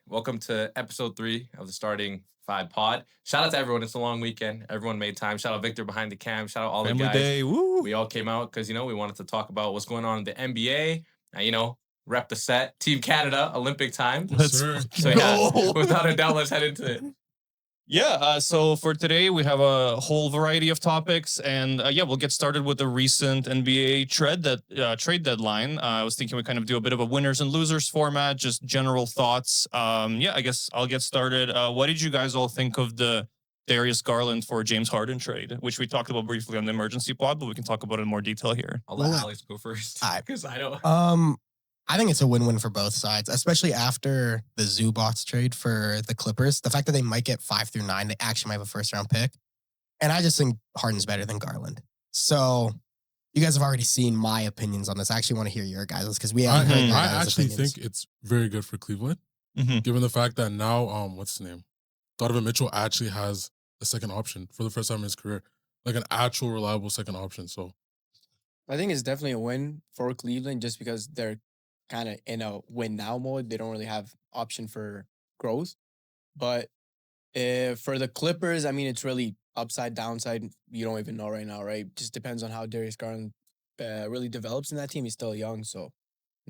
Welcome to episode 3 of the Starting Five Pod. Shout out to everyone. It's a long weekend. Everyone made time. Shout out Victor behind the cam. Shout out all Family the guys. Day, woo! We all came out because, we wanted to talk about what's going on in the NBA. Rep the set. Team Canada, Olympic time. Without a doubt, let's head into it. So for today, we have a whole variety of topics. And we'll get started with the recent NBA trade deadline. I was thinking we kind of do a bit of a winners and losers format, just general thoughts. I guess I'll get started. What did you guys all think of the Darius Garland for James Harden trade, which we talked about briefly on the emergency pod, but we can talk about it in more detail here. I'll let Alex go first because I don't. I think it's a win-win for both sides, especially after the Zubats trade for the Clippers. The fact that they might get 5 through 9, they actually might have a first-round pick. And I just think Harden's better than Garland. So you guys have already seen my opinions on this. I actually want to hear your guys' because we haven't heard your guys' I actually opinions. think it's very good for Cleveland, given the fact that now, what's his name? Donovan Mitchell actually has a second option for the first time in his career, like an actual reliable second option. So I think it's definitely a win for Cleveland just because they're kind of in a win now mode. They don't really have option for growth. But for the Clippers, I mean, it's really upside, downside. You don't even know right now, right? Just depends on how Darius Garland really develops in that team. He's still young, so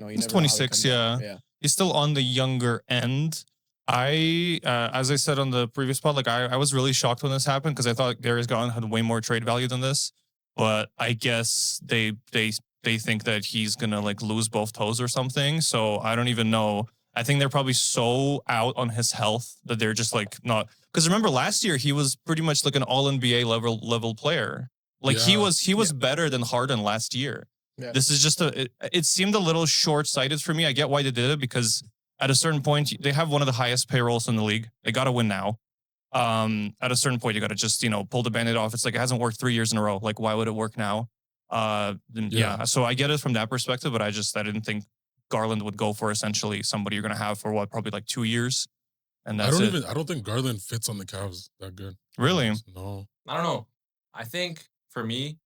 he's 26. Yeah, he's still on the younger end. As I said on the previous pod, I was really shocked when this happened because I thought Darius Garland had way more trade value than this. But I guess they think that he's gonna lose both toes or something. So I don't even know. I think they're probably so out on his health that they're just not. Because remember last year he was pretty much like an all NBA level player. He was better than Harden last year. Yeah. This is just it seemed a little short-sighted for me. I get why they did it because at a certain point they have one of the highest payrolls in the league. They got to win now. At a certain point you got to just pull the band-aid off. It's it hasn't worked 3 years in a row. Why would it work now? So I get it from that perspective, but I didn't think Garland would go for essentially somebody you're gonna have for probably 2 years, and that's I don't think Garland fits on the Cavs that good. Really? No. I don't know. I think for me,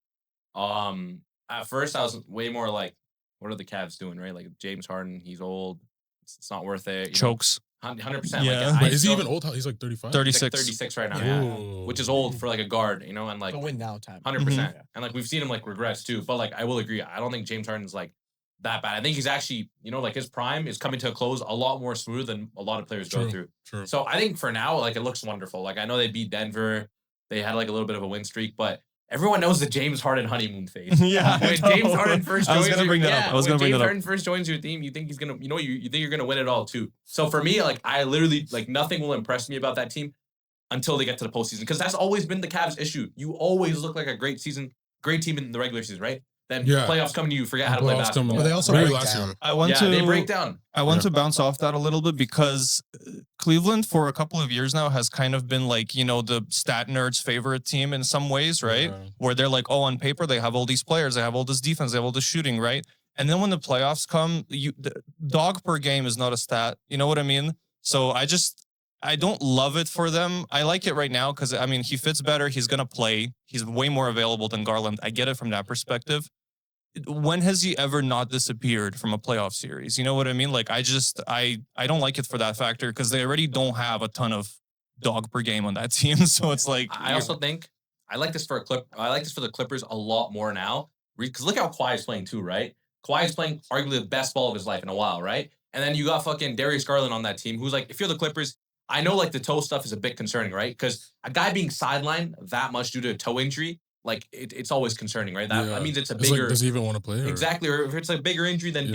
at first I was way more like, what are the Cavs doing, right? Like James Harden, he's old. It's not worth it. Chokes. 100%. Yeah. Is he even old? He's 35? 36. 36 right now, which is old for a guard, and a win now time. 100%. And we've seen him regress too. But I will agree, I don't think James Harden's that bad. I think he's actually, his prime is coming to a close a lot more smooth than a lot of players go through. True. So I think for now, it looks wonderful. I know they beat Denver. They had a little bit of a win streak, but everyone knows the James Harden honeymoon phase. Yeah. When James Harden first joins James Harden first joins your team, you think he's gonna, you think you're gonna win it all too. So for me, I literally nothing will impress me about that team until they get to the postseason, because that's always been the Cavs' issue. You always look like a great team in the regular season, right? Then playoffs come to you, forget how to play basketball. But they also break down. They break down. I want to bounce off that a little bit because Cleveland for a couple of years now has kind of been the stat nerds' favorite team in some ways, right? Yeah. Where they're on paper, they have all these players, they have all this defense, they have all this shooting, right? And then when the playoffs come, the dog per game is not a stat. You know what I mean? So I don't love it for them. I like it right now because, he fits better. He's going to play. He's way more available than Garland. I get it from that perspective. When has he ever not disappeared from a playoff series? You know what I mean? I don't like it for that factor because they already don't have a ton of dog per game on that team. So it's I also think I like this for the Clippers a lot more now because look how Kawhi is playing too, right? Kawhi is playing arguably the best ball of his life in a while, right? And then you got fucking Darius Garland on that team who's if you're the Clippers, I know the toe stuff is a bit concerning, right? Because a guy being sidelined that much due to a toe injury, it's always concerning, right? That means it's a bigger. Does he even want to play? Exactly, or if it's a bigger injury than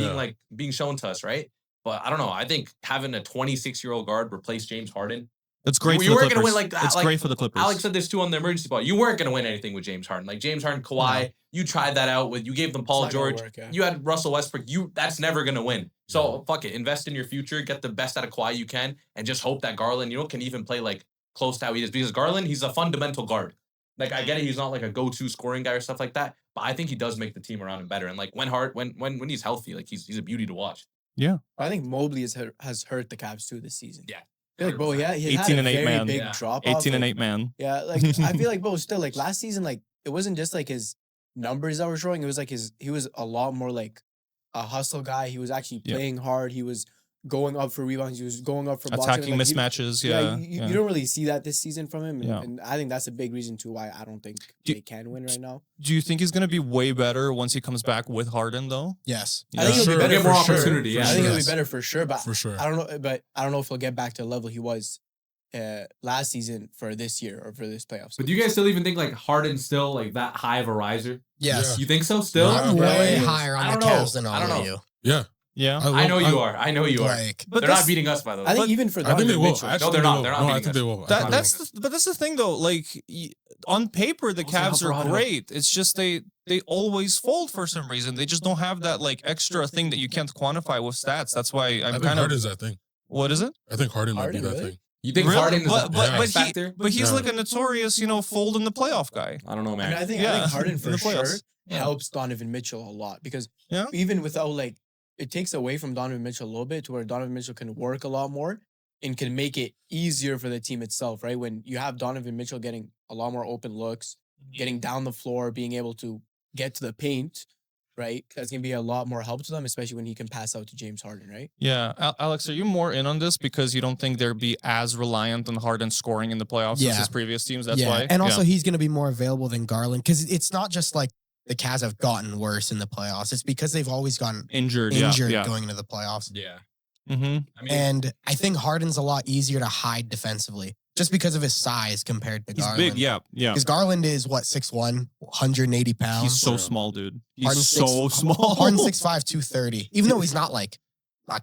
being shown to us, right? But I don't know. I think having a 26-year-old guard replace James Harden, it's great. You weren't going to win It's great for the Clippers. Alex said this too on the emergency pod. You weren't going to win anything with James Harden. James Harden, Kawhi, you tried that out with. You gave them Paul George. You had Russell Westbrook. That's never going to win. So fuck it. Invest in your future. Get the best out of Kawhi you can, and just hope that Garland, can even play close to how he is, because Garland, he's a fundamental guard. I get it, he's not a go-to scoring guy or stuff like that, but I think he does make the team around him better. And when he's healthy, he's a beauty to watch. Yeah, I think Mobley has hurt the Cavs too this season. Yeah, I feel bro, he 18 had a and 8 very man. big drop. 18 and 8 man. Yeah, I feel bro, still last season, it wasn't just his numbers that were showing. It was he was a lot more a hustle guy. He was actually playing hard. He was going up for rebounds. He was going up for blocks. Attacking Like, mismatches. you Yeah. don't really see that this season from him. Yeah. And I think that's a big reason too why I don't think they can win right now. Do you think he's going to be way better once he comes back with Harden, though? Yes. I think he'll be better Get for more sure. opportunity. Yeah. I think he'll be Yes. better for sure. But For sure. I don't know if he'll get back to the level he was last season for this year or for this playoffs. But do you guys still even think like Harden's still like that high of a riser? Yes. You think so? Still? I'm Yeah. way Yeah. higher I on the don't know. Cavs than all I don't of know. you. Yeah. Yeah. I know you are. I know you are. Like, But They're that's- not beating us, by the way. I think But- even for I think they Donovan will. Mitchell. Actually, they're not. They're not No, I beating think us. they will. But that's the thing though. Like on paper, the What's the Cavs number are on it? great. It's just they always fold for some reason. They just don't have that like extra thing that you can't quantify with stats. That's why I I'm think kind of. Harden's that thing. What is it? I think Harden might be Harden, that really? thing. You think Really? Harden is But- the but- X but he- factor? But he's Yeah. like a notorious, fold in the playoff guy. I don't know, I man. mean, I think Yeah. Harden In for the playoffs. sure Yeah. helps Donovan Mitchell a lot because Yeah. even without like it takes away from Donovan Mitchell a little bit to where Donovan Mitchell can work a lot more and can make it easier for the team itself, right? When you have Donovan Mitchell getting a lot more open looks, getting down the floor, being able to get to the paint, right? That's gonna be a lot more help to them, especially when he can pass out to James Harden, right? Yeah, Alex, are you more in on this because you don't think they'd be as reliant on Harden scoring in the playoffs as Yeah. his previous teams? That's yeah. why. And also, he's going to be more available than Garland because it's not just like the Cavs have gotten worse in the playoffs. It's because they've always gotten injured. injured Yeah. going into the playoffs. Yeah. Mm-hmm. I mean, And I think Harden's a lot easier to hide defensively just because of his size compared to He's Garland. big. Yeah. Yeah. Because Garland is what, 6'1", 180 pounds. He's so small, dude. He's Harden's so small. Harden 6'5", 230. Even though he's not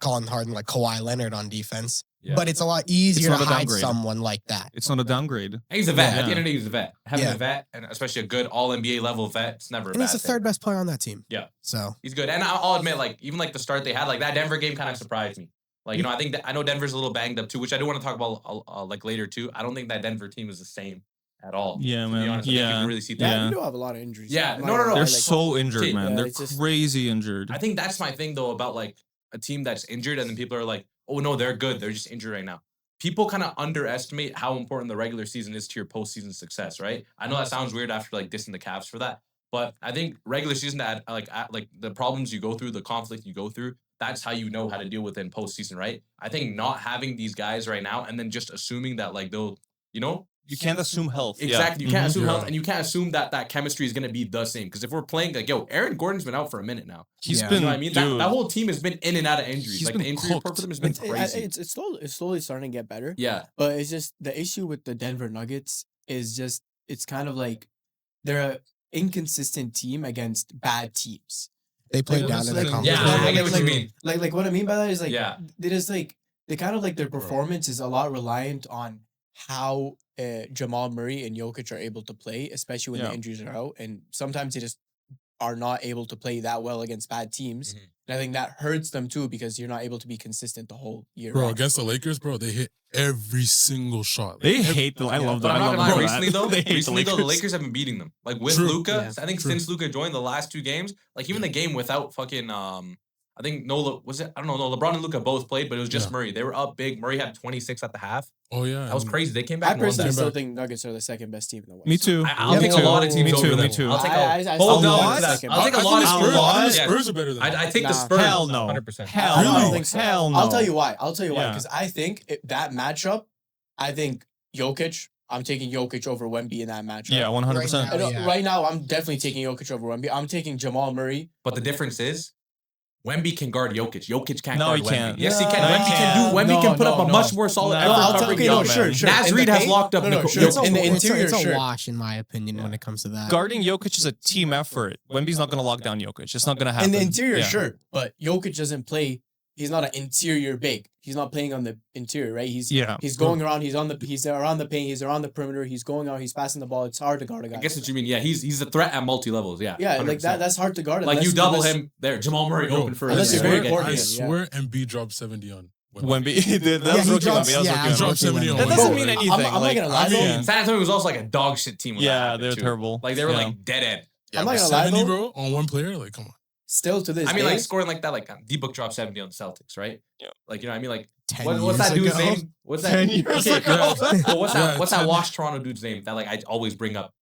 calling Harden like Kawhi Leonard on defense, yeah. but it's a lot easier not to a hide downgrade. someone like that. It's not a downgrade. he's a vet. Yeah. At the end of the day, he's a vet. Having Yeah. a vet, and especially a good All NBA level vet, it's never a And bad he's the thing. third best player on that team. Yeah. So He's good, and I'll admit, like even like the start they had, like that Denver game kind of surprised me. Like I think I know Denver's a little banged up too, which I do want to talk about like later too. I don't think that Denver team is the same at all. Yeah, To be man. honest, I think you Yeah. can really see that. Yeah, Yeah. we do have a lot of injuries. Yeah, I'm no, not no, gonna no. lie, They're like, so injured, okay, man. yeah, They're it's just- crazy injured. I think that's my thing though about like a team that's injured, and then people are like, "Oh no, they're good. They're just injured right now." People kind of underestimate how important the regular season is to your postseason success, right? I know that sounds weird after like dissing the Cavs for that, but I think regular season that like the problems you go through, the conflict you go through, that's how you know how to deal with it in postseason, right? I think not having these guys right now and then just assuming that like they'll, You can't assume health. exactly, you can't Mhm. assume health, Yeah. and you can't assume that chemistry is gonna be the same. Because if we're playing like, Aaron Gordon's been out for a minute now. He's Yeah. been, You know what I mean? dude, That whole team has been in and out of injuries. He's Like been the injury report cooked. for them has been crazy. It's slowly starting to get better. Yeah, But it's just the issue with the Denver Nuggets is just it's kind of like they're an inconsistent team against bad teams. they played Like, down this to is their the- competition. yeah, I get like- what you like- mean. Like what I mean by that is like Yeah. they just like they kind of like their performance is a lot reliant on how Jamal Murray and Jokic are able to play, especially when Yeah. the injuries are out, and sometimes they just are not able to play that well against bad teams. Mhm. And I think that hurts them too because you're not able to be consistent the whole year. Bro, round. against the Lakers, bro, they hit every single shot. They Every- hate the. I love But that. I'm I not love gonna lie. that. Recently though, They hate the Lakers have been beating them. Like with True. Luka, Yeah. I think True. since Luka joined the last two games, like even the game without fucking I think no was it? I don't know. No, LeBron and Luka both played, but it was just Yeah. Murray. They were up big. Murray had 26 at the half. Oh yeah, That was and- crazy. They came I back and won personally that. still back. think Nuggets are the second best team in the West. Me too. I'll Yeah, take me a too. lot of teams Me too, over me them. too. I'll take I a still hold think on they're to the that. second I'll take best. a lot of I think Spurs. the Spurs, I think the Yeah. Spurs are better than them. I think the Nah. Spurs. Hell no. 100%. Hell I don't no. think so. Hell no. I'll tell you why. Yeah. Because I think that matchup, I think Jokic, I'm taking Jokic over Wemby in that matchup. Yeah, 100%. Right now. Yeah. Right now, I'm definitely taking Jokic over Wemby. I'm taking Jamal Murray. But the difference is, Wemby can guard Jokic. Jokic can't No, guard he Wemby. can't. Yes, he can. No, Wemby he can do. Wemby No, can put up no, a no. much more solid No, effort I'll covering okay, no, Jokic. sure, sure. Naz In the Reid has paint? locked up No, no, Nicole- sure. It's a, In the it's a- interior, it's a sure. wash in my opinion when it comes to that. Guarding Jokic is a team effort. Wemby's not going to lock down Jokic. It's not going to happen. In the interior, Yeah. sure. But Jokic doesn't play. He's not an interior big. He's not playing on the interior, right? He's going around. He's around the paint. He's around the perimeter. He's going out. He's passing the ball. It's hard to guard a guy. I guess what you mean. Yeah, he's a threat at multi levels. Yeah, Yeah, like 100%. that's hard to guard. Like you unless- double unless- him there. Jamal Murray Bro, open for unless a you're very second. coordinated. I swear MB dropped 70 on Wemby. He did. That Yeah, was he rookie drops- Wemby. That was yeah, rookie dropped Wemby. 70 on That Wemby. doesn't Bro, mean I'm- anything. I'm not like, gonna lie, I though. mean, San Antonio was also like a dog shit team. When that yeah, happened, they're too. terrible. Like they were Yeah. like dead end. Yeah, I'm but not gonna lie, 70, though. bro, on one player. Like, come on. Still to this I mean, day, like scoring like that, like D-Book dropped 70 on the Celtics, right? Yeah. Like you know, what I mean, like 10 what's years that dude's ago. name? What's that? 10 years Okay, ago. well, what's Yeah, that 10 Wash Toronto dude's name that like I always bring up?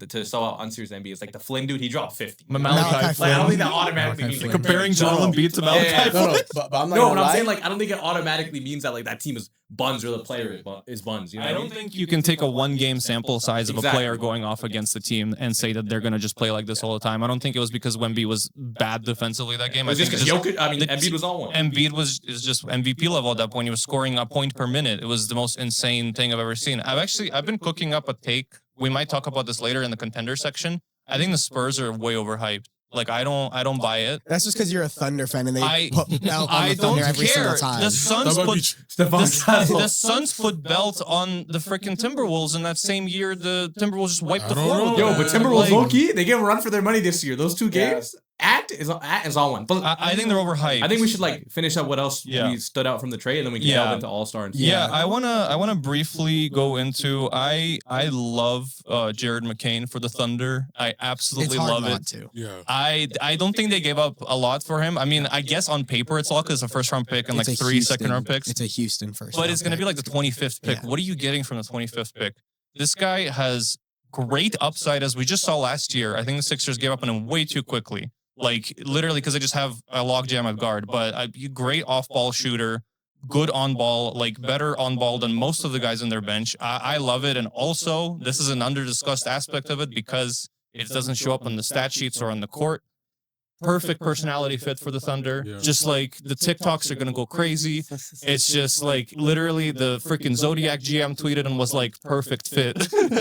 to sell out unserious NBA is like the Flynn dude. He dropped 50. Malachi Like, I don't think that Flynn. automatically means like, Comparing Joel Embiid to Malachi Yeah, yeah. Flynn. But I'm not No, gonna but I'm lie. saying like I don't think it automatically means that like that team is buns or the player is buns. You know I what don't think you can take a one-game sample size of a Exactly. player going off against the team and say that they're going to just play like this all the time. I don't think it was because Wemby was bad defensively that game. It was I just think because Jokic. I mean, the- Embiid was on one. Embiid is just MVP level at that point. He was scoring a point per minute. It was the most insane thing I've ever seen. I've been cooking up a take. We might talk about this later in the contender section. I think the Spurs are way overhyped. Like I don't buy it. That's just because you're a Thunder fan and they I- put belt on I the don't Thunder every single care. time. The Suns That might put be true. the Suns put belt on the freaking Timberwolves in that same year. The Timberwolves just wiped I the don't floor. know. with Yo, them. but Timberwolves Like, low-key, they get a run for their money this year. Those two Yeah. games, at is on one. But I think they're overhyped. I think we should like finish up what else Yeah. we stood out from the trade, and then we can Yeah. delve into All-Star and stuff. Yeah, I wanna briefly go into I love Jared McCain for the Thunder. I It's absolutely hard love not it. to. Yeah. I don't think they gave up a lot for him. I mean, I guess on paper it's a lot because it's a first round pick and like It's a 3 Houston- second-round picks. It's a Houston first. But round it's gonna be pick. like the 25th pick. Yeah. What are you getting from the 25th pick? This guy has great upside, as we just saw last year. I think the Sixers gave up on him way too quickly. Like literally because they just have a logjam at guard. But a great off-ball shooter, good on ball, like better on ball than most of the guys on their bench. I love it. And also, this is an under-discussed aspect of it because it doesn't show up on the stat sheets or on the court. Perfect personality fit for the Thunder. Yeah. Just like the TikToks are gonna go crazy. It's just like literally the freaking Zodiac GM tweeted and was like perfect fit.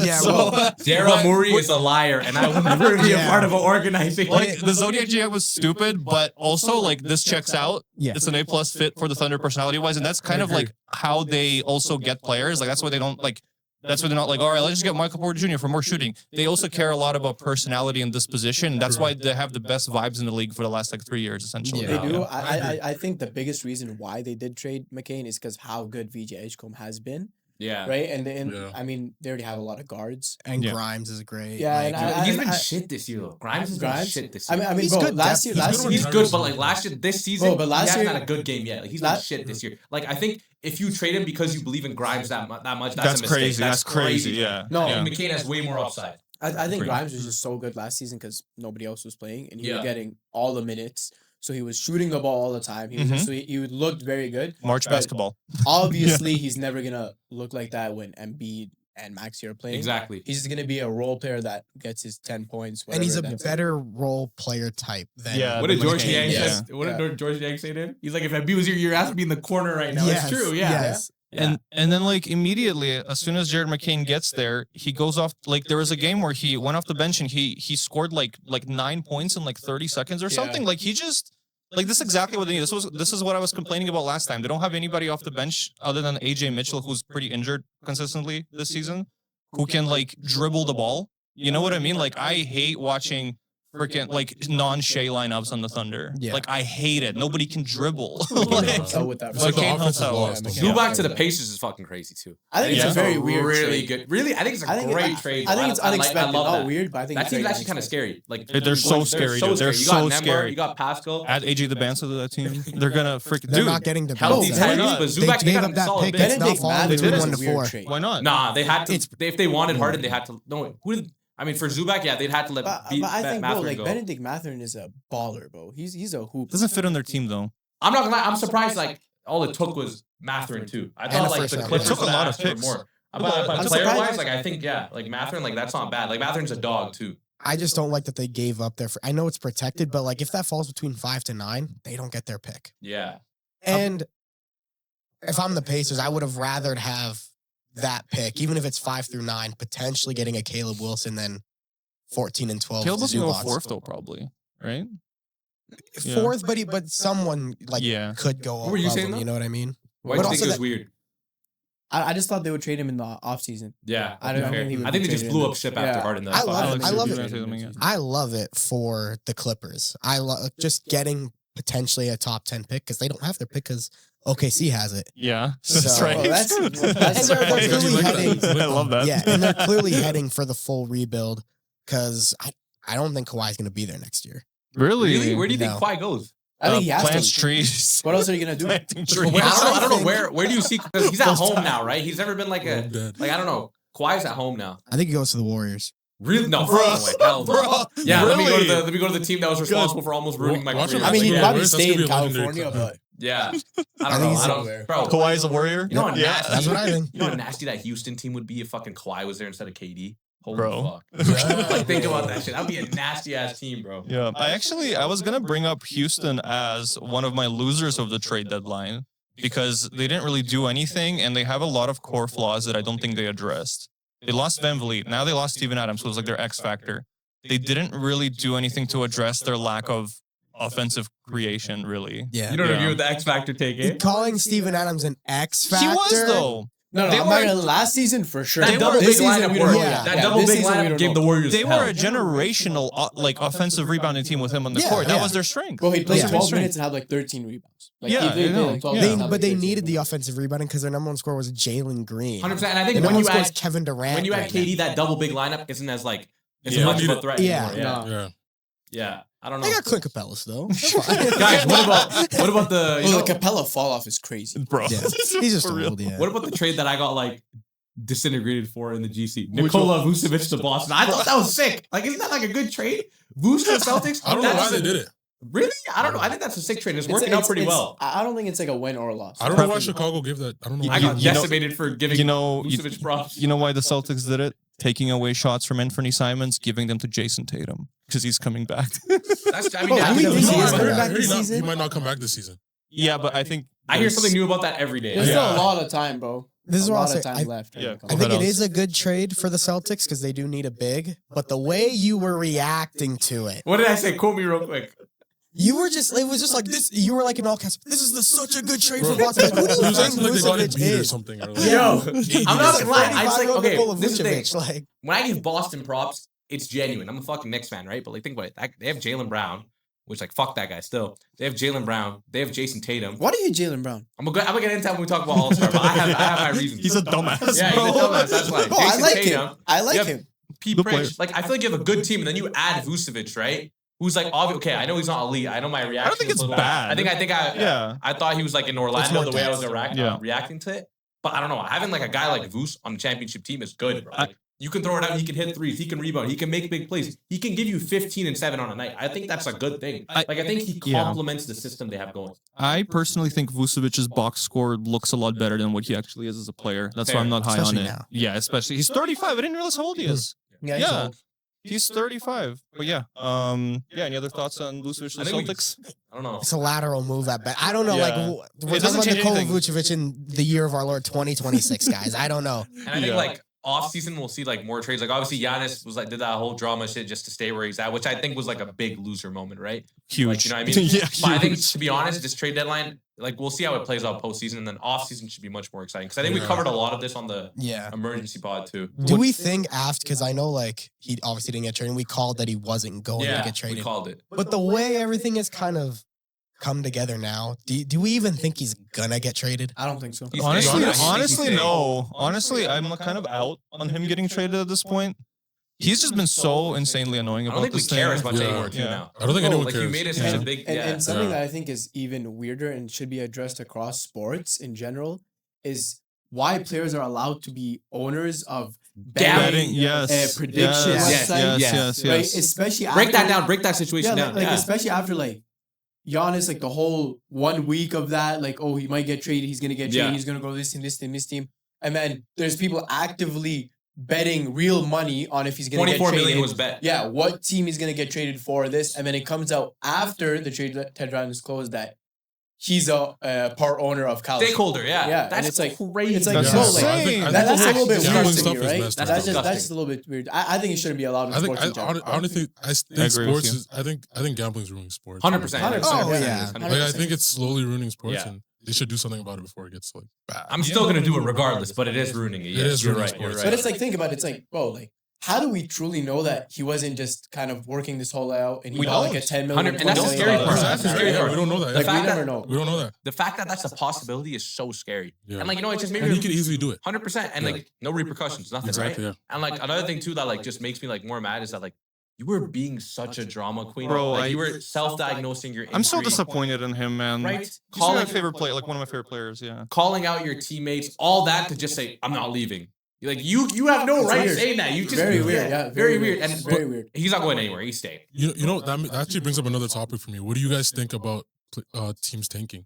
Yeah, well, Daryl Morey is a liar, and I will never be a Yeah. part of an organization. like the Zodiac GM was stupid, but also like this checks out. Yeah. It's an A+ fit for the Thunder personality wise, and that's kind of like how they also get players. Like that's why they don't like. That's why they're not like, all right, let's just get Michael Porter Jr. for more shooting. They also care a lot about personality and disposition. That's why they have the best vibes in the league for the last like 3 years, essentially. Yeah. They do. Yeah. I think the biggest reason why they did trade McCain is because how good VJ Edgecombe has been, yeah, right? And Yeah. I mean, they already have a lot of guards. and Yeah. Grimes is great. Yeah, and He's been I- shit this year though. Grimes has been Grimes? shit this I year. mean, He's bro, good last depth. year, He's last good year, He's good, but like last year, this season, Bro, but last he hasn't year- had a good game yet. Like he's been La- shit this year. Like I think if you trade him because you believe in Grimes that much, that's That's a mistake. crazy. That's crazy. Yeah. No, Yeah. McCain has way more upside. I think Agreed. Grimes was just so good last season because nobody else was playing, and he Yeah. was getting all the minutes. So he was shooting the ball all the time. He was, so he looked very good. March But basketball. Obviously, he's never gonna look like that when Embiid and Maxey are playing. Exactly. He's just gonna be a role player that gets his 10 points. And he's a whatever, that's it. better role player type than Yeah, What did the George McCain, Yang yeah. say? What did George Yang say to him? He's like, if Embiid was here, your ass would be in the corner right now. Yes, It's true. Yeah. yes. Yeah. And then like immediately, as soon as Jared McCain gets there, he goes off. Like there was a game where he went off the bench and he scored like 9 points in like 30 seconds or Yeah. something. Like he just like this is exactly what they need. This is what I was complaining about last time. They don't have anybody off the bench other than AJ Mitchell, who's pretty injured consistently this season, who can like dribble the ball. You know what I mean? Like I hate watching freaking like non-Shea lineups on the Thunder. Yeah. Like I hate it. Nobody can dribble. McCain Like, helps out with that. It's like the McCain offense helps is out. lost. Yeah, Yeah. Zubac to the Pacers is fucking crazy too. I think Yeah. it's a very weird. really trade. good. Really, I think it's a great trade. I think it's unexpected. I love Not that. weird, but I think That it's team's very actually kind of unexpected. scary. Like They're so scary, dude. They're You so got Nembar, scary. You got Pascal. Add AJ the Banter to that team. They're gonna freaking They're dude. not getting the Healthy belt. Why Tyrese, not? but They Zubac they gave got up a that solid pick. bit. It's not Benedict falling Mathurin between is 1 a to weird 4. trade. Why not? Nah, they had to. It's- If they wanted Harden, they had to. No, who did? I mean, for Zubac, yeah, they'd had to let But I think, bro, Mathurin like go. Benedict Mathurin is a baller, bro. He's a hoop. Doesn't fit on their team though. I'm not gonna lie. I'm surprised. Like all it took was Mathurin too. I And thought a like first the round. Clippers It took a would lot of ask for picks. more. I'm But player surprised- wise, like I think yeah, like Mathurin, like that's not bad. Like Matherin's a dog too. I just don't like that they gave up their. I know it's protected, but like if that falls between 5 to 9, they don't get their pick. Yeah. And if I'm the Pacers, I would have rather have that pick, even if it's 5 through 9, potentially getting a Caleb Wilson than 14 and 12. Caleb doesn't go Zubats. fourth though, probably. Right? Yeah. Fourth, but someone like Yeah. could go. What were you above saying, him, though? You know what I mean? Why But do you think also it was that- weird? I just thought they would trade him in the offseason. Yeah. I don't fair. think he would I think be they just traded blew in up ship the- after yeah. Harden. I love it. I love it. I love it for the Clippers. I love just getting potentially a top 10 pick because they don't have their pick because OKC has it. Yeah. So- That's right. Well, that's- And they're Right. clearly heading. I love that. Yeah, and they're clearly heading for the full rebuild because I don't think Kawhi's going to be there next year. Really? Really? Where do you think No. Kawhi goes? I think he has plants to. trees. What else are you gonna do? Planting Where- trees. I don't know think- where do you see? Because he's at home now, right? He's never been like I'm dead. I don't know. Kawhi's at home now. I think he goes to the Warriors. Really? No, Bro. hell no. Bro. Yeah, Really? let me go to the team that was responsible for almost ruining my Watch career. him. I mean, he'd Yeah, probably that's stay gonna in be a legendary California, club. but Yeah. I I don't think know. he's I don't, somewhere. bro. Kawhi's a warrior. You know how Yeah. nasty. That's what I think. You know how nasty that Houston team would be if fucking Kawhi was there instead of KD. Holy Bro. fuck. Like think about that shit. That'd be a nasty ass team, bro. Yeah, I was gonna bring up Houston as one of my losers of the trade deadline because they didn't really do anything and they have a lot of core flaws that I don't think they addressed. They lost Van Vliet, now they lost Steven Adams, who was like their X factor. They didn't really do anything to address their lack of offensive creation, really. Yeah. You don't agree with the X Factor take, eh? Calling Steven Adams an X factor. He was though. no, They I'm were- not gonna last season for sure. That double This big season, lineup we don't worked. know Yeah. yet. That Yeah, double this big season, we lineup don't gave the know. Warriors They hell. were a generational like offensive rebounding team with him on the Yeah, court. That yeah. was their strength. Bro, he played Yeah. 12 minutes and had like 13 rebounds. Like, Yeah, he I know. like 12 Yeah. minutes and had, But like, they 13 needed the rebounds. offensive rebounding because their number one scorer was Jalen Green. 100%. And I think The number when one you scorer is add Kevin Durant. when you add right now. KD, that double big lineup isn't as like as Yeah. much of a threat Yeah. anymore. Yeah. No. Yeah. Yeah. I don't know. They got Clint Capellas though. Guys, what about the you Well, know, the Capella fall off is crazy. Bro. Yeah. He's just For real. old, yeah. what about the trade that I got like disintegrated for in the GC? Nikola Vucevic to Boston. I thought that was sick. Like, isn't that like a good trade? Vuce to the Celtics? I don't know why That's- they did it. Really? I don't know. I think that's a sick trade. It's working out pretty well. I don't think it's like a win or a loss. I don't know why Chicago gave that. I don't know. I Why got You know- decimated for giving Vucevic props. You know why the Celtics did it? Taking away shots from Anthony Simons, giving them to Jason Tatum because he's coming back. That's, I mean, Oh, I, do we think think that's he is smart. coming back this He season? might not come back this season. Yeah, but I think I hear something new about that every day. There's Yeah. still a lot of time, bro. This is a what I'll lot say. of time left. yeah. I Go think ahead, it Alex. is a good trade for the Celtics because they do need a big. But the way you were reacting to it, What did I say? Quote me real quick. you were just, it was just like this. You were like in all caps. This is such a good trade Bro, for Boston. Like, who do It you was think acting like they got it Vucevic beat or is? something. Or Yo, I'm not gonna lie. I just like, 45-year-old okay, Nikola this is the thing. Vucevic, like, When I give Boston props, it's genuine. I'm a fucking Knicks fan, right? But like, think about it. They have Jaylen Brown, which like, fuck that guy still. They have Jaylen Brown. They have Jason Tatum. Why do you Jalen Brown? I'm gonna get into that when we talk about All-Star, but I have my reasons. He's a dumbass. Yeah, bro. he's a dumbass. That's why. Oh, I Jason like Tatum, him. I like Yep. him. P. Good player. Pritch. Like, I feel like you have a good team, and then you add Vucevic, right? Who's like, okay, I know he's not elite. I know my reaction. I don't think is it's a little- bad. Yeah. I thought he was like in Orlando more the way I was depth. reacting to it. But I don't know. Having like a guy like Vuce on the championship team is good, bro. Like, you can throw it out. He can hit threes. He can rebound. He can make big plays. He can give you 15 and 7 on a night. I think that's a good thing. I think he complements the system they have going. I personally think Vucevic's box score looks a lot better than what he actually is as a player. That's why I'm not high Especially on it. now. Yeah, especially he's 35. I didn't realize how old he is. Yeah, Yeah. He's 35. But yeah. Any other thoughts on Vucevic and the I think we- Celtics? I don't know. it's a lateral move at best. I don't know. Yeah. Like, we're It talking doesn't about change Nikola anything. Vucevic in the year of our Lord 2026, guys. I don't know. And I think Yeah. like off season we'll see like more trades. Like obviously Giannis was like did that whole drama shit just to stay where he's at, which I think was like a big loser moment, right? Huge. Like, you know what I mean? yeah, But I think huge. to be honest, this trade deadline, like we'll see how it plays out postseason, and then off season should be much more exciting. Because I think we Yeah. covered a lot of this on the Yeah. emergency pod too. Do we think after, because I know like he obviously didn't get traded, we called that he wasn't going to Yeah, get we traded. called it. But the way everything has kind of come together now, do we even think he's gonna get traded? I don't think so. He's Honestly, staying. I think he's honestly, staying. no. Honestly, I'm kind of out on him getting traded at this point. He's just been so insanely annoying I about don't think we this care thing. as much Yeah. anymore too Yeah. now. I don't think Oh, anyone Like cares. you made it such a big And something Yeah. that I think is even weirder and should be addressed across sports in general is why players are allowed to be owners of Betting, betting yes. prediction yes, websites, yes. right? Especially Break that after- down. Break that situation Yeah, down. like Yeah. especially after like Giannis, like the whole 1 week of that, like, oh, he might get traded, he's gonna get traded, Yeah. he's gonna go this team, this team, this team. And then there's people actively betting real money on if he's gonna get 24 traded. million was bet. Yeah, what team he's gonna get traded for this, and then it comes out after the trade deadline is closed that he's a part owner of Cal. Stakeholder, yeah. Yeah, and That's it's like- crazy. it's like, That's bro, insane. like, I think that's a little bit gambling weird to stuff me, is right? messed up. That's disgusting. just a little bit weird. I think it shouldn't be allowed in I think sports in general. I honestly think I agree with sports you. is I think gambling's ruining sports. 100%. 100%. Oh, yeah. Like I think it's slowly ruining sports, Yeah. and they should do something about it before it gets like bad. I'm still gonna do it regardless, but it is ruining it. It Yes, is you're ruining right. You're sports. right. But it's like, think about it. It's like, bro, like, how do we truly know that he wasn't just kind of working this whole out and he We got like a don't. 10 million, 100 and that's the $20 scary million part. dollar That's the contract, scary right? part. we don't know that. The Like, we fact never that- know. We don't know that. the fact that that's a possibility is so scary. Yeah. And like, you know, it's just maybe And he could easily do it. 100% and Yeah. like no repercussions, nothing, Exactly. right? Yeah. And like another thing too that like just makes me like more mad is that like you were being such a drama queen. Bro, Like, you were self-diagnosing your I'm so injury, disappointed in him, man. Right? He's Calling my favorite player, like one of my favorite players, yeah. calling out your teammates, all that to just say, I'm not leaving. Like you have no right saying that. You just very weird. Yeah, very weird. And very weird. He's not going anywhere. He's staying. You know that actually brings up another topic for me. What do you guys think about teams tanking?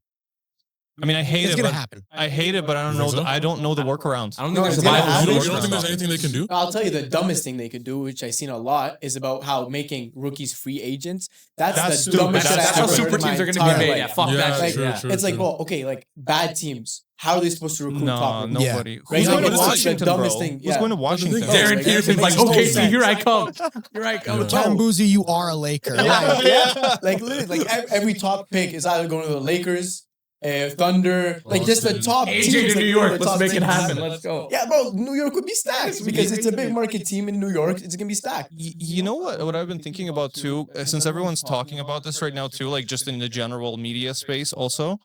I mean, I hate It's it. gonna But happen. I hate it, but I don't know. I don't know the workarounds. I don't No, think it's there's gonna happen. You don't think there's anything they can do? I'll tell you the dumbest thing they could do, which I've seen a lot, is about how making rookies free agents. That's the stupid. dumbest shit That's I've how ever super heard in my teams are going to entire be made. life. Yeah, fuck Yeah, that Like, shit. true, it's like, true. well, okay, like bad teams. How are they supposed to recruit top No, rookies? nobody. Right? Who's Like, going to it's like the Washington, dumbest bro? thing. Who's Yeah. going to Washington? Darren Like, Peterson's it like, makes no okay, sense. here I come. Here I come. Chambuzi, you are a Laker. Like, Yeah. Like literally, like every top pick is either going to the Lakers, Thunder, like just the top AJ teams. to like, New the York. Let's top make it teams. happen. Let's go. Yeah, bro, New York would be stacked because it's a big market team in New York. It's gonna be stacked. You know what I've been thinking about too, since everyone's talking about this right now too, like just in the general media space also.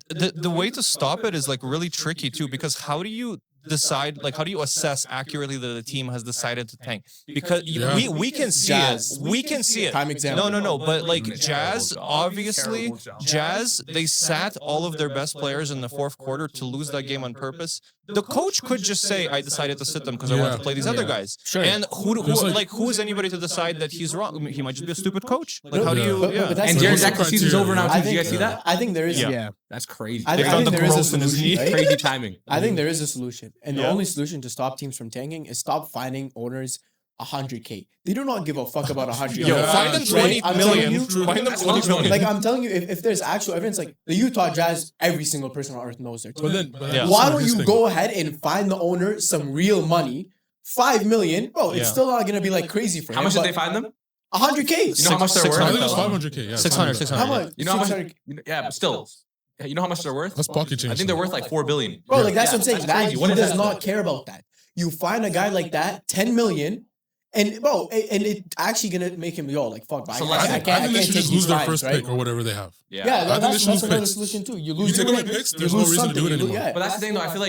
The way to stop it is like really tricky too, because how do you decide, like how do you assess accurately that the team has decided to tank? Because we can see Jazz. it. We can see it. Prime example. No, but like Jazz, obviously, Jazz, they sat all of their best players in the fourth quarter to lose that game on purpose. The coach could just say, I decided to sit them because I want to play these other guys. Sure. And Like- who is anybody to decide that he's wrong? I mean, he might just be a stupid coach. Like, how do you, But that's And the- Jared Jackson's season's over now, I too. Did you think- guys see that? I think there is. Yeah. That's crazy. I They think found the there is a growth in his solution, knee. right? Crazy timing. I think there is a solution, and the Yeah. only solution to stop teams from tanking is stop finding owners 100K. They do not give a fuck about 100K. Yo, Yeah, find them true. 20 I'm telling million. you, Find them That's 20 awesome. million. like I'm telling you, if there's actual evidence, like the Utah Jazz, every single person on earth knows their team. But then, Yeah. Why don't you go ahead and find the owner some real money? 5 million, bro. It's Yeah. still not gonna be like crazy for him. How much did but they find them? 100K. You know how much they're 600. I think worth? it's 500K. Yeah, 600, 600. How much? You know how much? 600. Yeah, but still. You know how much they're worth? That's pocket change. I think they're worth like 4 billion. Bro, like that's what I'm saying. that's That crazy. he What is does that? not care about that. You find a guy like that, 10 million, and bro, and it actually gonna make him like fuck. So I let's- I can't think they should take just these lose their fines, first right? pick or whatever they have. Yeah, I think they that's should lose another picks. solution too. You You lose take your away pick, picks, you there's no lose reason to do it something. anymore. Yeah. But that's the thing, though. I feel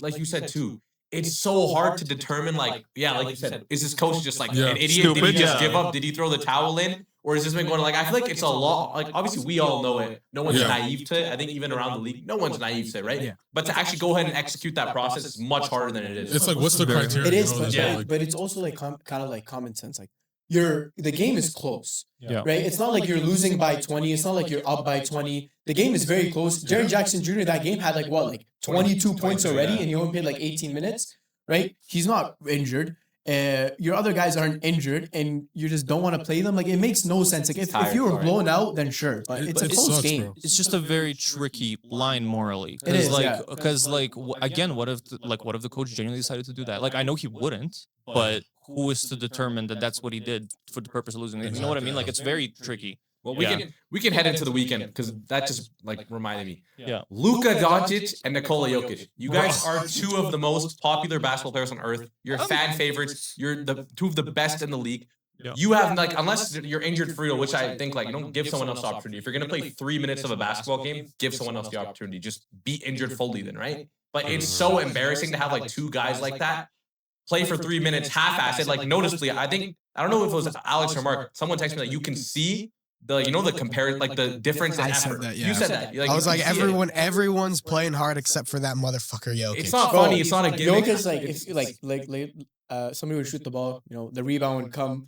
like you said too. It's so hard to determine, like you said, is this coach just like Yeah. an idiot? Stupid, Did he just yeah. give up? Did he throw the towel in? Or is this been going like, I feel like it's a lot, like obviously we all know it. No one's Yeah. naive to it. I think even around the league, no one's naive to it, right? But to actually go ahead and execute that process is much harder than it is. It's like, what's the criteria? It is, you know, but, it's yeah. like- but it's also like kind of like common sense. Like the game is close, Yeah. right? It's not like you're losing by 20. It's not like you're up by 20. The game is very close. Jaren Jackson Jr. that game had like what, like 22 points already, and he only played like 18 minutes, right? He's not injured. Your other guys aren't injured, and you just don't want to play them. Like it makes no sense. Like if you were blown out, then sure, but it's a It close sucks, game. bro. It's just a very tricky line morally. It is, yeah. Because again, what if the coach genuinely decided to do that? Like I know he wouldn't, but who is to determine that that's what he did for the purpose of losing? You know what I mean? Like it's very tricky. Well, we can head into the weekend because that just like reminded me. Yeah. Luka Doncic and Nikola Jokic. You guys are two of the most popular basketball players on earth. You're fan favorites. You're the two of the best in the league. Yeah. You have like, unless you're injured for real, which I think like, don't give someone else the opportunity. If you're gonna play 3 minutes of a basketball game, give someone else the opportunity. Just be injured fully, then, right? But it's so embarrassing to have like two guys like that play for 3 minutes, half-assed, like noticeably. I don't know if it was Alex or Mark. Someone texted me like, you can see the compare, like the difference in I said effort. that, yeah. You said that. I was you like, can see it. everyone's playing hard except for that motherfucker Jokic. It's not funny. It's not a gimmick. Jokic, like if somebody would shoot the ball, the rebound would come,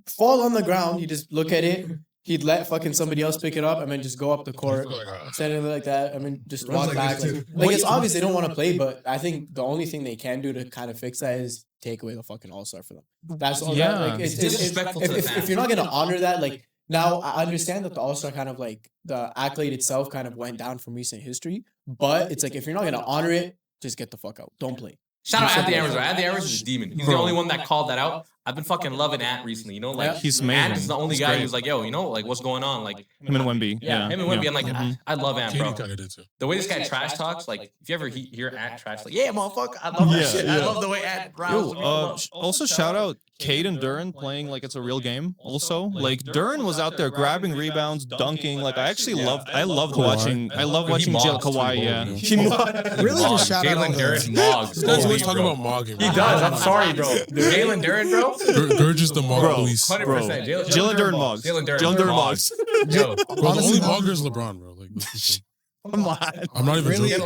fall on the ground. You just look at it. He'd let fucking somebody else pick it up and then just go up the court, set it like that. I mean, just Runs walk like back. this Like too. it's obvious they don't want to play, but I think the only thing they can do to kind of fix that is take away the fucking All-Star for them. That's all. Yeah. Like, It's disrespectful to the if fans. you're not gonna honor that, like now I understand that the All-Star kind of like the accolade itself kind of went down from recent history, but it's like if you're not gonna honor it, just get the fuck out. Don't play. Shout out Anthony Edwards. Anthony Edwards is a demon. He's the only one that called that out. I've been fucking loving Ant recently. Like He's Ant amazing. is the only He's guy great. who's like, yo, like what's going on? Like Him and Wemby. him and Wemby. I'm like, Mhm. I love Ant, bro. Katie kind of did too. The way this guy trash talks, like if you ever hear Ant trash, like yeah, motherfucker, I love that Yeah, shit. I yeah. love the way Ant growls. Also, shout out Cade and Durant playing like it's a real game. Also, like Durant was out there grabbing rebounds, dunking. Like I actually loved Kawhi. watching. I love But he watching Jill mobs too, Kawhi. bro, Yeah, yeah. he mobbed. Really just shout out all Jalen Durant the mogs. This guy's always Bro. talking about mogging. He does. I'm sorry, bro. Jalen Durant, bro. Gurge is the mog Bro. police. 100%. Jalen Durant mogs. Jalen Durant Jalen Durant mogs. mogs. Yo, Bro, the Honestly, only though- mogger is LeBron, bro. Like, that's the thing. Come on. I'm not even joking.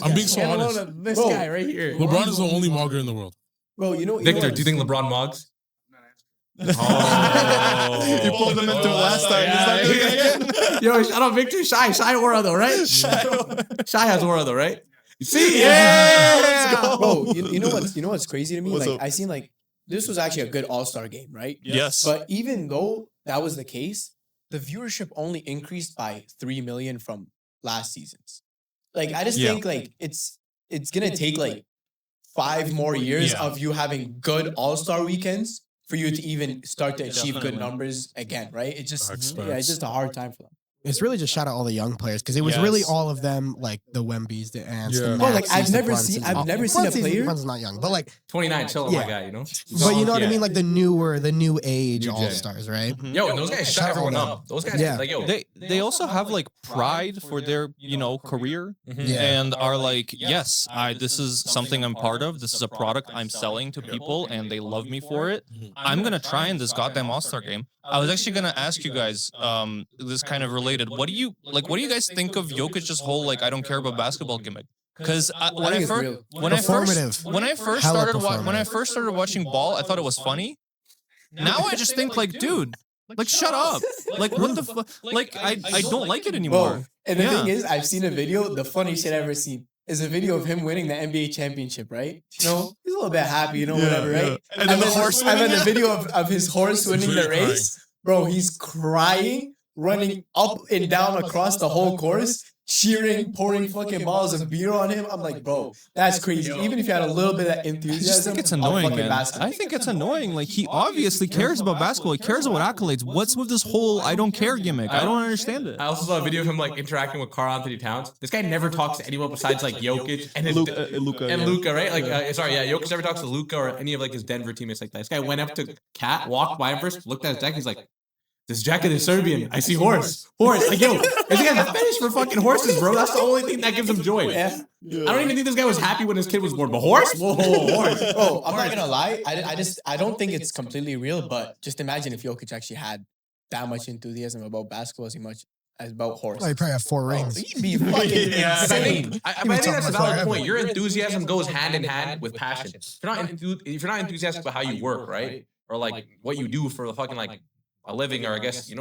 I'm being so honest. This guy right here. LeBron is the only mogger in the world. Bro, Victor, do you think LeBron mogs? Oh. You pulled him into it last time. Yeah. Yo, shout out Victor. Shy aura though, right? Shy has aura though, right? You see? Yeah. Bro, you know what's crazy to me? Like I seen like this was actually a good All-Star game, right? Yes. But even though that was the case, the viewership only increased by 3 million from last season's. Like I just think like it's gonna take like 5 more years of you having good All-Star weekends for you to even start to achieve good numbers again, right? It's just it's just a hard time for them. It's really just shout out all the young players because it was really all of them, like the Wembys, the Ants, the Bro, like Maxeys, I've never seen a player. Brunson's not young, but like 29, chill, my guy, you know. But you know what I mean, like the new age all stars, right? Yo, and those guys shut everyone up. Those guys, like yo, they also have like pride for their career, and are like, yes, this is something I'm part of. This is a product I'm selling to people, and they love me for it. I'm gonna try in this goddamn All-Star game. I was actually gonna ask you guys, this kind of related. What do you guys think of Jokic's whole like I don't care about basketball gimmick? Because when I first started watching ball, I thought it was funny. Now I just think like, dude, like shut up. Like what the fuck? Like I don't like it anymore. Whoa. And the thing is, I've seen a video. The funniest shit I've ever seen is a video of him winning the NBA championship. Right? You know, he's a little bit happy. Whatever. Right? And then the video of his horse winning the race. Bro, he's crying, running up and down across the whole course, cheering, pouring fucking bottles of beer on him. I'm like, bro, that's crazy. Even if you had a little bit of enthusiasm, I just think it's annoying, man. I think it's annoying. Like, he obviously cares about basketball. He cares about accolades. What's with this whole I don't care gimmick? I don't understand it. I also saw a video of him like interacting with Karl Anthony Towns. This guy never talks to anyone besides like Jokic and Luka, right? Like, Jokic never talks to Luka or any of like his Denver teammates like that. This guy went up to Cat, walked by him first, looked at his jacket. He's like, this jacket is Serbian. I see horse. Like, yo, this guy has a fetish for fucking horses, bro. That's the only thing that gives him joy. I don't even think this guy was happy when his kid was born. But horse? Whoa, horse. Bro, I'm not gonna lie. I don't think it's completely real, but just imagine if Jokic actually had that much enthusiasm about basketball as much as about horse. Well, he probably have 4 rings. He'd be fucking insane. I think that's a valid point. Your enthusiasm goes hand in hand with passion. If you're not enthusiastic about how you work, right? Or like what you do for the fucking like a living, or I guess,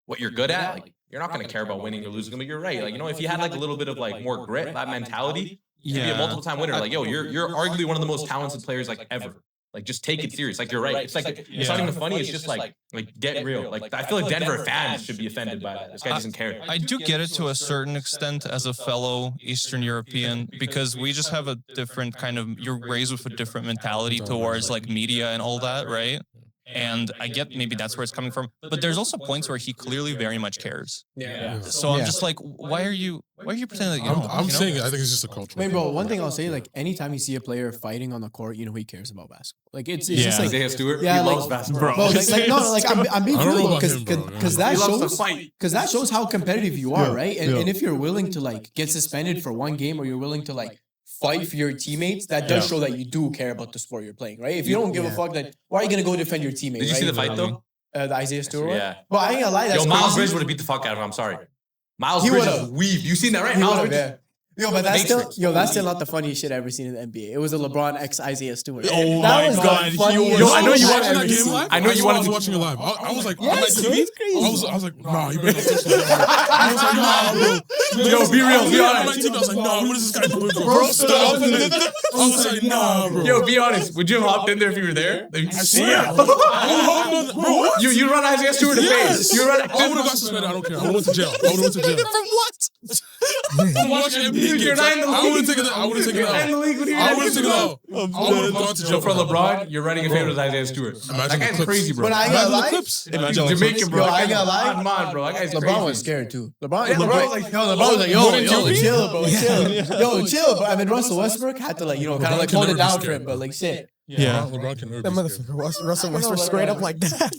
what you're good at, like, you're not going to care about winning or losing, but you're right. Like, if you had like a little bit of like more grit, that mentality, you'd be a multiple time winner. Like, yo, you're arguably one of the most talented players like ever. Like, just take it serious. Like, you're right. It's like, it's not even funny. It's just like get real. Like, I feel like Denver fans should be offended by that. This guy doesn't care. I do get it to a certain extent as a fellow Eastern European, because we just have a different kind of, you're raised with a different mentality towards like media and all that, right? And I get maybe that's where it's coming from, but there's also points where he clearly very much cares. So I'm just like, why are you pretending that you don't? I'm saying I think it's just a culture. I mean, bro, one thing I'll say, like, anytime you see a player fighting on the court, he cares about basketball. Like, it's just like Isaiah Stewart, he loves basketball. Bro, I'm being real because that shows how competitive you are, right? And if you're willing to like get suspended for one game, or you're willing to like fight for your teammates, that does show that you do care about the sport you're playing, right? If you don't give a fuck, then why are you gonna go defend your teammate? Did you see the fight though? The Isaiah Stewart? Yeah. But I ain't gonna lie, that's Miles crazy. Bridges would have beat the fuck out of him. I'm sorry. Miles Bridges weaved. You seen that, right? Miles Bridges. Yo, but that's still not the funniest shit I've ever seen in the NBA. It was a LeBron x Isaiah Stewart. Oh my god! Yo, I know you watching that game live. I know you wanted to watching it live. I was like, yes, on my TV. I was like, nah, you better not touch that. I was like, nah, bro. Yo, be real, be honest. I was like, nah, what is this guy doing, bro? Stop. I was like, nah, bro. Yo, be honest. Would you have hopped in there if you were there? I swear. Bro, you run Isaiah Stewart to face. You run. I would have got suspended. I don't care. I went to jail. From what? I'm watching NBA games. I would have taken that. I would have taken that. I would have taken that. I would have gone to jail. So for LeBron, you're running in favor of Isaiah Stewart. That guy's crazy, bro. But I ain't gonna lie. Jamaican, bro. I ain't gonna lie. Come on, bro. That guy's crazy. LeBron was scared too. LeBron was like, yo, chill, bro, chill. Yo, chill. But I mean, Russell Westbrook had to like, kind of like hold it down for him, but like shit. Yeah. LeBron can That motherfucker, Russell Westbrook straight up like that.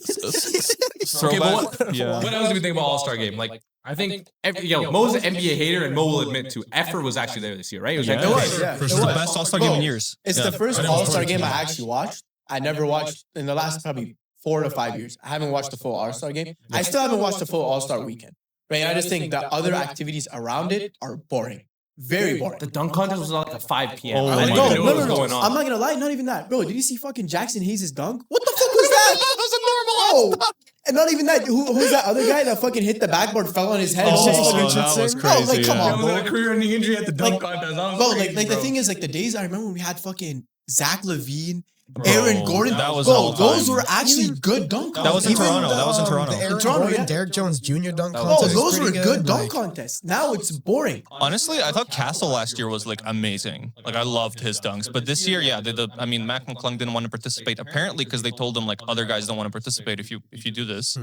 Okay, but what else do we think about All-Star Game? Like, I think Mo's an NBA hater, and Mo will admit to Effer was actually there this year, right? It was It's the best All-Star game in years. It's the first All-Star game I actually watched. I never watched in the last probably 4 to 5 years. I haven't watched the full All-Star game. I still haven't watched the full All-Star weekend. right? I just think the other activities around it are boring. Very boring. The dunk contest was like at 5 p.m. Oh I didn't my even know what was no. going on. I'm not gonna lie, not even that. Bro, did you see fucking Jackson Hayes' dunk? What the fuck was that? That was a normal Bro, and not even that. Who's that other guy that fucking hit the backboard, fell on his head? Oh, and that was Bro, like, crazy, come yeah. on, That was bro. a career-ending injury at the dunk contest. That was Bro, crazy, like the thing is, like the days I remember when we had fucking Zach LaVine, Bro, Aaron Gordon. that was bro, all those time. were actually good dunk That was in contests. Toronto. That was in Toronto. The Aaron Toronto, Gordon, yeah. Derrick Jones Jr. dunk Bro, Bro, contest. was those were pretty good dunk like- contests. Now it's boring. Honestly, I thought Castle last year was like amazing. Like I loved his dunks, but this year, yeah, I mean, Mac McClung didn't want to participate apparently because they told him like other guys don't want to participate if you do this.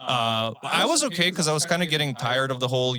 I was okay because I was kind of getting tired of the whole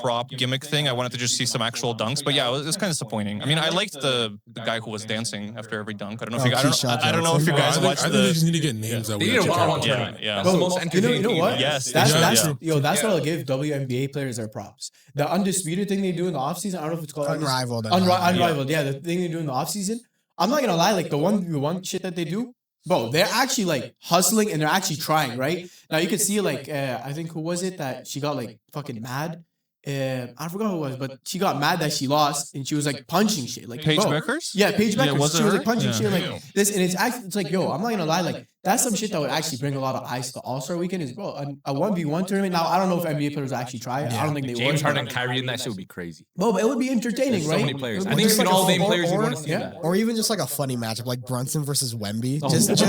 prop gimmick thing. I wanted to just see some actual dunks, but yeah, it was kind of disappointing. I mean, I liked the guy who was dancing after every dunk. I don't know if Keyshawn I don't know if you Johnson. guys watched I think they the. just need to get names that They we need a actually one-on-one care about. tournament. Yeah. That's the most entertaining. You know what? game. Yes, That's yeah. that's what I'll give WNBA players their props. The undisputed thing they do in the offseason, I don't know if it's called Unrivaled. Unrivaled, yeah. The thing they do in the offseason. I'm not gonna lie, like the one shit that they do, bro, they're actually like hustling and they're actually trying, right? Now you can see like I think who was it that she got like fucking mad? I forgot who it was, but she got mad that she lost and she was like punching shit. Like Paige bro, Beckers? Yeah, Paige Beckers. was it She was her? like punching Yeah. shit like this, and it's like, yo, I'm not gonna lie, like that's some shit that would actually bring a lot of eyes to the All-Star weekend. Is bro, a 1v1 tournament. Now I don't know if NBA players actually try it. I don't think they James would. Harden and Kyrie in that shit would be crazy. Bro, but it would be entertaining, So right? many players. It I would think be it's an like a all-name full- players you or- want to see yeah. that. Or even just like a funny matchup, like Brunson versus Wemby. Oh, Just Brunson's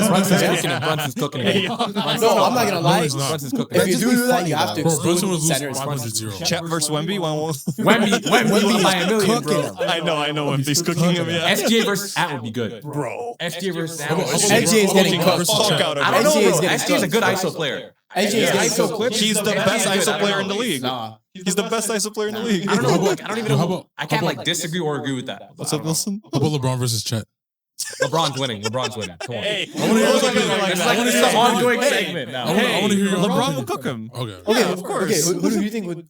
yeah. cooking it. Brunson's cooking it. No, I'm not gonna lie. he's not. Brunson's cooking If it. you That'd do just be that, funny, you have to though. Bro, Brunson exclude was losing centers. 500-0. Chet versus Wemby. Wemby by a million, bro. Cooking I know Wemby's cooking him. Yeah. SGA versus Ant would be good, bro. SGA versus Ant. SGA is getting cooked. Fuck out of I don't know, it. SGA is bro. getting SGA is a cooked. good ISO player. SGA is Yeah, getting ISO cooked. clips. He's the SGA best is good. ISO I player don't in the know. league. Nah. He's the best ISO player in the league. I don't know. Like, I don't even How know. about- I can't how like about- disagree or agree with that. What's up, Wilson? How about LeBron versus Chet? LeBron's winning. LeBron's winning. Come on. Hey, I wanna hear It's your opinion. like I it's wanna like hear the your ongoing opinion. segment now. I wanna hear your LeBron opinion. will cook him. Okay. Okay, Yeah, of course. Okay, who do you think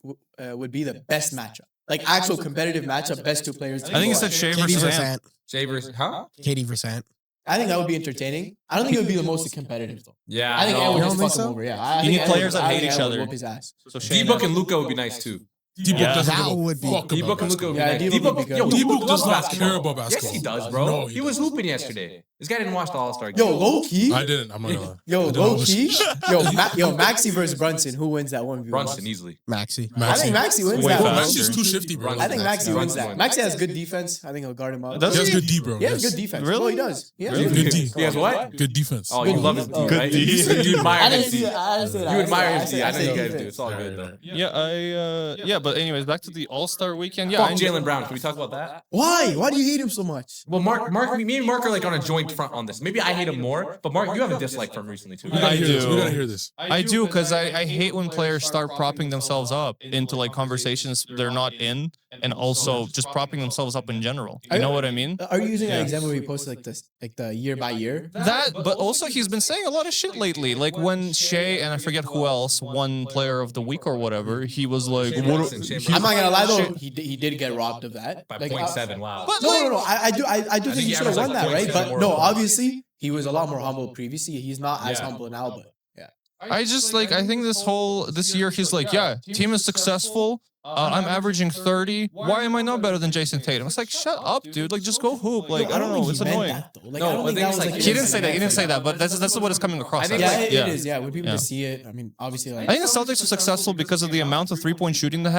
would be the best matchup? Like actual competitive matchup, best two players. I think he said Shea Katie versus versus Ant. Ant. Shea versus Katie versus Ant. I think that would be entertaining. I don't think it would be the most competitive though. Yeah, I think Ant no. would You just don't think fuck him so? over. Yeah, I You think need Ant players would- that I hate think each Ant would other. whoop his ass. So Shea D-Book and Luka would be nice too. D-Book Yeah. doesn't That give a would be- fuck D-Book about and Luka would be Yeah, nice. D-Book would be good. Yo, D-Book D-Book does loves not basketball. care about Yes, basketball. he does, bro. No, he was hooping yesterday. This guy didn't watch the All-Star game. Yo, low key. I didn't. I'm not gonna lie. Yo, I didn't low watch- key. Yo, Maxi versus Brunson. Who wins that 1v1? Brunson easily. Maxi. I think Maxi wins Way that. faster. Maxi's too shifty, bro. I think Maxi wins Brunson that. wins. Maxi has good defense. I think he'll guard him up. Does He has he? good D, bro. He has Yes. good defense. Really? No, he does. He has Really? good Good D. He has what? Good defense. Oh, you love his D, Good right? D. You admire I his didn't see D. that. I didn't say that. You admire his said- D. I know you guys defense. do. It's all good though. Yeah, but anyways, back to the All-Star weekend. Yeah, Fuck I Jaylen Brown. Can we talk about that? Why? Why do you hate him so much? Well, me and Mark are like on a joint front on this. Maybe I hate him more, but Mark, you have a dislike for him recently too. We gotta I hear this. do. We gotta hear this. I do because I hate when players start propping themselves up into like conversations they're not in, and also just propping themselves up in general. You know what I mean? Are you using that example where you posted like the year by year? That, but also he's been saying a lot of shit lately. Like when Shea and I forget who else won Player of the Week or whatever, he was like, Shea what, Brunson, Shea I'm not gonna lie though, Shea- he did get robbed of that By Like, 0.7. Wow. But No. I do I think think he he should have averaged won like that, right? 0.7 But more no, points. obviously he was a lot more humble previously. He's not as Yeah. humble now, but yeah. I just like I think this year he's like, yeah, team is successful. I'm averaging 30. Why am I not better than Jason Tatum? It's like, shut up, dude. Like, just go hoop. Like, I don't know. think It's he meant annoying. that, though. Like, No, I don't but think the that thing was is, like like, He didn't say that. He didn't say that. But that's what is coming across. I think as. Yeah, like, it is. Yeah, when people Yeah. just see it, I mean, obviously, like I think the Celtics are successful because of the amount of three-point shooting they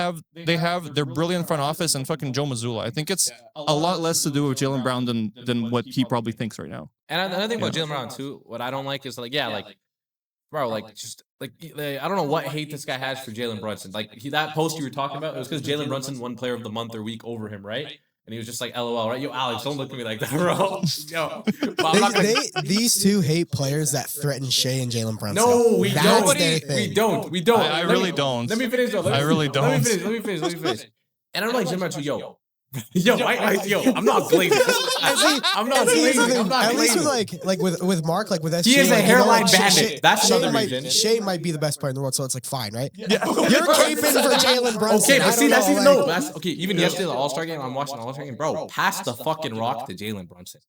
have. Their brilliant front office and fucking Joe Mazzulla. I think it's a lot less to do with Jaylen Brown than what he probably thinks right now. And another thing about Jaylen Brown too, what I don't like is like, yeah, like, bro, like just like I don't know what hate this guy has for Jalen Brunson. Like that post you were talking about, it was because Jalen Brunson won Player of the Month or Week over him, right? And he was just like, LOL, right? Yo, Alex, don't look at me like that, bro. Yo, but I'm not gonna. These two hate players that threaten Shea and Jalen Brunson. No, we That's don't. their We thing. don't. We don't. I Let really me- don't. Let me finish though. I really don't. Let me finish. And I'm like, Jim Brunson, yo, I'm not glazing. I'm not Here's the glazing. thing, I'm not at least glazing. with Mark, like with SGA, He is a like, you know, hairline like, bandit. That's Shea another might, reason. Shea might be the best player in the world, so it's like fine, right? Yeah. You're caping for Jalen Brunson. Okay, I but see, don't that's know, even like- no. That's okay. Even yesterday, the All-Star game, I'm watching the All-Star game, bro. Pass the fucking rock to Jalen Brunson.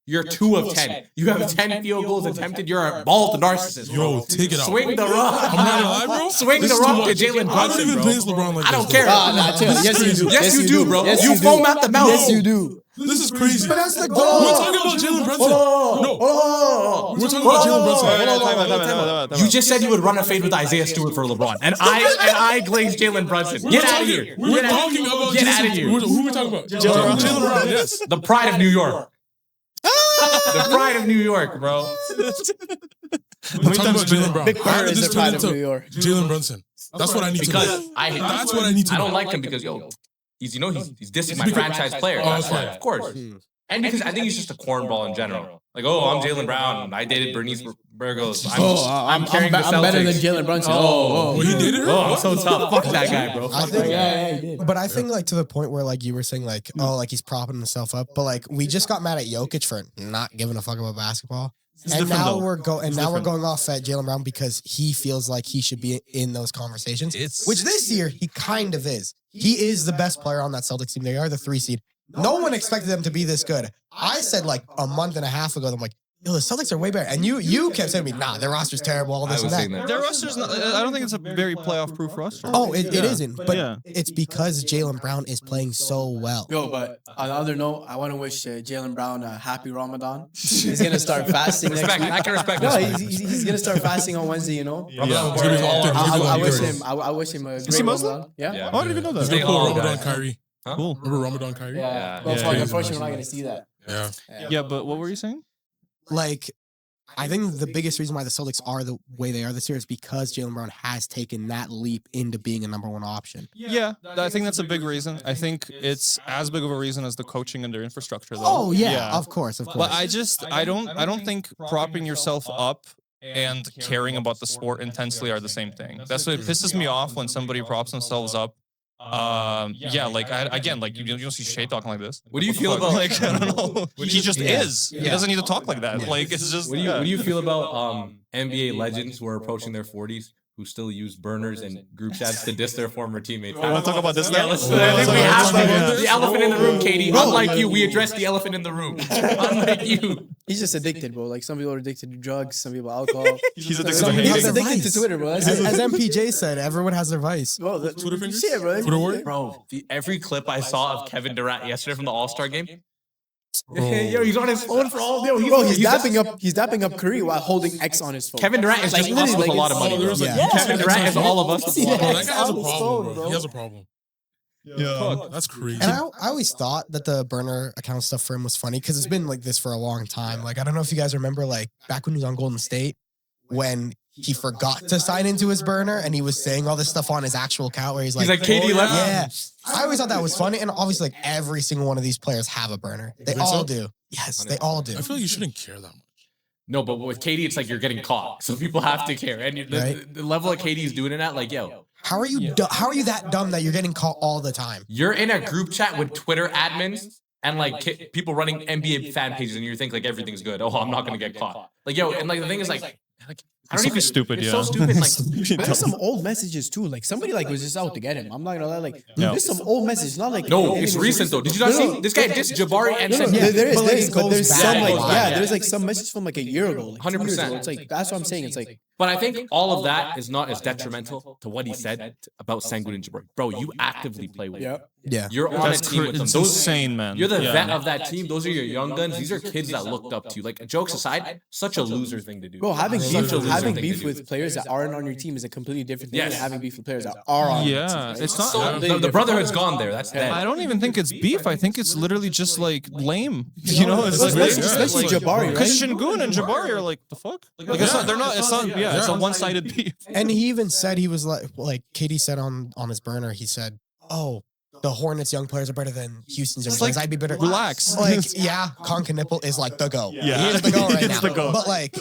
You're 2 of 10. You have 10 field goals attempted. You're a bald narcissist. Yo, take it out. Swing the rock. I'm not gonna lie, bro. Swing the rock to Jalen Brunson, I don't even face LeBron like this. I don't care. Yes, you do. Yes, you do, bro. Yes, you foam at the mouth. Yes, you do. This is crazy. But that's the We're goal. talking about Jalen Brunson. No. We're talking about Jalen Brunson. You just said you would run a fade with Isaiah Stewart for LeBron, and I glazed Jalen Brunson. Get out of here. We're talking about Get out of here. Who are we talking about? Jalen Brown, yes. The pride of New York. The pride of New York, bro. We're talking about Jalen Brown. Big I Bear had to is just the pride turn of into New York. Jalen Brunson. That's what I need to Because know. that's what I need to I know. don't like him because he's he's dissing my Because- franchise player. Oh, That's okay. why, of course. And because I think he's just a cornball in general. Like, I'm Jalen Brown. I dated Bernice Burgos. I'm carrying the Celtics. I'm better than Jalen Brunson. Oh, he did it? I'm so tough. Fuck that guy, bro. I Fuck think, that guy. Yeah, he did. but I think like to the point where like you were saying like, oh, like he's propping himself up, but like we just got mad at Jokic for not giving a fuck about basketball. And now we're going off at Jalen Brown because he feels like he should be in those conversations. Which this year he kind of is. He is the best player on that Celtics team. They are the 3 seed. No one expected them to be this good. I said like a month and a half ago, I'm like, yo, the Celtics are way better. And you kept saying to me, nah, their roster's terrible, all this and that. Their roster's not, I don't think it's a very playoff-proof roster. Oh, it isn't. But it's because Jalen Brown is playing so well. Yo, but on the other note, I want to wish Jalen Brown a happy Ramadan. He's gonna start fasting next week. I can respect No, this. he's gonna start fasting on Wednesday. You know. Yeah. I wish him a Is he great Muslim? Ramadan. Yeah. I didn't even know that. Stay Cool, home, Ramadan guys. Kyrie. Huh? Cool. Remember Ramadan Kyrie? Yeah. Yeah. Well, unfortunately, we're not gonna see that. Yeah. Yeah, but what were you saying? Like, I think the biggest reason why the Celtics are the way they are this year is because Jalen Brown has taken that leap into being a number 1 option. Yeah, I think that's a big reason. I think it's as big of a reason as the coaching and their infrastructure, though. Oh yeah, of course. But I don't think propping yourself up and caring about the sport intensely are the same thing. That's what pisses me off when somebody props themselves up. Like you don't see Shea talking like this. What do you feel about like I don't know? He just is. Yeah. He doesn't need to talk like that. Like it's just. What do you feel about NBA legends who are approaching their 40s who still use burners and group chats to diss their former teammates? You want to talk about this now? I think we have the elephant in the room, Katie. Unlike you, we addressed the elephant in the room. Unlike you. He's just addicted, bro. Like some people are addicted to drugs, some people alcohol. He's addicted Some to people hating. are addicted to Twitter, bro. As MPJ said, everyone has their vice. Bro, Twitter fingers? shit, bro. Twitter warrior? Bro, every clip I saw of Kevin Durant yesterday from the All-Star game. Yo, he's on his phone for all day. He's dapping up Curry while holding X on his phone. Kevin Durant is Like, just us with a literally, lot of like, money, bro. it's- Yeah. Kevin Durant is all of us with a lot of Bro, money. that guy has a His problem, phone, bro. bro. He has a problem. Yeah. That's crazy. And I always thought that the burner account stuff for him was funny because it's been like this for a long time. Like, I don't know if you guys remember, like, back when he was on Golden State, when he forgot to sign into his burner and he was saying all this stuff on his actual account where he's like, KD left. yeah. I always thought that was funny. And obviously, like, every single one of these players have a burner. They think all so? do. Yes, they all do. I feel like you shouldn't care that much. No, but with KD, it's like you're getting caught. So people have to care. And the level of KD's doing it at, like, yo, How are you how are you that dumb that you're getting caught all the time? you're in a group chat with Twitter admins and like people running NBA fan pages, and you think like everything's good. Oh, I'm not gonna get caught. Like, yo, and like the thing is like I don't It's even stupid, It's yeah. so stupid. Like, But there's some old messages too. Like somebody like was just out to get him. I'm not gonna lie. Like No. there's some old messages. Not like no, it's recent though. Did you not see this guy dissed Jabari and said, Yeah, there is, but, like, it but goes there's back. some Yeah, it like goes back. there's like some message from like a year ago, like 2 years 100%. ago. It's like that's what I'm saying. It's like But I think all of that is not as detrimental to what he said about Sengun and Jabari. Bro, you actively play with him. Yeah. You're on a That's team with them. it's Those insane, man. You're the Yeah. vet of that team. Those are your young guns. These are kids that looked up to you. Like, jokes aside, such a loser thing to do. bro, having Such beef a loser having thing to beef do. with players that aren't on your team is a completely different thing Yes. than having beef with players that are on your team. Yeah, right? it's not. So the brotherhood's gone there. That's dead. I don't even think it's beef. I think it's literally just like lame. You know, it's like Especially Jabari, right? Because Şengün and Jabari are like the fuck. Like it's not. They're not. It's not. Yeah, it's a one-sided beef. And he even said he was like Katie said on his burner, he said, oh, the Hornets young players are better than Houston's young players. I'd be better. Relax. Like, yeah, Con Knipple is like the GOAT. Yeah. He is the GOAT right He's now. the GOAT. But like,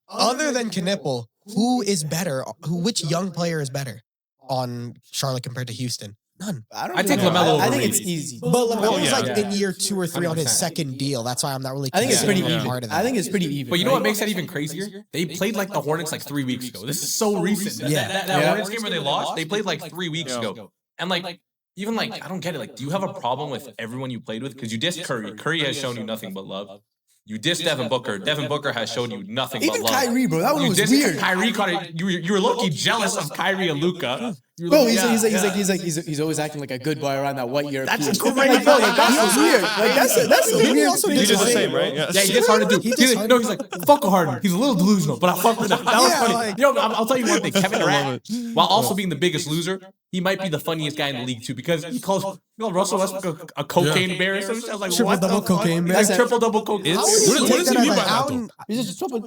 other than Knipple, who is better? Which young player is better on Charlotte compared to Houston? None. I take LaMelo over I think it's Reed. easy. But LaMelo's yeah. like Yeah. in year 2 or 3 on his 100%. second deal. That's why I'm not really I think it's pretty considering even. part of that. I think it's pretty even. But you know right? what makes that even crazier? They played like the Hornets like 3 weeks ago. This is so recent. Yeah. That Yeah. Hornets game where they lost, they played like 3 weeks ago. And like, even like, I don't get it. Like, do you have a problem with everyone you played with? Because you dissed Curry. Curry has shown you nothing but love. You dissed Devin Booker. Devin Booker has shown you nothing but Even love. Kyrie, bro, that one You was dissed weird. Kyrie caught it. You were low-key jealous of Kyrie and Luka. Bro, he's always acting like a good boy around that white European. That's great. Like, bro, like, that's weird. Like that's He weird. also You did did the the same, right? Yeah, he gets hard to do. He's like, fuck Harden. He's a little delusional, but I fuck with him. That was Yeah, funny. like- Yo, I'll tell you one thing. Kevin Durant, while also being the biggest loser, he might be the funniest guy in the league too because he calls Russell Westbrook a cocaine bear or something. I was like, Triple what the double fuck? cocaine bear. Like, triple double cocaine. How It's- would you What take does he that mean as by a- that, how- though? He's just triple.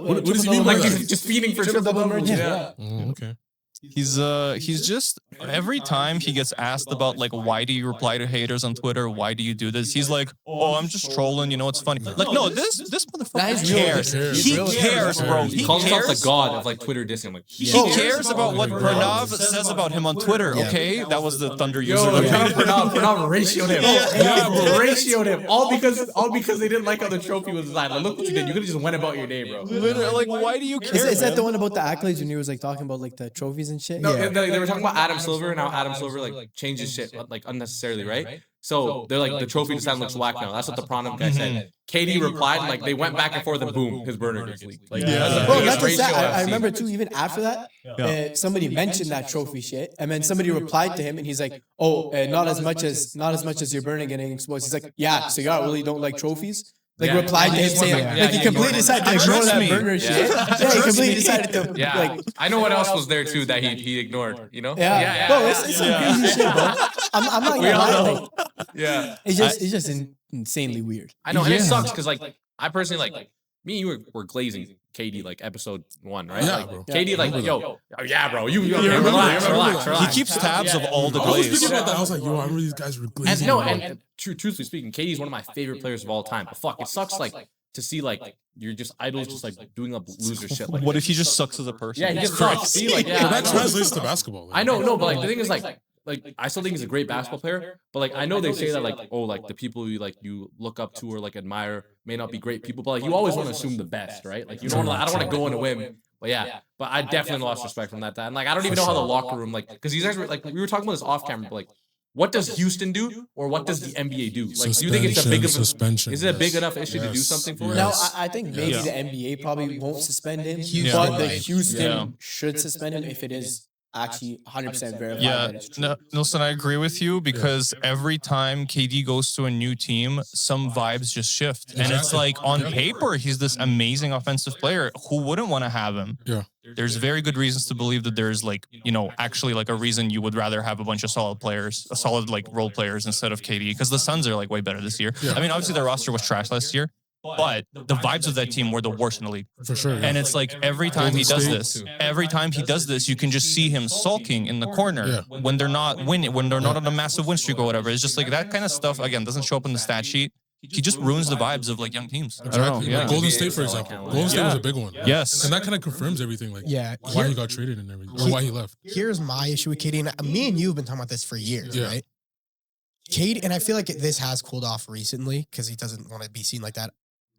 What does he mean Like by he's that? just feeding for Triple double merchant. merchant. Yeah. Okay. He's just every time he gets asked about like why do you reply to haters on Twitter? Why do you do this? He's like, oh, I'm just trolling. You know, it's funny. Like, no, this Nah, motherfucker he's real. cares. He's He real. cares, bro. He He calls himself the cares. god of like Twitter dissing. Like He cares about what Pranav says about him on Twitter. Okay, that was the Thunder user. Yo, that made it. Pranav ratioed him. Yeah, bro. Ratioed him. All because they didn't like how the trophy was designed. Like, look what you did. You could have just went about your day, bro. Literally, like, why do you care? Is that man? the one about the accolades when he was like talking about like the trophies and shit? No, Yeah. they were talking about Adam Silver and how Adam Silver like changes shit like unnecessarily, right? So they're like the trophy design looks whack now. That's what the Pranav guy said. KD replied and like they went back and forth and boom, his burner gets leaked. Like that's the Bro, biggest not just ratio that. I've I seen. remember too. Even after that, somebody mentioned that trophy shit, and then somebody replied to him, and he's like, "Oh, not as much as your burner getting exposed." He's like, "Yeah, so y'all really don't like trophies." Like Yeah. replied to him Yeah, saying, yeah, like he yeah, completely yeah. decided to ignore Trust that me. burner shit. Yeah, he completely decided to Yeah, like. I know what else was there too that he ignored. You know? Yeah, bro, it's some crazy shit, bro. I'm not We gonna all lie. know. Like, Yeah, it's just insanely weird. I know, and it Yeah. sucks because like I personally like me and you were glazing KD like episode 1, right? Yeah, Like, bro. KD like Remember yo, oh, yeah, bro, you remember relax, that. relax, He relax. keeps tabs of all the I was glaze. thinking about that. I was like, yo, I remember these guys were glazing. And no, bro. and truthfully speaking, KD's one of my favorite players of all time. But fuck, it sucks like to see like you're just idols just like doing up loser shit. Like What if he just sucks as a person? yeah, he just sucks. See, like yeah, But I that know. translates to basketball. I know, no, but like the thing is like I still think he's a great basketball player. But like I know they say that like oh like the people you look up to or like admire may not be great people, but like you always want to assume the best, right? Like you don't I don't want to go on a whim. But yeah, but I definitely lost respect from that. And like I don't even know how the locker room like because these guys were like we were talking about this off camera, but like what does Houston do or what does the NBA do? Like do you think it's a big suspension? is it a big enough issue to do something for it? Now, Yes. I think maybe Yeah. the NBA probably won't suspend him, Houston but the might. Houston Yeah. should suspend him if it is actually 100% verified Yeah, that it's true. no, Nilsson, I agree with you because every time KD goes to a new team, some vibes just shift. And it's Exactly. like on Yeah. paper, he's this amazing offensive player. Who wouldn't want to have him? Yeah. There's very good reasons to believe that there's like, actually like a reason you would rather have a bunch of solid players, solid like role players instead of KD because the Suns are like way better this year. Yeah. I mean, obviously their roster was trash last year, but the vibes of that team were the worst in the league. For sure. And it's like every time he does State, this, too. every time he does this, you can just see him sulking in the corner Yeah. when they're not winning, when they're not on a massive win streak or whatever. It's just like that kind of stuff, again, doesn't show up in the stat sheet. He just ruins the vibes of like young teams. I don't know. Exactly. Yeah. Like Golden State, for example. Golden State was a big one. Yes. And that kind of confirms everything, like Yeah. why he got traded and everything, or why he left. Here's my issue with KD, and me and you have been talking about this for years, Yeah. right? KD, and I feel like this has cooled off recently because he doesn't want to be seen like that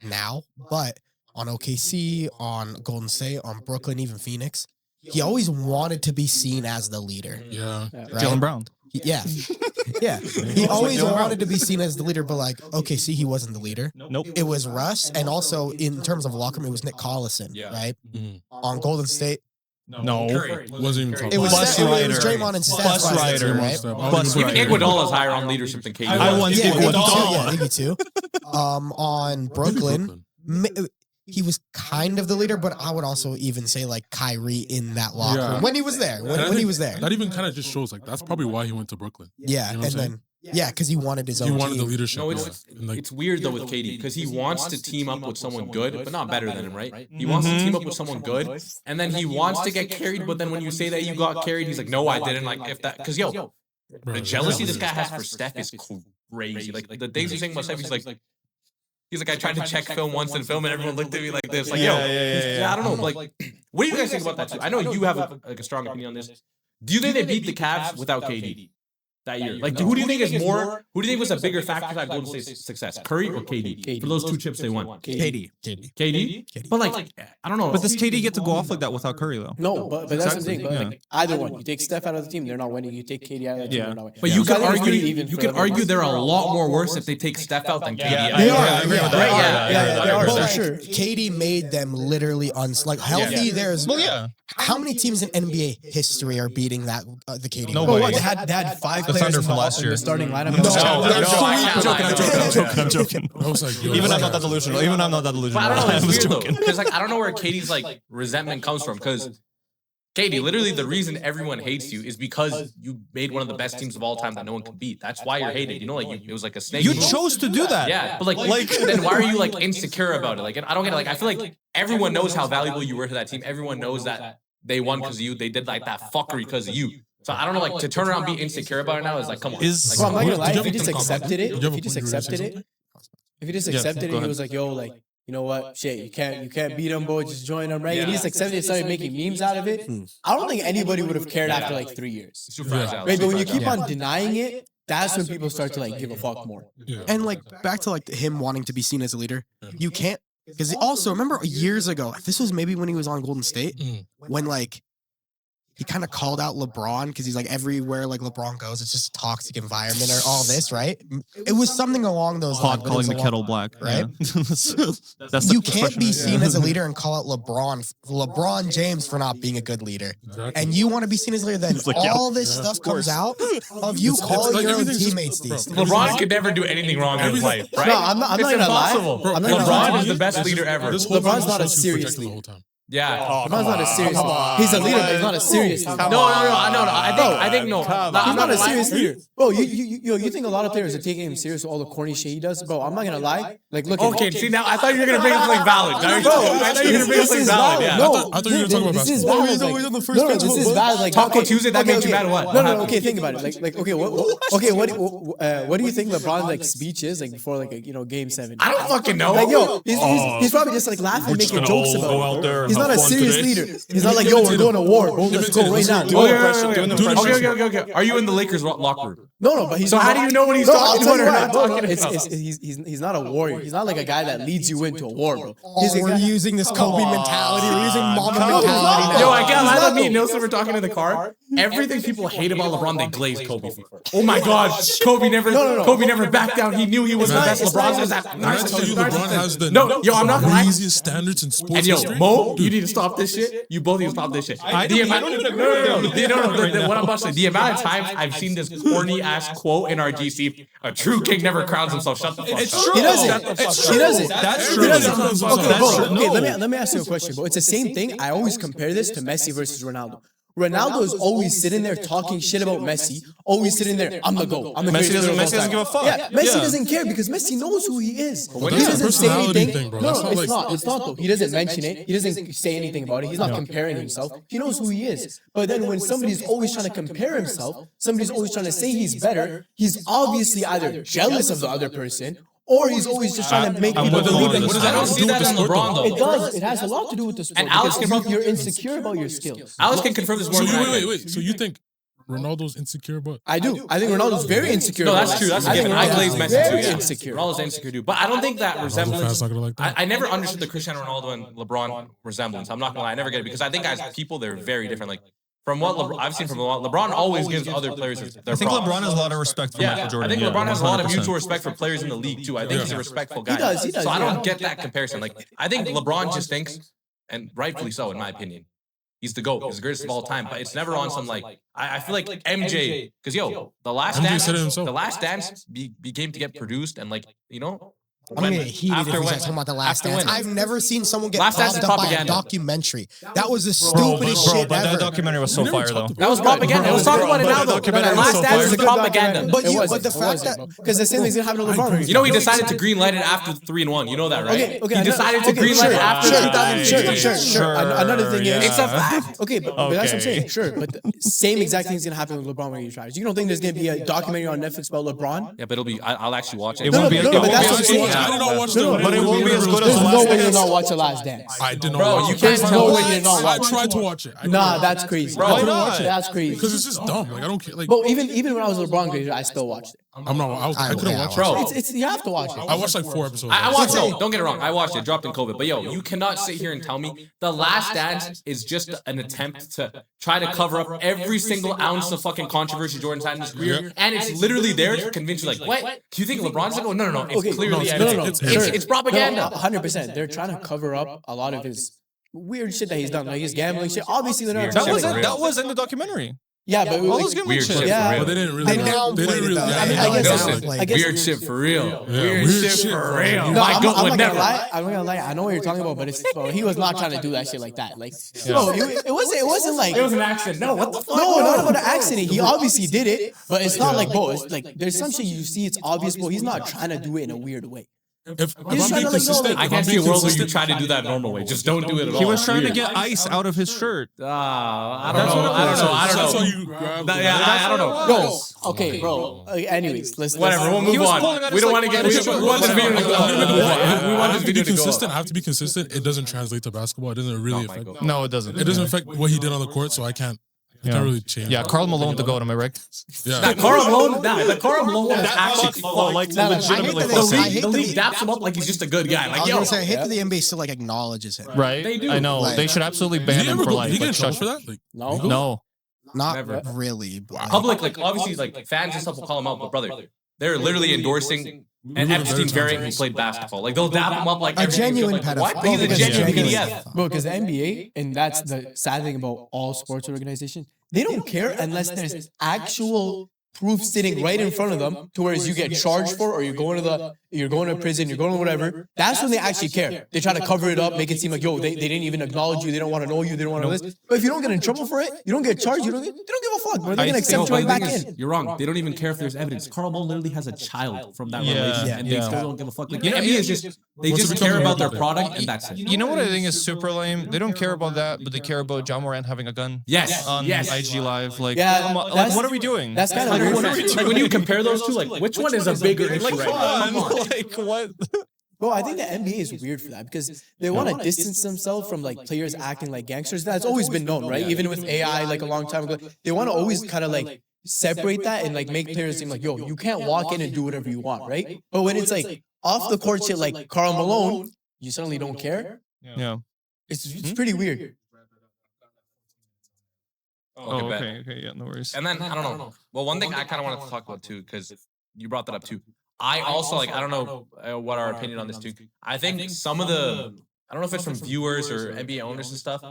now. But on OKC, on Golden State, on Brooklyn, even Phoenix, he always wanted to be seen as the leader. Yeah. Right? Jalen Brown. Yeah. Yeah. He always wanted to be seen as the leader, but like, OKC, he wasn't the leader. Nope. It was Russ, and also in terms of locker room, it was Nick Collison, right? On Golden State, No. Wasn't even talking it was, about Bus it was rider. Draymond and Steph. Bus last rider. year, right? Bus Even rider. Iguodala's higher on leadership than KD. I want Yeah, Iguodala. Iggy too. On Brooklyn, he was kind of the leader, but I would also even say like Kyrie in that locker Yeah. room when he was there. And I When think he was there. That even kind of just shows like that's probably why he went to Brooklyn. Yeah, You know what and I'm then because he wanted his own. He wanted team. the leadership. No, role. And, like, it's weird though with KD because he wants to team up with someone good, but not better than him, right? He wants to team up with someone good, and then he wants to get carried. But then when you say that you got carried, he's like, "No, I didn't." Like if that, because bro, the jealousy this guy has for Steph is crazy. Like the things he's saying about Steph, he's like, I tried to check film once in film, and everyone looked at me like this. Like, yeah, I don't know. Like, what do you guys think about that too? I know you have a strong opinion on this. Do you think they beat the Cavs without KD? that year? Like, who do you think is more? Who do you think was a bigger factor to that Golden State success, Curry or KD? For those 2 chips they won, KD. But like, I don't know. But does KD get to go off like that without Curry though? No, but that's the thing. But like, either one, you take Steph out of the team, they're not winning. You take KD out of the team, they're not winning. But you could argue they're a lot more worse if they take Steph out than KD. They are. For sure. KD made them literally healthy. There's how many teams in NBA history are beating that the KD? Nobody. They had 5 The players Thunder from last year. The starting lineup. I'm joking. Even I'm not that delusional. But I don't know. It's weird though, because like I don't know where KD's like resentment comes from. Because KD, literally the reason everyone hates you is because you made one of the best teams of all time that no one can beat. That's why you're hated. You know, like it was like a snake. You chose to do that. Yeah, but like then why are you like insecure about it? Like, and I don't get it. Like, I feel like everyone knows how valuable you were to that team. Everyone knows that they won because of you. They did like that fuckery because of you. So I don't know, like to turn around and be insecure about it now is like, come on. Bro, I'm not gonna lie. If he just accepted it, he was like, yo, like, you know what? Shit, you can't beat him, boy. Just join him, right? And he just accepted it, started making memes out of it. I don't think anybody would have cared after like 3 years. Right? But when you keep on denying it, that's when people start to like give a fuck more. And like back to like him wanting to be seen as a leader, you can't, because also remember years ago, this was maybe when he was on Golden State, when like he kind of called out LeBron because he's like everywhere like LeBron goes, it's just a toxic environment or all this, right? It was something along those lines. Calling the kettle black, right? Yeah. That's you can't be seen as a leader and call out LeBron James for not being a good leader. Exactly. And you want to be seen as a leader, then like, all this stuff comes out of you calling your own teammates these things. LeBron could never do anything wrong in his life, right? No, I'm not gonna lie. LeBron is the best leader ever. LeBron's not a serious leader. Yeah, LeBron's not a serious leader. He's a leader, but he's not a serious leader. No. I think no. He's not a serious leader. Bro, you think a lot of players are taking him serious with all the corny shit he does? Bro, I'm not gonna lie. Like, look. Okay, see now I thought you were gonna bring up something valid. I thought you were gonna bring up something valid. Yeah. No, I thought you were talking about basketball. This is valid. Like, Taco Tuesday, that made you mad. What? No. Okay, think about it. Like, okay, what do you think LeBron's like speech is like before like game 7? I don't fucking know. Like, yo, he's probably just like laughing, making jokes about it. He's not a serious leader. He's not like, yo, we're going to war. Let's go right now. Okay. Are you in the Lakers locker room? No, but he's. So how do you know when he's talking about or not talking about? He's not a warrior. He's not like a guy that leads you into a war, bro. We're using this Kobe mentality. We're using Mamba mentality now. Yo, I guess I me and Nilsson were talking in the car. Everything people hate about LeBron, they glaze Kobe for. Oh my God, Kobe never backed down. He knew he was the best. LeBron was that. I tell you, LeBron has the I'm not gonna craziest standards in sports. And yo, Mo, you need to stop this shit. You both need to stop this shit. What I'm about to say, the amount of times I've seen this corny ass quote in our GC, a true king never crowns himself. Shut the fuck up. It's true. He doesn't. That's true. Okay, let me ask you a question, bro. It's the same thing. I always compare this to Messi versus Ronaldo. Ronaldo is always sitting there talking shit about Messi, always sitting there, I'm the GOAT. Messi doesn't give a fuck. Yeah, Messi doesn't care because Messi knows who he is. He doesn't say anything. No, it's not though. He doesn't mention it. He doesn't say anything about it. He's not comparing himself. He knows who he is. But then when somebody's always trying to compare himself, somebody's always trying to say he's better, he's obviously either jealous of the other person, or he's always just trying to make people believe that he's I don't see that in LeBron though. It does. It has a lot to do with the sport. And Alex can you're insecure about your skills. Alex can confirm this more. Wait. So you think Ronaldo's insecure, but I do. I think Ronaldo's very insecure. No, that's true. That's a given. I glaze Messi too. Yeah. Insecure. Ronaldo's insecure too. But I don't think that resemblance. Like that. I never understood the Cristiano Ronaldo and LeBron resemblance. I'm not gonna lie. I never get it because I think as people they're very different. Like from what I've seen from LeBron always gives other players their I think LeBron has a lot of respect for Michael Jordan. I think LeBron has a lot of mutual respect for players in the league too. I think he's a respectful guy. He does. So I don't get that comparison. Like I think LeBron just thinks, and rightfully so in my opinion, he's the GOAT. He's the greatest of all time. But it's never on some like I feel like MJ because the last dance became to get produced and like I'm gonna get heated if we start talking about the Last Dance. I've never seen someone get popped up by a documentary. That was the stupidest shit but ever. That documentary was so fire though. That was propaganda. Let's talk about it now though. Last Dance is propaganda. But the fact that because the same thing's gonna happen to LeBron. You know he decided to green light it after 3-1. You know that, right? Okay. He decided to green light it after 2016. Sure. Another thing is it's a fact. Okay, but that's what I'm saying. Sure, but the same exact thing's gonna happen with LeBron when he tries. You don't think there's gonna be a documentary on Netflix about LeBron? Yeah, but it'll be. I'll actually watch it. It won't be. But that's what I'm saying. I did not watch the. But it won't be as good as There's The no Last way you Dance. not watch The Last Dance. I did not. Bro, watch you it. can't There's tell no me. way you not I watch tried to watch it. Nah, that's crazy. Bro, I couldn't why? watch it. That's crazy. Because it's just dumb. Like I don't care. Like But even when I was a LeBron grader, I still watched it. I'm not. I couldn't yeah, watch it. Bro, It's you have to watch it. I watched like 4 episodes. I watched it. Don't get it wrong. I watched it. Dropped in COVID. But yo, you cannot sit here and tell me The Last Dance is just an attempt to try to cover up every single ounce of fucking controversy Jordan's had in his career. Yeah. And it's literally there to convince you, like, what? Do you think LeBron's like, oh, no. It's Okay, clearly it's propaganda. 100%. They're trying to cover up a lot of his weird shit that he's done, like his gambling shit. Obviously, they're not. That trying to, was like, That was in the documentary. Yeah, but All like, those gambling weird shit. shit. Yeah. For But they real. didn't really. They downplayed They didn't it, really. though. Yeah, I mean, yeah, I guess- yeah. I guess- Weird shit for real. Yeah, Weird shit for real. No, My I'm gut not would gonna never. lie. I'm not gonna lie. I know what you're talking about, but it's bro, he was not trying to do that shit like that. Like, bro, it wasn't like It was an accident. No, what the fuck? no, not about an accident. He obviously did it, but it's not like, bro, it's like there's some shit you see, it's obvious, but he's not trying to do it in a weird way. If I'm He's trying being to, like, consistent, go, I like- can't see a world where you try to do that normal way. Just don't do it at all. He was trying to Weird. get ice out of his shirt. I don't know. That's how you grab. I don't know. Yo, okay, bro. Anyways, let's Whatever. We'll move on. We don't want to get. We want this video to go. We want this I have to be video to go. consistent. I have to be consistent. It doesn't translate to basketball. It doesn't really Oh my affect. God. No, it doesn't. It doesn't affect what he did on the court, so I can't. I can't really change. Yeah, Karl Malone to go, am I right? Yeah. The Karl Malone is actually like legitimately the fucked. I hate league that he- daps him up like he's just a good guy. I Like was yo, gonna say, I hate that the NBA still like acknowledges him. Right? They do. I know. Like- They should absolutely Did ban he him ever for go? like. Did he get in like, trouble shush- for that? Like, no. No. Not Never. really. But like, public, like obviously, like fans and stuff will call him out, but brother, they're literally endorsing an Epstein variant who played basketball. Like they'll dap him up like a every genuine like, pedophile. What? He's a Because genuine genuine. PDF. Bro, because the NBA, and that's the sad thing about all sports organizations, they don't care unless there's actual proof sitting right in front of them, to whereas you get charged for, or you're going to prison, you're going to whatever. That's when they actually care. They try to cover it up, make it seem like, yo, they didn't even acknowledge you, they don't want to know you, they don't want to know this. But if you don't get in trouble for it, you don't get charged, they don't give a fuck, bro. They're gonna accept you right back in. You're wrong. They don't even care if there's evidence. Karl Malone literally has a child from that Yeah, relationship, yeah, and they yeah. still don't give a fuck. Like, You know, the NBA is just they What's just it care becoming about their about product, and that's it. You know what I think is super lame? They don't care about that, but they care about John Morant having a gun Yes, on yes. IG Live. Like, Yeah, come on, that's- like, what are we doing? That's kind of Like, weird. what are we like when you compare those two, like which one is a bigger issue right now? Come on. Like, what? Bro, I think the NBA is weird for that because they want to distance themselves from like players acting like gangsters. That's always been known, right? Even with AI, like a long time ago, they want to always kind of like separate that and like make players seem like, yo, you can't walk in and do whatever you want, right? But when it's like off the court shit, like Karl Malone, you suddenly don't care. Yeah. It's pretty weird. Oh, bet. okay, yeah, no worries. And then I don't know. Well, one thing I kind of wanted to talk about too, because you brought that up too. I also like I don't know what our opinion on this too. I think some of the I don't know if it's from viewers or NBA owners and stuff.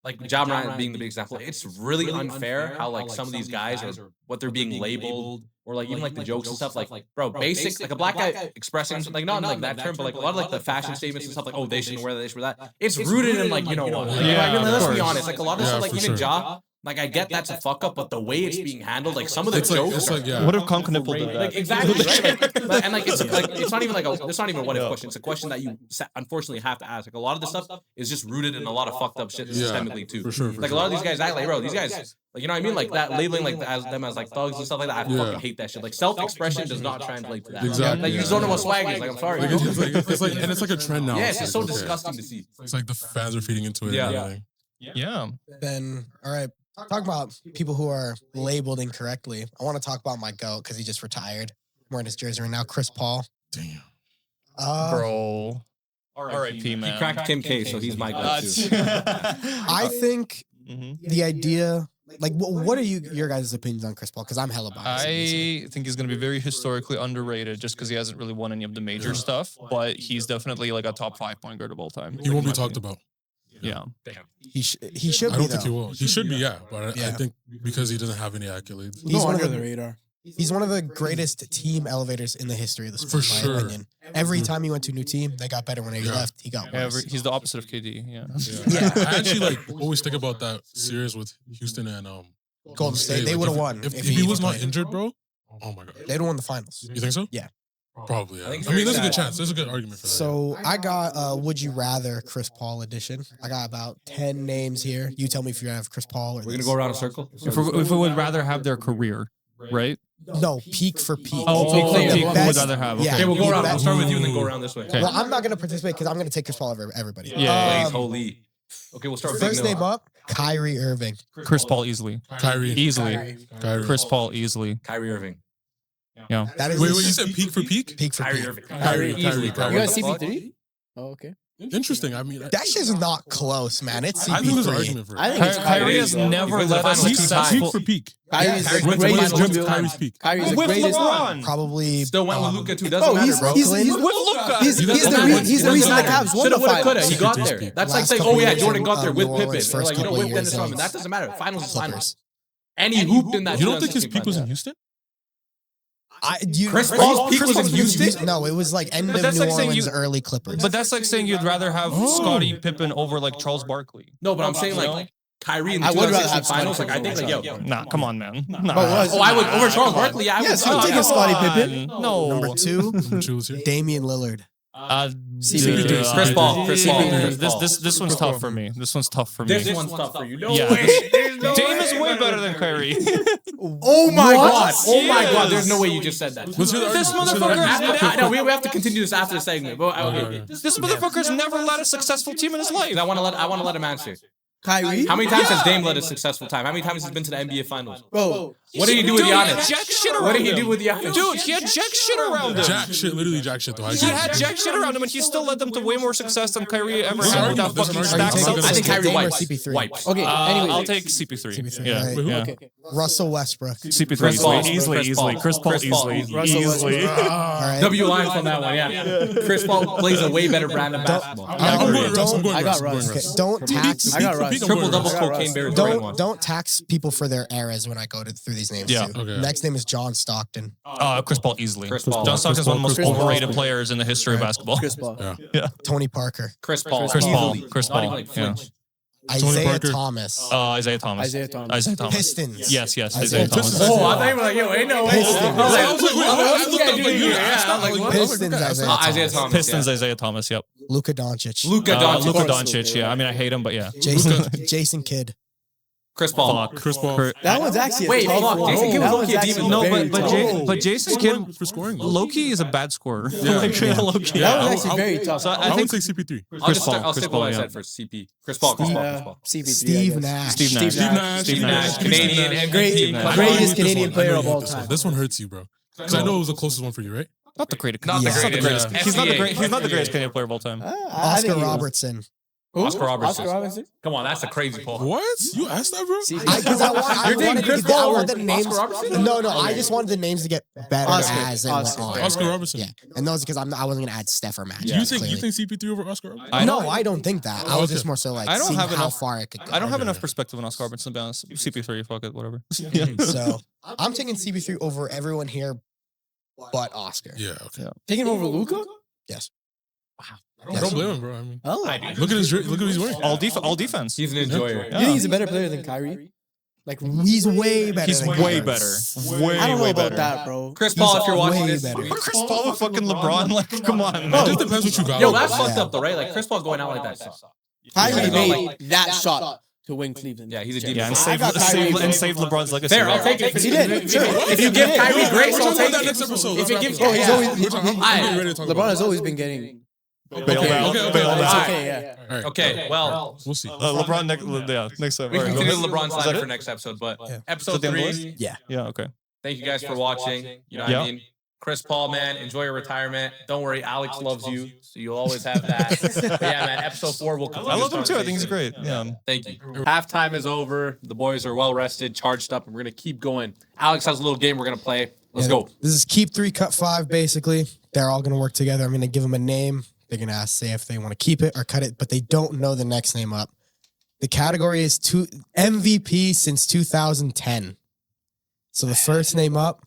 Like Ja Morant being the big example, it's really unfair how like some of these guys are what they're being labeled, or like even like the jokes and stuff. Like, bro, basic like a black guy expressing like not in like that term, but like a lot of like the fashion statements and stuff. Like, oh, they shouldn't wear that, they should wear that. It's rooted in like what. Like, Yeah, let's of be course. honest. Like a lot of Yeah, stuff, like for even sure. Ja. Like I get that's a fuck up, but the way it's being handled, like some of the It's like jokes, it's are- like yeah. What if Concanipple did that? like exactly, right? Like, and like it's not even like it's not even a what if question. It's a question that you unfortunately have to ask. Like a lot of this stuff is just rooted in a lot of fucked up shit Yeah, systemically too. for sure, for Like a lot of these guys act like, bro, these guys, like you know what I mean, like that labeling like them as like thugs and stuff like that. I Yeah. fucking hate that shit. Like self-expression does not translate to that. Exactly, Like you just don't know what swag is. Like I'm sorry. Like, it's like and it's like a trend now. Yeah, it's just so like, okay. disgusting to see. It's like the fans are feeding into it. Yeah. And everything. Yeah. then, all right. Talk about people who are labeled incorrectly. I want to talk about my GOAT because he just retired. I'm wearing his jersey right now. Chris Paul. Damn. Bro. R.I.P. man. He cracked Kim K, so he's my guy too. I think Mhm. the idea, like, what are your guys' opinions on Chris Paul? Because I'm hella biased. I think he's going to be very historically underrated just because he hasn't really won any of the major stuff, but he's definitely like a top 5 point guard of all time. He won't be talked about. Yeah. He should I be, don't think he though. will. He should be, yeah. But I Yeah. think because he doesn't have any accolades. He's one of under the the radar. He's one of the greatest team elevators in the history of the sport, For in my sure. opinion. Every time he went to a new team, they got better. Whenever he Yeah. left, he got worse. He's the opposite of KD. Yeah. Yeah. I actually like always think about that series with Houston and Golden State, they Like, would've if- won if if he he was even not played. injured, bro. Oh my god. They'd have won the finals. You think so? Yeah. Probably. Yeah. I think it's I mean, very there's a good sad. chance. There's a good argument for that. So I got Would You Rather Chris Paul edition. I got about 10 names here. You tell me if you have Chris Paul or We're gonna go around a circle. If we would rather have their career. right? No, peak for peak. Peak The would best- rather have. yeah. Okay. Okay, we'll go around. That- We'll start with you and then go around this way. Okay. Well, I'm not going to participate because I'm going to take Chris Paul over everybody. Yeah. Please, holy. Okay, we'll start with First Big name Noah. up, Kyrie Irving. Chris Paul easily. Kyrie. Easily. Kyrie. Chris Paul easily. Kyrie Irving. Yeah. That is Wait, you said peak for peak? peak for Kyrie peak. Irving. Kyrie, Easily, bro. You What got the fuck? CP3? Oh, okay. Interesting. I mean, That shit's not close, man. It's I think there's an CP3. argument for it. I think it's Kyrie has bro. never Because the led a finals two successful. Peak for peak. Kyrie Yeah, is Kyrie the went to greatest finals of all Kyrie's time. peak. Kyrie is the With greatest. LeBron. Probably Still went with Luka too. Doesn't Bro, matter, he's bro. he's With Luka. he's the reason the Cavs won Shoulda, the woulda, coulda. finals. He got there. That's like Last saying, couple oh yeah, years Jordan in, got there with New Pippen. Orleans, They're first like, you know, couple with Dennis years of Rodman. That doesn't matter. Finals is finals. Clippers. And he hooped in that. You don't think his 2016 peak was in finals. Houston? Chris Paul's peak was in Houston? No, it was like end But of that's New like saying Orleans, you- early Clippers. But that's like saying you'd rather have Scottie Pippen over like Charles Barkley. No, but I'm saying like Kyrie in the I would rather 2016 have finals. Scottie Like I think like Pippen yo. Nah, come on, man. Nah. Oh, I would over Charles Barkley. Yeah, I would. Yes, too. I'm taking Yeah. Scottie Pippen. No. Number two, Number two was here. Damian Lillard. CP3. Chris Paul. Chris Paul. This one's tough for me. This one's tough for me. This one's tough for you. No Yeah. way. There's no Dame way. is way better than Kyrie. Oh my god. Oh my Yes. god. There's no way you just said that. What's your This argument? motherfucker- No, we have to continue this after the segment. But Okay. This motherfucker's never led a successful team in his life. I want to let him answer. Kyrie? How many times has Dame led a successful time? How many times has he been to the NBA Finals? Bro, What did he do with Dude, he had Giannis? jack shit around What did he him. do with Giannis? Dude, he had jack shit around him. Jack shit, literally jack shit though. I He agree. had jack shit around him, and he still led them to way more success than Kyrie ever There's an had with that argument, there's an fucking argument. stack. I think Kyrie Dame or wipes. CP3? Wipes. okay, anyway. I'll take CP3. CP3, Yeah, right. yeah. Okay. Russell Westbrook. CP3 Chris Paul. easily, Chris easily. Paul. Chris Paul Chris Paul. easily, Russell easily. All right. W lines on that one, yeah. Chris Paul plays a way better brand of basketball. I'm going Russ. I'm going I got Russ. I'm going Russ. Okay, Russ. don't tax. I got Russ. Triple double I got cocaine Russ. bear is the right one. Don't tax people for their eras when I go through these names Yeah. too. Okay. Next name is John Stockton. Chris Paul easily. Chris Paul. John Stockton is one of the most Chris Paul. overrated players in the history of basketball. Chris Paul. Yeah. Tony Parker. Chris Paul. Chris Paul. Easily. Chris Not even Paul. like Yeah. flinch. Isaiah Parker. Thomas. Isaiah Thomas. Isaiah Thomas. Isaiah Thomas. Pistons. Yes, Isaiah Isaiah Thomas. Thomas. Oh, I thought you were like, yo, ain't no way. Pistons. I was like, I was like, wait, what's I this looked guy up, doing like, here? you Yeah, asked I was that, like, like, what? Pistons. Isaiah Thomas. Pistons, Isaiah Thomas. Yep. Luka Doncic. Luka Doncic. Luka Of course, Doncic. Luka, Yeah. I mean, I hate him, but yeah. Jason Kidd. Chris Paul. Fuck. Chris Paul. That one's actually Wait, a tough fuck, one. Jason Kidd was That low-key a one's demon. actually No, very but tough. Jason Kidd, For scoring. Loki is a bad scorer. Yeah. Like, Loki. That was I- actually I- very tough. So I I would think say CP3. I'll just Paul, I'll Chris stick Paul, with what I yeah. said for CP. Chris Paul. Chris Paul. CP3. Steve Nash. Steve Nash. Steve Nash. Steve Nash. Canadian Nash. MVP. Nash. Greatest Canadian I player know of you all hate this one. time. This one hurts you, bro. Because I know it was the closest one for you, right? Not the greatest. Not the He's not the greatest. greatest. He's not the FCA. great. He's not the greatest Canadian player of all time. Oscar Robertson. Oscar Robertson. Oscar Robertson? Come on, that's a crazy poll. What? You asked that, bro? Because I You're taking wanted Chris to get, I Paul wanted over the names. Oscar Robertson? No, I just wanted the names to get better as and went on. Oscar Robertson. Yeah, and those because I wasn't gonna add Steph or Magic. You think clearly. CP3 over Oscar Robertson? No, I don't think that. I was just more so like I don't seeing have how enough- far it could go. I don't have enough perspective on Oscar Robertson, to be honest. CP3, fuck it, whatever. So I'm taking CP3 over everyone here, but Oscar. Yeah, okay. Taking over Luka? Yes. I don't blame him, bro. I mean, Oh. I do. look at his look at what he's wearing. All defense. He's an enjoyer. You think he's a better player than Kyrie? Like, He's way better. He's than way Kyrie. better. Way, I don't know way about better. that, bro. Chris Paul, if you're watching way this. better. Chris Paul with fucking LeBron, like, come on, It man. just depends what you got. Yo, that's Yeah. fucked up though, right? Like Chris Paul going out like that. Kyrie Yeah. made that shot to win Cleveland. Yeah, he's a demon. Yeah, and I save, got Kyrie, save, bro. and save LeBron's legacy. There, I'll right? take it. He did. Sure. If you give Kyrie We're grace, I'll talking about take that it. next episode. If it gives, Oh, he's yeah. always. I'm getting ready to talk LeBron about has it. always been getting. Bailed Okay, out. okay, okay. Bailed It's out. okay, yeah. All right. Okay, well, We'll see. LeBron, next time. we can Alright, continue go. LeBron's Is that line it? for next episode, but Yeah. episode Is that the end, 3. Yeah. Yeah, okay. Thank you guys for watching. You know what Yeah. I mean? Chris Paul, man, enjoy your retirement. Don't worry, Alex loves you, so you'll always have that. But yeah, man, episode 4 will continue. I love him this too. I think he's conversation. great. Yeah. Thank you. Halftime is over. The boys are well rested, charged up, and we're gonna keep going. Alex has a little game we're gonna play. Let's Yeah, go. This is keep 3, cut 5, basically. They're all going to work together. I'm going to give them a name. They're going to say if they want to keep it or cut it, but they don't know the next name up. The category is MVP since 2010. So the first name up,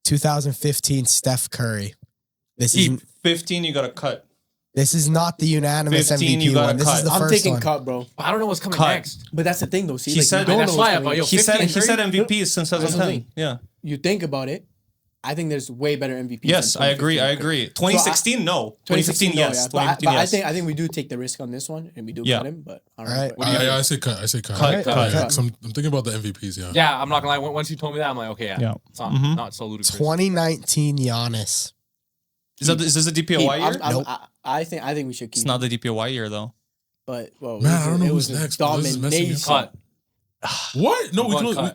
2015, Steph Curry. This is 15, you got to cut. this is not the unanimous 15, you MVP gotta one. This is cut. the I'm first taking one. cut, bro. I don't know what's coming Cut. next. But that's the thing, though. See, He like, said- you don't That's know why what's I thought, coming yo, next. He said 15, MVP since 2010. Yeah. You think about it. I think there's way better MVPs. Yes, I agree. 2016, no. 2015, yes. Yeah. But I think we do take the risk on this one, and we do cut him. But all right. I say cut. Cut. I'm thinking about the MVPs. Yeah. Yeah, I'm not gonna lie. Once you told me that, I'm like, okay, yeah. It's not so ludicrous. 2019 Giannis. Is this a DPOY year? Nope. I think we should keep. It's not the DPOY year though. But man, I don't know who's next. Domination. Cut. What? No,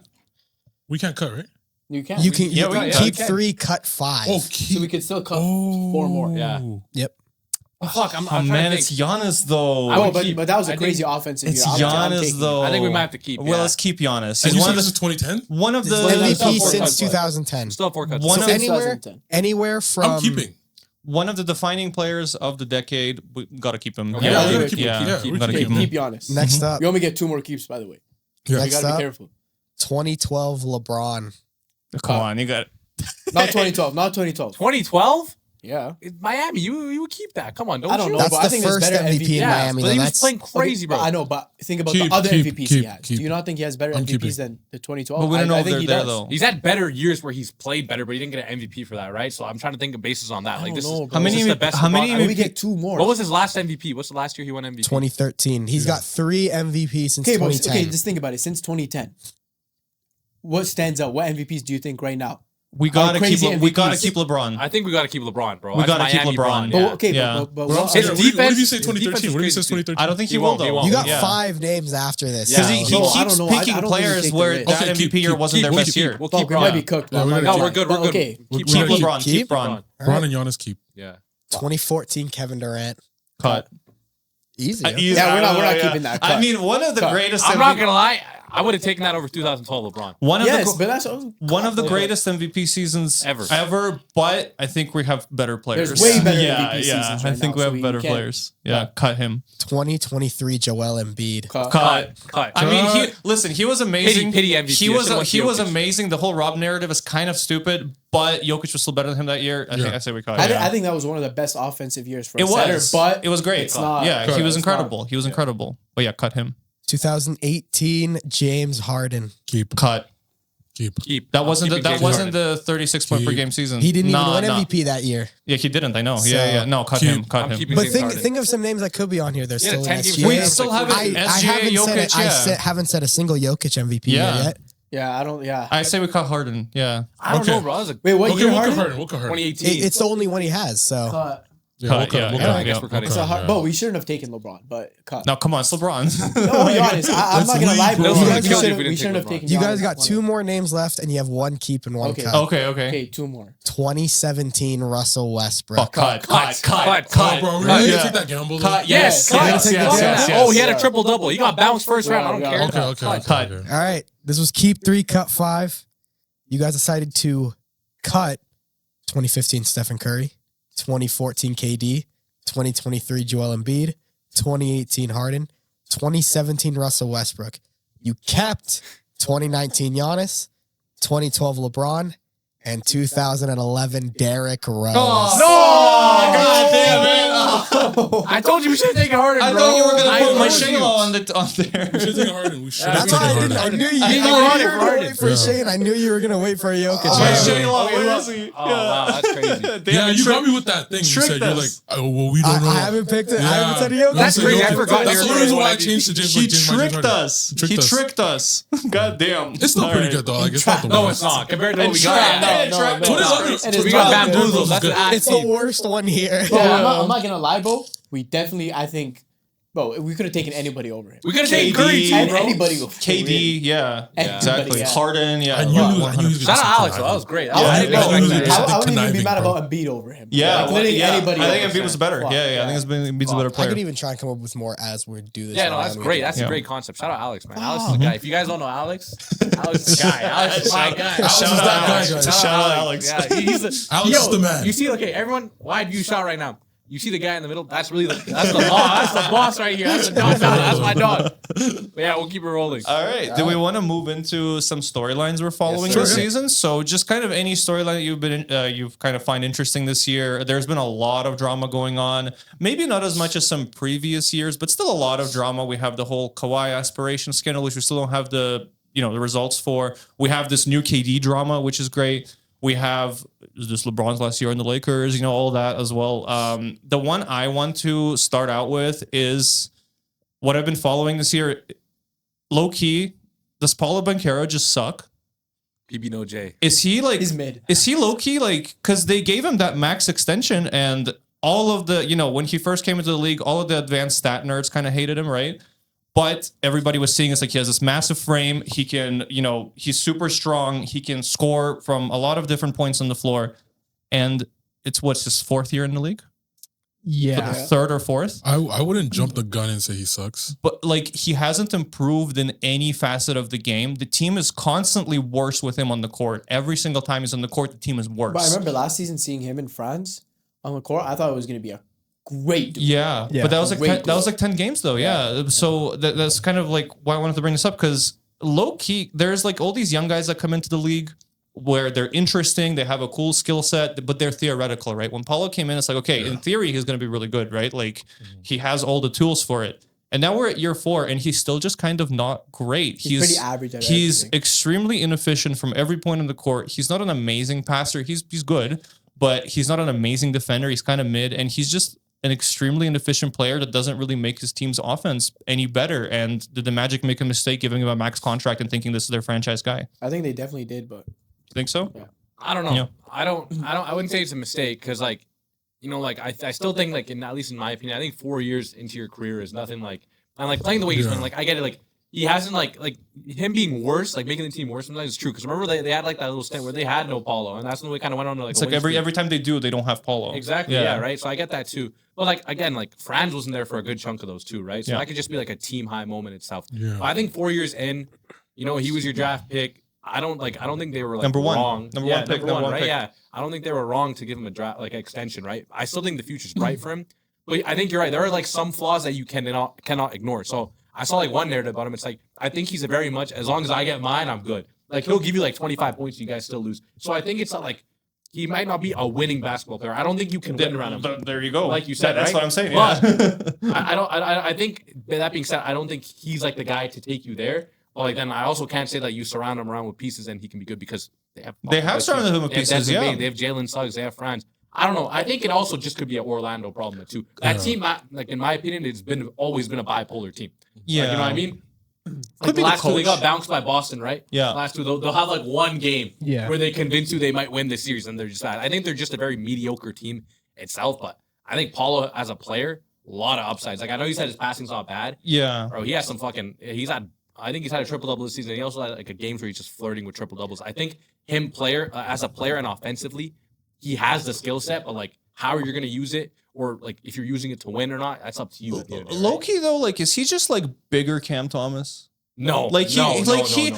we can't cut, right? You can. You can keep cut. 3, cut 5. Oh, so we could still cut 4 more. Yeah. Yep. Oh, fuck, I'm man, it's Giannis though. But that was a crazy offensive year. It's Giannis though. I think we might have to keep. Well, let's keep Giannis. He's one of the 2010. One of the MVP since 2010. Still 4 cuts. One of anywhere from. I'm keeping. One of the defining players of the decade. We gotta keep him. Okay. Yeah, we gotta keep him. Keep Giannis. Next up. You only get 2 more keeps, by the way. Yeah. You gotta be careful. 2012 LeBron. Come on, you got. Not 2012. Not 2012. 2012? Yeah. Miami, you would keep that. Come on, don't I don't you? know. That's but the I think there's first better MVP in Yeah, Miami. but he was That's playing crazy, bro. I know, but think about Keep, the other keep, MVPs keep, he has. keep. Do you not think he has better I'm MVPs keeping. than the 2012? But we don't know I if think they're he there does. though. He's had better years where he's played better, but he didn't get an MVP for that, right? So I'm trying to think of bases on that. I Like don't this know, is bro. How many? this is the best. How many? LeBron- We get 2 more. What was his last MVP? What's the last year he won MVP? 2013. He's got 3 MVPs since Okay, 2010. okay, just think about it. Since 2010, what stands out? What MVPs do you think right now? We gotta keep. crazy We gotta MVPs. keep LeBron. I think we got to keep LeBron, bro. We That's gotta keep Miami LeBron. But, Yeah. okay, Yeah. but His what, defense- What did you say his defense 2013? was What did you say crazy, 2013? I don't think he He will won't, he though. won't. You got Yeah. 5 names after this. Yeah. Because he No, I keeps don't know. I picking don't think players we where take that the risk. MVP year wasn't their best year. We'll Fuck, keep we might be LeBron. cooked. Yeah, but we're I'm gonna not No, gonna- we're good. We're Okay, good. Keep Keep LeBron. Keep LeBron. Bron and Giannis keep. Yeah. 2014 Kevin Durant. Cut. Easy. Yeah, we're not keeping that. I Cut. mean, one of the Cut. greatest. I'm not gonna lie. I would have taken that over 2012 LeBron. One of Yes, the but that's one of the greatest MVP seasons Ever. But I think we have better players. There's way better yeah, MVP yeah. seasons I right think now, we so have we better can't- players. Yeah, cut him. 2023 Joel Embiid. Cut. I mean, he was amazing. Pity MVP. He was I should've went Jokic. Amazing. The whole Rob narrative is kind of stupid, but Jokic was still better than him that year. I say we cut. I think that was one of the best offensive years for It a center, was, but it was great. it's not- Yeah, he was it's not- incredible. He was incredible. But yeah, cut him. 2018 James Harden. Cut. Keep. That wasn't the, keeping that James wasn't Harden. the 36 point per game season. He didn't even Nah, win nah. MVP that year. Yeah, he didn't. I know. So- Yeah. No, cut Keep. him. Cut I'm him. keeping But James think Harden. think of some names that could be on here. They're Yeah, still 10 in games SGA. for We him. still have I it. haven't SGA, said Jokic. Yeah. haven't said a single Jokic MVP Yeah. yet. Yeah, I don't. Yeah. I say we cut Harden. Yeah. I don't Okay. know, bro. That was a Wait, what Okay, year? we'll cut Harden? Harden. We'll cut Harden. 2018. It's the only one he has. So Cut. Yeah, Cut, we'll cut. yeah, We'll yeah, cut. I guess we're cutting. So, Yeah. but we shouldn't have taken LeBron. But cut. No, come on, it's LeBron. No, be honest. I'm Let's not gonna lie, leave, bro. bro. We Let's leave if we shouldn't didn't have take taken. you guys Giannis. got 2 more names left, and you have 1 keep and 1 Okay. cut. Okay. Okay, 2 more. 2017 Russell Westbrook. Oh, cut. Oh, bro, we're Yeah. gonna take that gamble. though? Cut. Yes, Yeah, yes, yeah, yes, yeah, yes. yeah. Oh, he had a Yeah. triple double. He got bounced first round. I don't Yeah, care. yeah. Okay. Cut. All right, this was keep 3, cut 5. You guys decided to cut 2015 Stephen Curry, 2014 KD, 2023 Joel Embiid, 2018 Harden, 2017 Russell Westbrook. You kept 2019 Giannis, 2012 LeBron, and 2011 Derrick Rose. God damn it. I told you we should have taken Harden, bro. I thought you were going to put my told you. Shayla on We there. should take Harden. We should. That's have why I taken didn't. I Harden. knew you. I I didn't knew know you Harden were going to Harden. wait for Yeah. Shane. I knew you were going to wait for Jokic. My Yeah. Shayla, Wait, where what? is he? Oh, wow, that's crazy. Yeah, you got me with that thing. You tricked said you're like, us. oh, well, we don't know. I haven't picked it. I haven't said Jokic. That's crazy. I forgot That's you the were only reason going why I to changed to James. He James tricked Harden. us. Tricked He us. tricked us. God damn. It's still pretty good though. Like it's not the No, worst. it's not. Compared to what we tried. got. No, no, no. What is other- And it's We got not good. bamboozled. That's an ass It's the team. worst one here. Bro, I'm not gonna lie, bro. We definitely, I think, bro, we could have taken anybody over him. We could have taken KD, Curry too, bro. Anybody over him. KD, yeah. Anybody, Exactly. yeah. Harden, yeah. I knew he was gonna Shout say out Alex, conniving. though. That was great. I Yeah, wouldn't- I knew he was I wouldn't even be conniving, mad bro. about Embiid over him. Yeah, Like, literally yeah. anybody. I think over Embiid was him. better. Fuck, Yeah. I think Embiid's a better I player. could even try and come up with more as we do this. Yeah, no, right that's now. great. That's Yeah. a great concept. Shout out Alex, man. Alex is the guy. If you guys don't know Alex, Alex is the guy. Alex is my guy. Alex is that guy, guys. Shout out Alex. Yeah, he's the, Alex is the man. You see, okay, everyone, wide view shot right now. You see the guy in the middle? That's really that's the boss. That's the boss right here. That's the dog. That's my dog. But yeah, we'll keep it rolling. All right. Do we want to move into some storylines we're following Yes, sir. this season? So just kind of any storyline that you've kind of find interesting this year. There's been a lot of drama going on. Maybe not as much as some previous years, but still a lot of drama. We have the whole Kawhi aspiration scandal, which we still don't have the results for. We have this new KD drama, which is great. We have just LeBron's last year in the Lakers, all that as well. The one I want to start out with is what I've been following this year. Low key, does Paulo Banchero just suck? PB no J. Is he like? He's mid. Is he low key like? Because they gave him that max extension, and all of the when he first came into the league, all of the advanced stat nerds kind of hated him, right? But everybody was seeing it's like he has this massive frame. He can, he's super strong. He can score from a lot of different points on the floor. And it's his 4th year in the league? Yeah. Third or fourth? I wouldn't jump the gun and say he sucks. But he hasn't improved in any facet of the game. The team is constantly worse with him on the court. Every single time he's on the court, the team is worse. But I remember last season seeing him in France on the court. I thought it was going to be a great dude. Yeah, but that was like 10 games though. Yeah. So that's kind of like why I wanted to bring this up, because low key, there's like all these young guys that come into the league where they're interesting, they have a cool skill set, but they're theoretical, right? When Paulo came in, it's like, okay, in theory, he's going to be really good, right? Like he has all the tools for it. And now we're at year 4 and he's still just kind of not great. He's pretty average at He's everything. extremely inefficient from every point on the court. He's not an amazing passer. He's good, but he's not an amazing defender. He's kind of mid, and he's just an extremely inefficient player that doesn't really make his team's offense any better. And did the Magic make a mistake giving him a max contract and thinking this is their franchise guy? I think they definitely did, but Think so? Yeah. I don't know. Yeah. I wouldn't say it's a mistake, because I still think at least in my opinion, I think 4 years into your career is nothing like, and like playing the way he's playing, I get it, he hasn't like him being worse, making the team worse sometimes is true. Because remember they had like that little stint where they had no Paulo, and that's when we kind of went on to It's like every time they do, they don't have Paulo. Exactly. Yeah. Right. So I get that too. But again, Franz wasn't there for a good chunk of those too, right? So that could just be a team high moment itself. Yeah. But I think 4 years in, he was your draft pick. I don't think they were number one. wrong. Number one pick, right? pick. Yeah. I don't think they were wrong to give him a draft extension, right? I still think the future's bright for him. But I think you're right. There are some flaws that you cannot ignore. So I saw one narrative about him. It's I think he's a very much, as long as I get mine, I'm good. He'll give you 25 points and you guys still lose. So I think it's not he might not be a winning basketball player. I don't think you can win around him. There you go. Like you said, that's right? what I'm saying. But Yeah. I think that being said, I don't think he's the guy to take you there. But then I also can't say that you surround him around with pieces and he can be good, because they have surrounded him with pieces. They have Jalen Suggs, they have Franz. I don't know. I think it also just could be an Orlando problem too. That team, in my opinion, it's always been a bipolar team. Yeah. You know what I mean? Could be the last the two, they coach. got bounced by Boston, right? Yeah. The last two, they'll have one game Yeah. where they convince you they might win this series, and they're just bad. I think they're just a very mediocre team itself, but I think Paulo as a player, a lot of upsides. I know you said his passing's not bad. Yeah. Bro, he has some I think he's had a triple-double this season. He also had a games where he's just flirting with triple-doubles. I think as a player and offensively, he has the skill set, but how you're going to use it, or if you're using it to win or not, that's up to you. Low key though, is he just bigger Cam Thomas? No, but he's no. Don't hate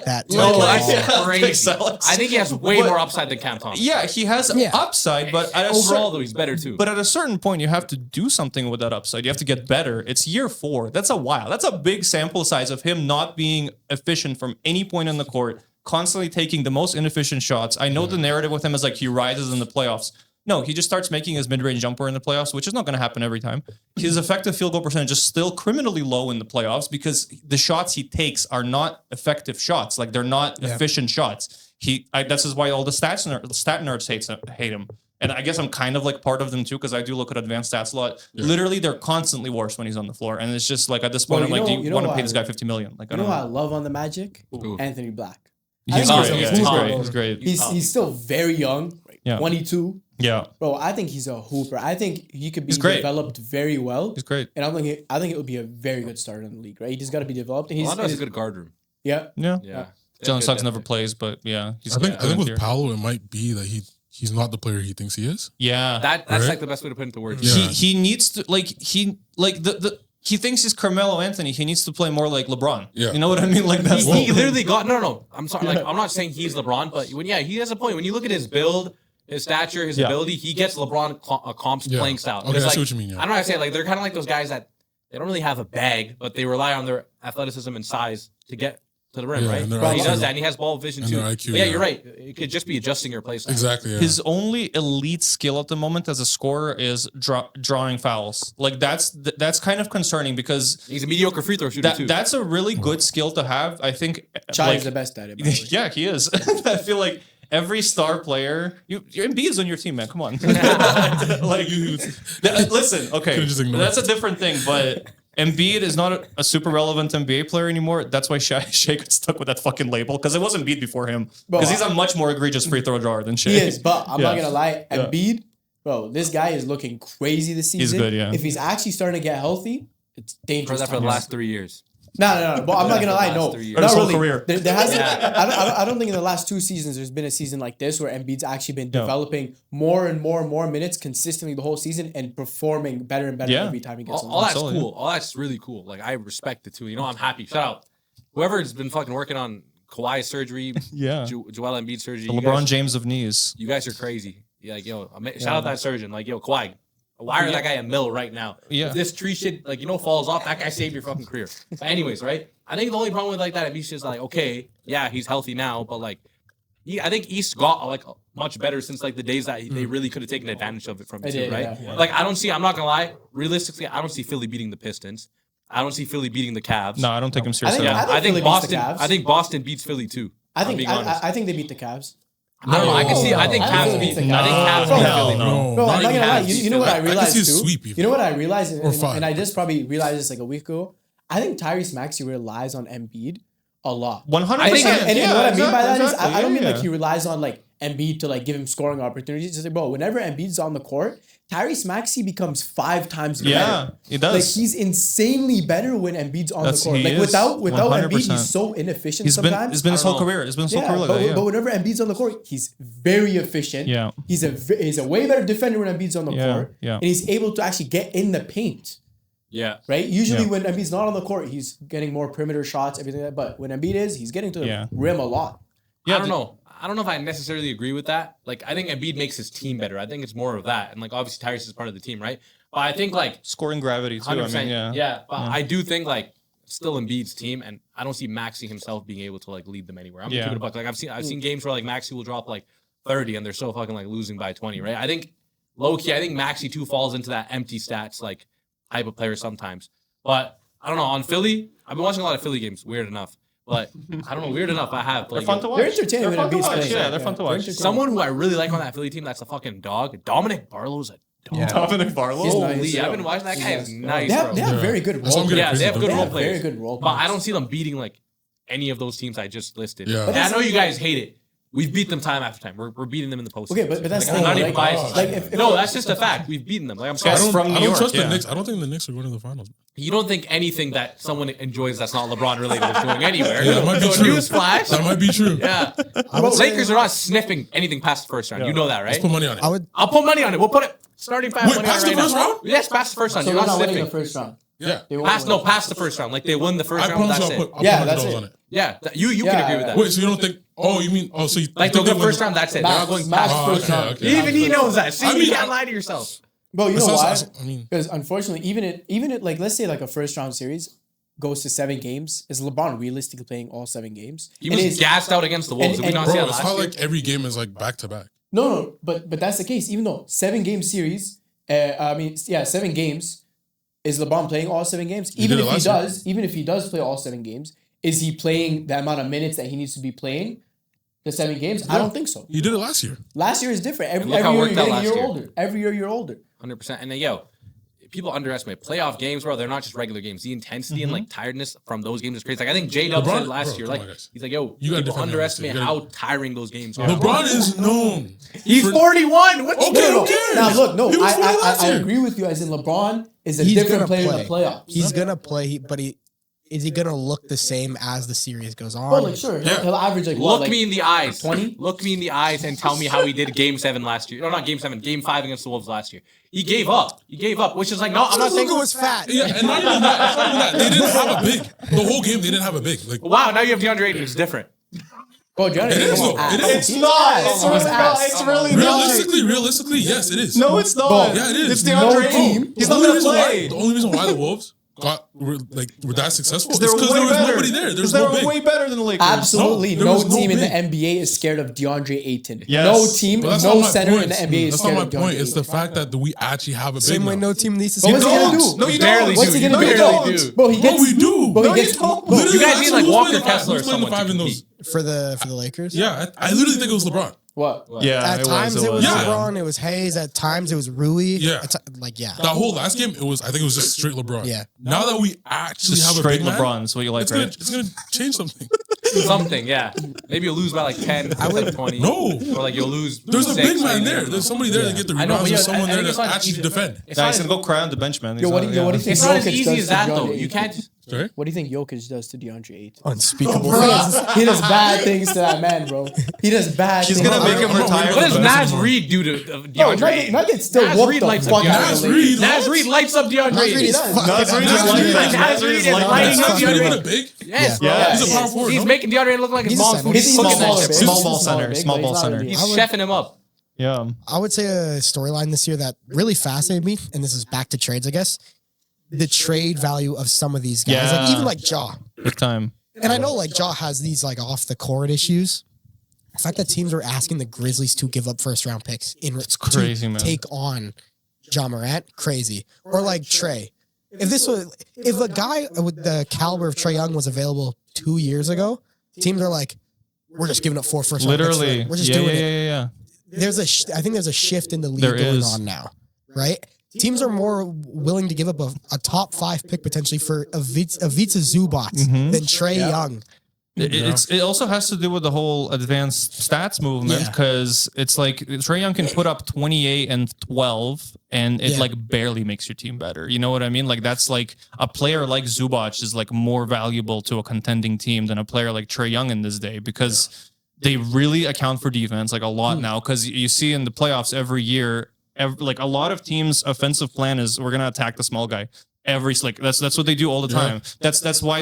that. No, that's Yeah. crazy. I think he has way more upside than Cam Thomas. Yeah, he has upside, but overall though he's better too. But at a certain point, you have to do something with that upside. You have to get better. It's year 4. That's a while. That's a big sample size of him not being efficient from any point on the court, constantly taking the most inefficient shots. I know the narrative with him is he rises in the playoffs. No, he just starts making his mid-range jumper in the playoffs, which is not going to happen every time. His effective field goal percentage is still criminally low in the playoffs because the shots he takes are not effective shots. They're not efficient shots. This is why all the stat nerds hate him. And I guess I'm kind of part of them too, because I do look at advanced stats a lot. Yeah. Literally, they're constantly worse when he's on the floor. And it's just at this point, do you want to pay this guy $50 million? I don't know. I love on the Magic? Ooh. Anthony Black. He's great. He's still very young, 22. Yeah, bro. I think he's a hooper. I think he could be developed very well. He's great, and I think it would be a very good starter in the league. Right? He just got to be developed. And Orlando has a good guard room. Yeah. Jalen Suggs never plays, but yeah, I think with Paolo, it might be that he's not the player he thinks he is. Yeah, that's the best way to put it into words. Yeah. He needs to he thinks he's Carmelo Anthony. He needs to play more like LeBron. Yeah. You know what I mean? That's he literally got no. I'm sorry. I'm not saying he's LeBron, but he has a point. When you look at his build, his stature, his ability, he gets LeBron comps playing style. Okay, I see what you mean. Yeah. I don't know how to say it. They're kind of like those guys that they don't really have a bag, but they rely on their athleticism and size to get to the rim, right? But he does that, and he has ball vision too. IQ, yeah, you're right. It could just be adjusting your play style. Exactly. Yeah. His only elite skill at the moment as a scorer is drawing fouls. Like that's kind of concerning because he's a mediocre free throw shooter too. That's a really good skill to have. I think Chai is the best at it. Yeah, he is. I feel like every star player, Embiid is on your team, man. Come on. Listen, okay, that's a different thing, but Embiid is not a super relevant NBA player anymore. That's why Shea got stuck with that fucking label because it wasn't Embiid before him. Because he's a much more egregious free throw drawer than Shea. He is, but I'm not gonna lie, Embiid, bro, this guy is looking crazy this season. He's good, yeah. If he's actually starting to get healthy, it's dangerous. For the last 3 years. No. But I'm not gonna lie. No, not really. Career. There hasn't. I don't think in the last 2 seasons there's been a season like this where Embiid's actually been developing more and more minutes consistently the whole season and performing better and better every time he gets on. All that's cool. All that's really cool. Like I respect it too. You know, I'm happy. Shout out whoever's been fucking working on Kawhi surgery. Joel Embiid surgery. The LeBron James of knees. You guys are crazy. Yeah, like shout out that surgeon. Like Kawhi. Wire that guy a mill right now. Yeah. If this tree shit, falls off, that guy saved your fucking career. But anyways, right? I think the only problem with that, Embiid's just like, okay, yeah, he's healthy now, but I think East got much better since the days that they really could have taken advantage of it from it too, right? Yeah. I don't see. I'm not gonna lie. Realistically, I don't see Philly beating the Pistons. I don't see Philly beating the Cavs. No, I don't take them seriously. I think Boston. I think Boston beats Philly too. I think they beat the Cavs. I don't know. I can see. I think Cavs beat. I think Cavs beat Philly. Bro, I'm not gonna lie. You know what I realized too? You know what I realized, and I just probably realized this a week ago. I think Tyrese Maxey relies on Embiid a lot. 100%. And you know what I mean by that is I don't mean he relies on Embiid to give him scoring opportunities. Just bro, whenever Embiid's on the court, Tyrese Maxey becomes 5 times better. Yeah, he does. He's insanely better when Embiid's on the court. Without Embiid, he's so inefficient sometimes. It's been his whole career. It's been his whole career like that. But whenever Embiid's on the court, he's very efficient. Yeah. He's a way better defender when Embiid's on the court. Yeah. And he's able to actually get in the paint. Yeah. Right? Usually when Embiid's not on the court, he's getting more perimeter shots, everything like that. But when Embiid is, he's getting to the rim a lot. Yeah, I don't know if I necessarily agree with that. I think Embiid makes his team better. I think it's more of that. And obviously Tyrese is part of the team, right? But I think scoring gravity too. 100%, but I do think still Embiid's team, and I don't see Maxey himself being able to lead them anywhere. I'm keeping it a buck. I've seen games where Maxey will drop 30 and they're so fucking losing by 20, right? I think low key, I think Maxey too falls into that empty stats type of player sometimes. But I don't know, on Philly, I've been watching a lot of Philly games, weird enough. But I don't know, weird enough, I have. They're fun to watch. They're entertaining when Embiid's playing. Yeah, they're fun to watch. Someone who I really like on that Philly team, that's a fucking dog. Dominic Barlow's a dog. Dominic Barlow? He's Holy, nice. I've been watching that guy. Is nice, They have very good role players. Yeah, they have good role players. Very good role But players. I don't see them beating any of those teams I just listed. Yeah. And I know you guys hate it. We've beat them time after time. We're beating them in the postseason. Okay, but that's I'm not even biased. if No, that's just a fact. We've beaten them. I'm sorry. Guys from New I don't York, trust the Knicks. I don't think the Knicks are going to the finals. You don't think anything that someone enjoys that's not LeBron related is going anywhere. Yeah, that might be true. Newsflash. That might be true. Yeah. Lakers are not sniffing anything past the first round. You know that, right? Let's put money on it. I'll put money on it. We'll put it starting 5 Wait, money past on it the right first now. round? Yes, past the first round. So You're they're not not winning sniffing. the first round. Yeah. Past the first round. They won the first I round. promise That's I'll it. put $100 on it. Yeah, you can agree with that. Wait, so you don't think? Oh, you mean? Oh, so you They'll go first round. That's it. They're not going past the first round. Okay. Even he knows that. See, you can't lie to yourself. Bro, you know why? I mean, Because unfortunately, even it let's say a first round series goes to 7 games, is LeBron realistically playing all 7 games? He was gassed out against the Wolves. Did we not see that it's last not year? every game is back to back. No, but that's the case. Even though 7-game series, 7 games, is LeBron playing all 7 games? Even if he does play all 7 games, is he playing the amount of minutes that he needs to be playing? The 7 games? Yeah. I don't think so. You did it last year. Last year is different. Every look how year worked you're out getting a last year year. older. Every year you're older. 100%. And then, people underestimate playoff games, bro. They're not just regular games. The intensity and tiredness from those games is crazy. I think J-Dub said last year, he's like, people underestimate how tiring those games are. LeBron is known. He's 41. What Okay, who cares? Now look, He was 40 last I year. agree with you. As in LeBron is a different player in the playoffs. He's gonna play, but is he gonna look the same as the series goes on? Well, sure. Yeah. He'll average Look me in the eyes. 20? Look me in the eyes and tell me how he did Game 7 last year. No, not Game 7. Game 5 against the Wolves last year. He gave up. Which is no, I'm not saying. Luka was fat. Yeah, and not even that. It's not even that. They didn't have a big. The whole game, they didn't have a big. Wow, now you have DeAndre Ayton. It's different. Bro, Johnny, It is, though. It is. It's not. It's really not. Realistically, yes, it is. No, it's not. Yeah, it is. It's DeAndre No team. Ayton. He's not going to play. The only reason why the Wolves were that successful? It's Because because there was nobody there. There's no big. way better than the Lakers. Absolutely, No, there no was no team in the big. NBA is scared of DeAndre Ayton. Yes. No team, But that's no not my center point. in the NBA is That's scared not of my DeAndre point. It's the Ayton. fact that we actually have a Same big way now. no team needs to But what's he gonna don't. do? No, you Barely don't. What's he do. gonna You do? barely do. Bro, he gets. we do. Bro, No, he you gets. don't. Bro, You guys need like Who's Walker playing the five? Kessler or Who's playing the someone five to in compete. those? for the Lakers. Yeah, I literally think it was LeBron. What? Yeah, At times it was Yeah. LeBron, it was Hayes. At times it was Rui. Yeah. Yeah. That whole last game, I think it was just straight LeBron. Yeah. Now that we actually Just have a straight big man, LeBron is what you like, it's right? gonna change something. Something, yeah. Maybe you'll lose by like 10, like 20. No. Or like you'll lose. There's a 6, big man like, there. There's somebody there to get the I know, rebounds. but There's yeah, someone I there think to it's not actually easy. defend. It's Nah, not he's as- gonna go cry on the bench, man. Yo, what do you think It's not as Jokic easy does as to that DeAndre though. Ayton? You can't. Sorry? What do you think Jokic does to DeAndre Ayton? Unspeakable. He does bad things to that man, bro. He does bad She's things. gonna make him I'm not retire. worried What about does that. Naz Reid do to Yo, DeAndre Ayton? Nuggets still Naz whoop Reid the lights fuck up out Naz of Reid? the Naz Reid lights up DeAndre Naz Reid Ayton. is does. fucking Naz Reid is Naz like- Reid Naz Naz Reid is like- lighting up That's not even DeAndre a Ayton. big. Yes, Yeah. bro. He's a power forward. He's no? making DeAndre Ayton look like a He's a small center. food. He's cooking smaller, that big. shit. Small ball He's smaller, center, big, small but ball he's not center. really- He's I would- chefing him up. Yeah. I would say a storyline this year that really fascinated me, and this is back to trades, I guess. The trade value of some of these guys, Yeah. like even like Ja. Big time. And I know like Ja has these like off the court issues. The fact that teams are asking the Grizzlies to give up first round picks It's crazy, to man. take on Ja Morant, crazy. Or like Trey. If a guy with the caliber of Trey Young was available 2 years ago, teams are like, we're just giving up 4 first round picks. Literally. We're just yeah, doing yeah, it. yeah, yeah. I think there's a shift in the league There going is. on now, right? Teams are more willing to give up a top 5 pick potentially for Ivica Zubac Mhm. than Trey Young. It also has to do with the whole advanced stats movement Yeah. because it's like Trae Young can put up 28 and 12 and it Yeah. like barely makes your team better. You know what I mean? Like that's like a player like Zubac is like more valuable to a contending team than a player like Trae Young in this day because they really account for defense like a lot now because you see in the playoffs every year, like a lot of teams' offensive plan is we're gonna attack the small guy. That's what they do all the time. That's why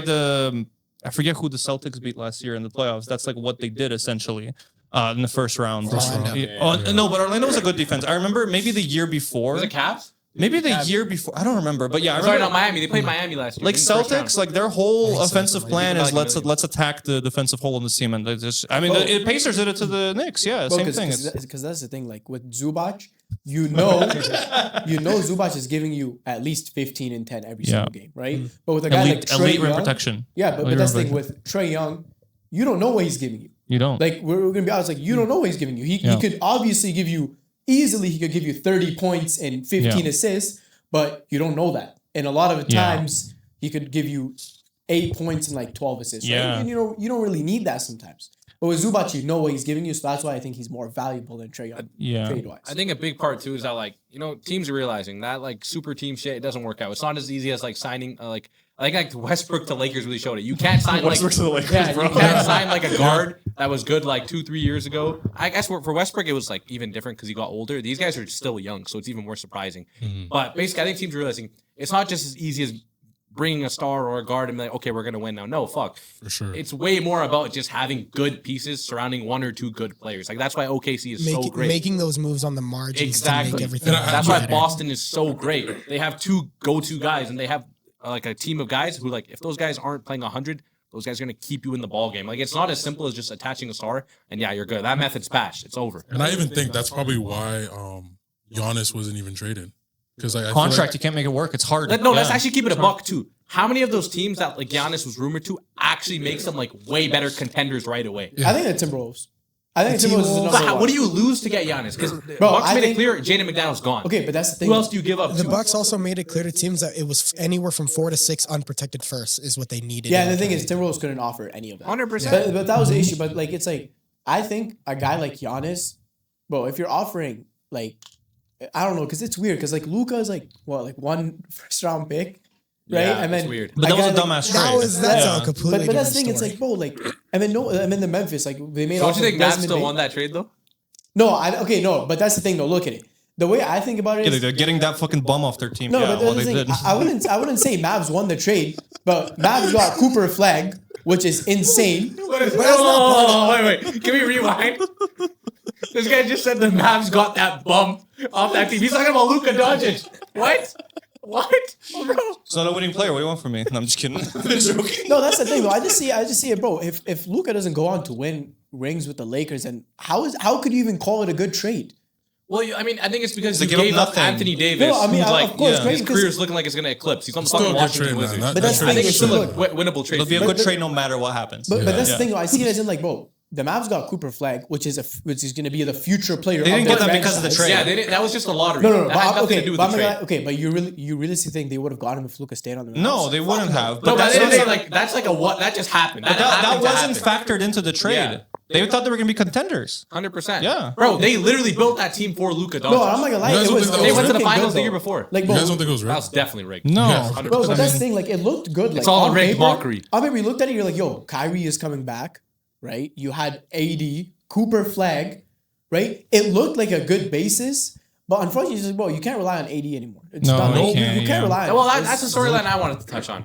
I forget who the Celtics beat last year in the playoffs. That's like what they did essentially in the first round. Orlando. No, but Orlando was a good defense. I remember maybe the year before. Was it Cavs? Maybe the year before. I don't remember, but yeah, I Sorry, remember. not Miami. They played Miami last year. Like in the first round. Celtics, like their whole Makes sense. offensive Like, plan they is got like let's attack the defensive hole in the team, and they just I mean the Pacers did it to the Knicks, yeah, same thing. Because that's the thing. Like with Zubac, you know Zubac is giving you at least 15 and 10 every single game, right? But with a guy like Trae elite rim Young, protection. yeah, but Elite that's the rim thing with Trae Young, you don't know what he's giving you. You don't. Like we're gonna be honest, like you don't know what he's giving you. He could obviously give you easily. He could give you 30 points and 15 assists, but you don't know that. And a lot of the times he could give you 8 points and like 12 assists. Yeah. Right? And you don't really need that sometimes. But with Zubac, you know what he's giving you, so that's why I think he's more valuable than Trae Young. Yeah. Trade-wise. I think a big part too is that like teams are realizing that like super team shit it doesn't work out. It's not as easy as like signing like Westbrook to Lakers really showed it. You can't sign like Westbrook to the Lakers, yeah, bro. you can't sign like a guard that was good like 2-3 years ago. I guess for Westbrook it was like even different because he got older. These guys are still young, so it's even more surprising. But basically, I think teams are realizing it's not just as easy as bringing a star or a guard and be like, okay, we're gonna win now. No, fuck. For sure. It's way more about just having good pieces surrounding 1 or 2 good players. Like that's why OKC is so great. Making those moves on the margins to Exactly. make everything That's why better. Boston is so great. They have 2 go-to guys, and they have like a team of guys who, like, if those guys aren't playing 100, those guys are gonna keep you in the ball game. Like it's not as simple as just attaching a star, and yeah, you're good. That method's patched. It's over. And I even think that's probably why Giannis wasn't even traded. Because like, I feel Contract, like- you can't make it work. It's hard. Let's actually keep it a buck too. How many of those teams that like Giannis was rumored to actually makes them like way better contenders right away? I think the Timberwolves. I think Timberwolves is the But number one. What do you lose to get Giannis? Because Bro, Bucks I made it think- clear Jaden McDaniel's gone. Okay, but that's the thing. Who else do you give up The to? Bucks also made it clear to teams that it was anywhere from 4 to 6 unprotected firsts is what they needed. Yeah, and the thing is, Timberwolves couldn't offer any of that. 100%. But that was the issue. But like, it's like I think a guy like Giannis, bro, if you're offering like, I don't know, because it's weird. Because like Luka is like what, like 1 first round pick, right? Yeah, and then it's weird. But that was a guy dumbass That trade. was that's Yeah. a completely But that's different the thing. It's story. like, bro, like, and then the Memphis, like they made. Don't off you of think Mavs Desmond still Bane. won that trade though? No, but that's the thing though. Look at it. The way I think about it Yeah, is they're getting that fucking bum off their team. no, yeah, but well, that's they the thing. did. I wouldn't say Mavs won the trade, but Mavs got Cooper Flag, which is insane. Wait. Can we rewind? This guy just said the Mavs got that bum off that team. He's talking about Luka Doncic. What? What? Bro. It's not a winning player. What do you want from me? No, I'm just kidding. Joking. No, that's the thing, bro. I just see it, bro. If Luka doesn't go on to win rings with the Lakers, and how could you even call it a good trade? Well, I mean, I think it's because They you give up gave up nothing. Anthony Davis. No, I mean, who's like, of course, his right, career is looking like it's going to eclipse. He's on the Still fucking a good Washington trade, man. Wizards. But that's I think the it's thing, still a look, winnable trade. It'll be a for good you. trade no matter what happens. But that's Yeah. the thing. I see it as in like, bro, the Mavs got Cooper Flag, which is going to be the future player. They of didn't their get that because of the franchise. trade. Yeah, they didn't, that was just a lottery. No, That had nothing to do with the trade. okay, but you realistically think they would have got him if Luka stayed on the Mavs? No, they wouldn't have. No, But but that's that's like a what? That just happened. But that happened to wasn't happen. factored into the trade. Yeah. They thought they were going to be contenders. 100%. Yeah. Bro, they literally built that team for Luka Doncic. No, I'm not gonna lie. You guys It don't was, think that They was went to the looking finals good, the year though. before. Like, You bro, guys don't think it was That rigged? was definitely rigged. No. Yeah, 100%. bro, but that's the I thing. Like, it looked good. Like, It's all on rigged paper, mockery. I mean, we looked at it. You're like, yo, Kyrie is coming back, right? You had AD, Cooper Flag, right? It looked like a good basis, but unfortunately, it's just, bro, you can't rely on AD anymore. It's No, done. you You can't, can't yeah. rely on. Well, it. that's a storyline I wanted to touch on.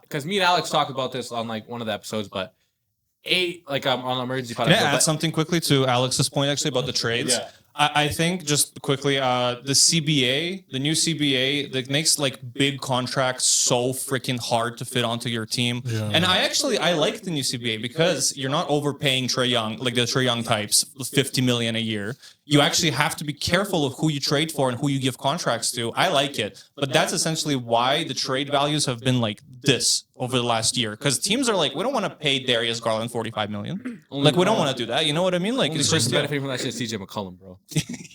Because me and Alex talked about this on like one of the episodes, but on emergency podcast. Can I add something quickly to Alex's point actually about the trades? Yeah. I think just quickly, the CBA, the new CBA, that makes like big contracts so freaking hard to fit onto your team. Yeah. And I like the new CBA because you're not overpaying Trae Young, like the Trae Young types, $50 million a year. You actually have to be careful of who you trade for and who you give contracts to. I like it, but that's essentially why the trade values have been like this over the last year. Because teams are like, we don't want to pay Darius Garland $45 million. Like, we don't want to do that. You know what I mean? Like, It's it's just just benefiting from that shit, CJ McCollum, bro.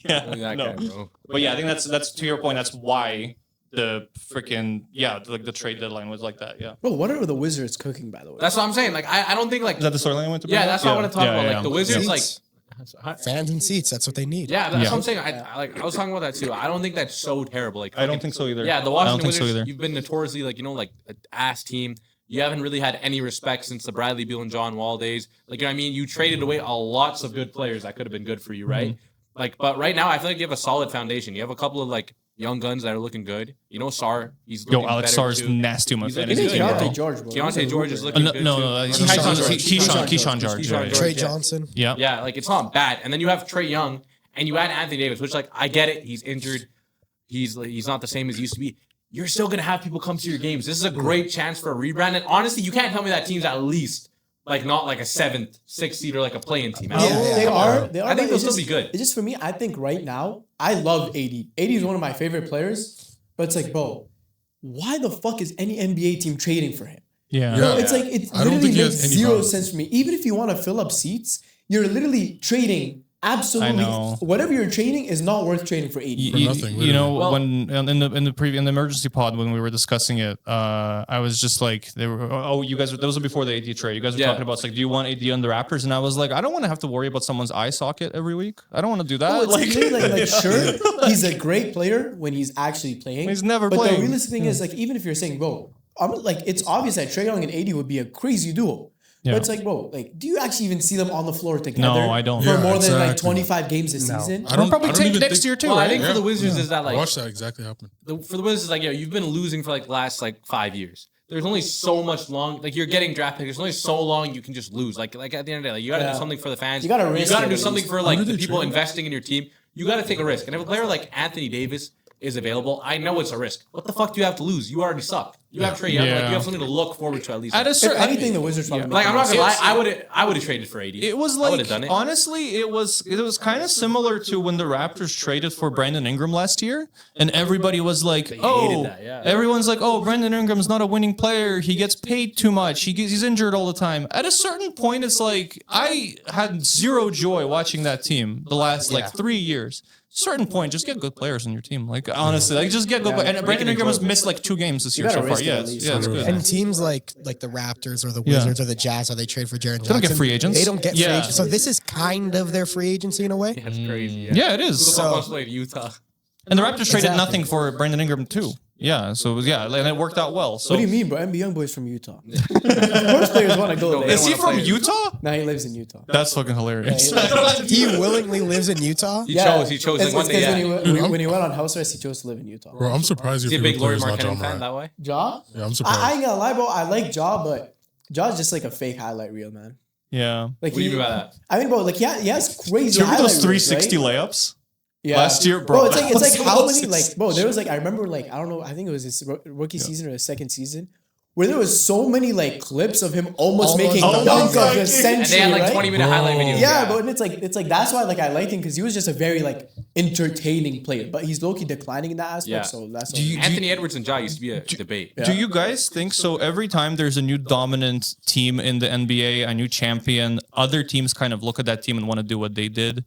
yeah, Only that no. guy, bro. But yeah, I think that's to your point. That's why the freaking like the trade deadline was like that. Yeah, Bro, what are the Wizards cooking, by the way? That's what I'm saying. Like, I don't think like is that the storyline I went to? yeah, that's what I want to talk about. Like the Wizards, like Fans and seats. That's what they need. yeah, that's Yeah. what I'm saying. I was talking about that too. I don't think that's so terrible. Like I don't think so either. yeah, the I don't Washington think so Wizards. either. You've been notoriously like like an ass team. You haven't really had any respect since the Bradley Beal and John Wall days. Like, you know what I mean? You traded away lots of good players that could have been good for you, right? Like, but right now, I feel like you have a solid foundation. You have a couple of like young guns that are looking good. You know, Sarr, he's looking Alex better, Sarr is too. nasty on my He's fantasy looking team, good, bro. Keontae George, bro. Keontae George is looking No, good no, too. no, Or Keyshawn George. Trey yeah. Johnson. Yeah, Yeah, like it's not bad. And then you have Trae Young, and you add Anthony Davis, which like I get it. He's injured. He's not the same as he used to be. You're still gonna have people come to your games. This is a great chance for a rebrand. And honestly, you can't tell me that team's at least like not like a 7th, 6th seed or like a play-in team. Yeah, yeah. They are. I think they'll It's still just- be good. It's just for me. I think right now, I love AD. AD is one of my favorite players, but it's like, bro, why the fuck is any NBA team trading for him? yeah. Yeah. It's like it I don't literally think he makes has any zero value. sense for me. Even if you want to fill up seats, you're literally trading. Absolutely, I know. whatever you're trading is not worth trading for AD. nothing, You know, Well- when in the emergency pod when we were discussing it, I was just like, they were, oh, you guys, that was before the AD trade. You guys were Yeah. talking about, it's like, do you want AD on the Raptors? And I was like, I don't want to have to worry about someone's eye socket every week. I don't want to do that. Oh, it's literally like sure, he's a great player when he's actually playing. He's never but playing. the realistic thing is, like, even if you're saying, bro, I'm like, it's obvious that Trae Young and AD would be a crazy duo. Yeah. But it's like, bro, like, do you actually even see them on the floor together? No, I don't. For Yeah, more than like exactly. 25 games this season. I don't probably I don't take even next think- year too, Well, right? I think for Yeah. the Wizards is that like Watch that exactly happen. for the Wizards is like you've been losing for like the last like 5 years. There's only so much long like you're getting draft picks. There's only so long you can just lose. Like at the end of the day, like you got to Yeah. do something for the fans. You gotta risk You got to it do at something least. for like Who the did they people trade? investing in your team. You got to take a risk. And if a player like Anthony Davis is available, I know it's a risk. What the fuck do you have to lose? You already suck. You have Trae Young. Like Yeah. you have something to look forward to at least. At a If certain, anything, the Wizards probably like I'm not gonna lie, It's- I would have traded for AD. It was I would like have done it. honestly, it was kind of similar to when the Raptors traded for Brandon Ingram last year, and everybody was like, "Oh, that, yeah. everyone's like, oh, Brandon Ingram's not a winning player. He gets paid too much. He's injured all the time." At a certain point, it's like I had zero joy watching that team the last like 3 years. Certain point, just get good players on your team. Like honestly, like just get good. Yeah. And Brandon Ingram has missed like 2 games this year gotta so far. risk it Yeah, at it's, least. yeah, it's good. And teams like the Raptors or the Yeah. Wizards or the Jazz, how they trade for Jaren don't Jackson. get free agents. They don't get free Yeah. agents. So this is kind of their free agency in a way. That's crazy. Yeah, it Who the is. fuck So- wants to play in Utah? And the Raptors traded Exactly. nothing for Brandon Ingram too. Yeah, so it was, and it worked out well. So What do you mean, bro? NBA Youngboy's from Utah. Of course, players want to go No, there. they is he don't wanna from play. Utah? Now he lives in Utah. That's fucking hilarious. He willingly lives in Utah. He chose. He chose. Like It's one day. 'cause Yeah. when he went on house arrest, he chose to live in Utah. Bro, I'm surprised Is your he a big favorite player Laurie is not John Markkanen fan Morant. that way? Ja? Yeah, I'm surprised. I ain't gonna lie, bro. I like Ja, but Ja's just like a fake highlight reel, man. Yeah. Like What do you mean by that? I mean, bro, like he has crazy Do you remember highlight those 360 reels, right? layups? Last year, bro. It's like how many like bro? There was like I remember like I don't know. I think it was his rookie season or his second season. Where there was so many like clips of him almost making dunk of the century, and they had like right? 20-minute highlight videos. Yeah, but it's like that's why like I liked him because he was just a very like entertaining player, but he's low-key declining in that aspect. Yeah. So that's Anthony Edwards and Ja used to be a debate. Do you guys think so? Every time there's a new dominant team in the NBA, a new champion, other teams kind of look at that team and want to do what they did.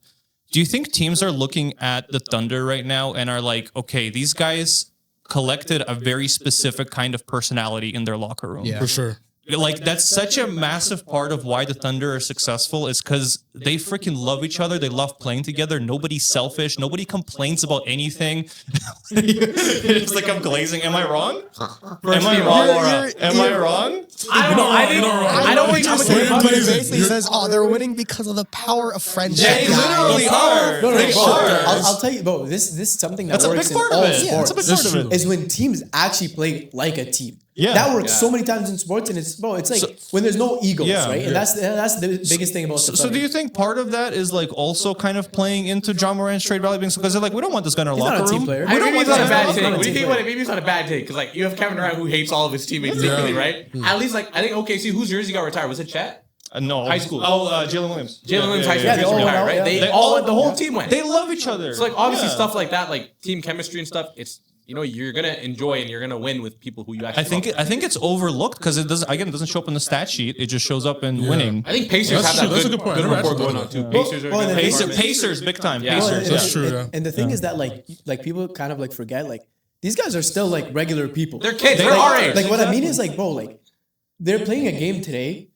Do you think teams are looking at the Thunder right now and are like, okay, these guys collected a very specific kind of personality in their locker room? Yeah. For sure. Like, that's such a massive part of why the Thunder are successful is because they freaking love each other. They love playing together. Nobody's selfish. Nobody complains about anything. It's like I'm glazing. Am I wrong? Am I wrong, Laura? Am I wrong? I don't know. I don't think I'm He a basically says, "Oh, they're winning because of the power of friendship." They literally are. No, They bro, are. I'll tell you, bro. This is something that That's a works big in part of all it. sports. That's a big part of it. Is when teams actually play like a team. Yeah. That works so many times in sports, and it's like when there's no egos, Yeah. right? And that's the biggest thing about the So do you think part of that is like also kind of playing into John Morant's trade value because they're like, we don't want this guy in our He's not locker a team room. player. I We don't don't think want it's not a this guy bad in take. our What do you think locker about it? Maybe it's not a bad take because like you have Kevin Durant who hates all of his teammates secretly, right? At least like I think OKC, whose jersey got retired? Was it Chet? No. High school. Oh, Jalen Williams. Jalen Williams high school Yeah, they jersey all went retired, out, right? yeah. They They all all- went. The whole team went. They love each other. So like obviously Yeah. stuff like that, like team chemistry and stuff. It's you're gonna enjoy and you're gonna win with people who you actually. I think it's overlooked because it doesn't show up in the stat sheet. It just shows up in winning. I think Pacers That's have true. that That's a good, good point. good Never report actually going thought on too. of that. Pacers are Well, a and good the department. Pacers, big time. Yeah. Pacers. That's Yeah. true, yeah. And the thing is that like people kind of like forget like these guys are still like regular people. They're kids. They They're are. our age. Like what I mean is like bro, like they're playing a game today.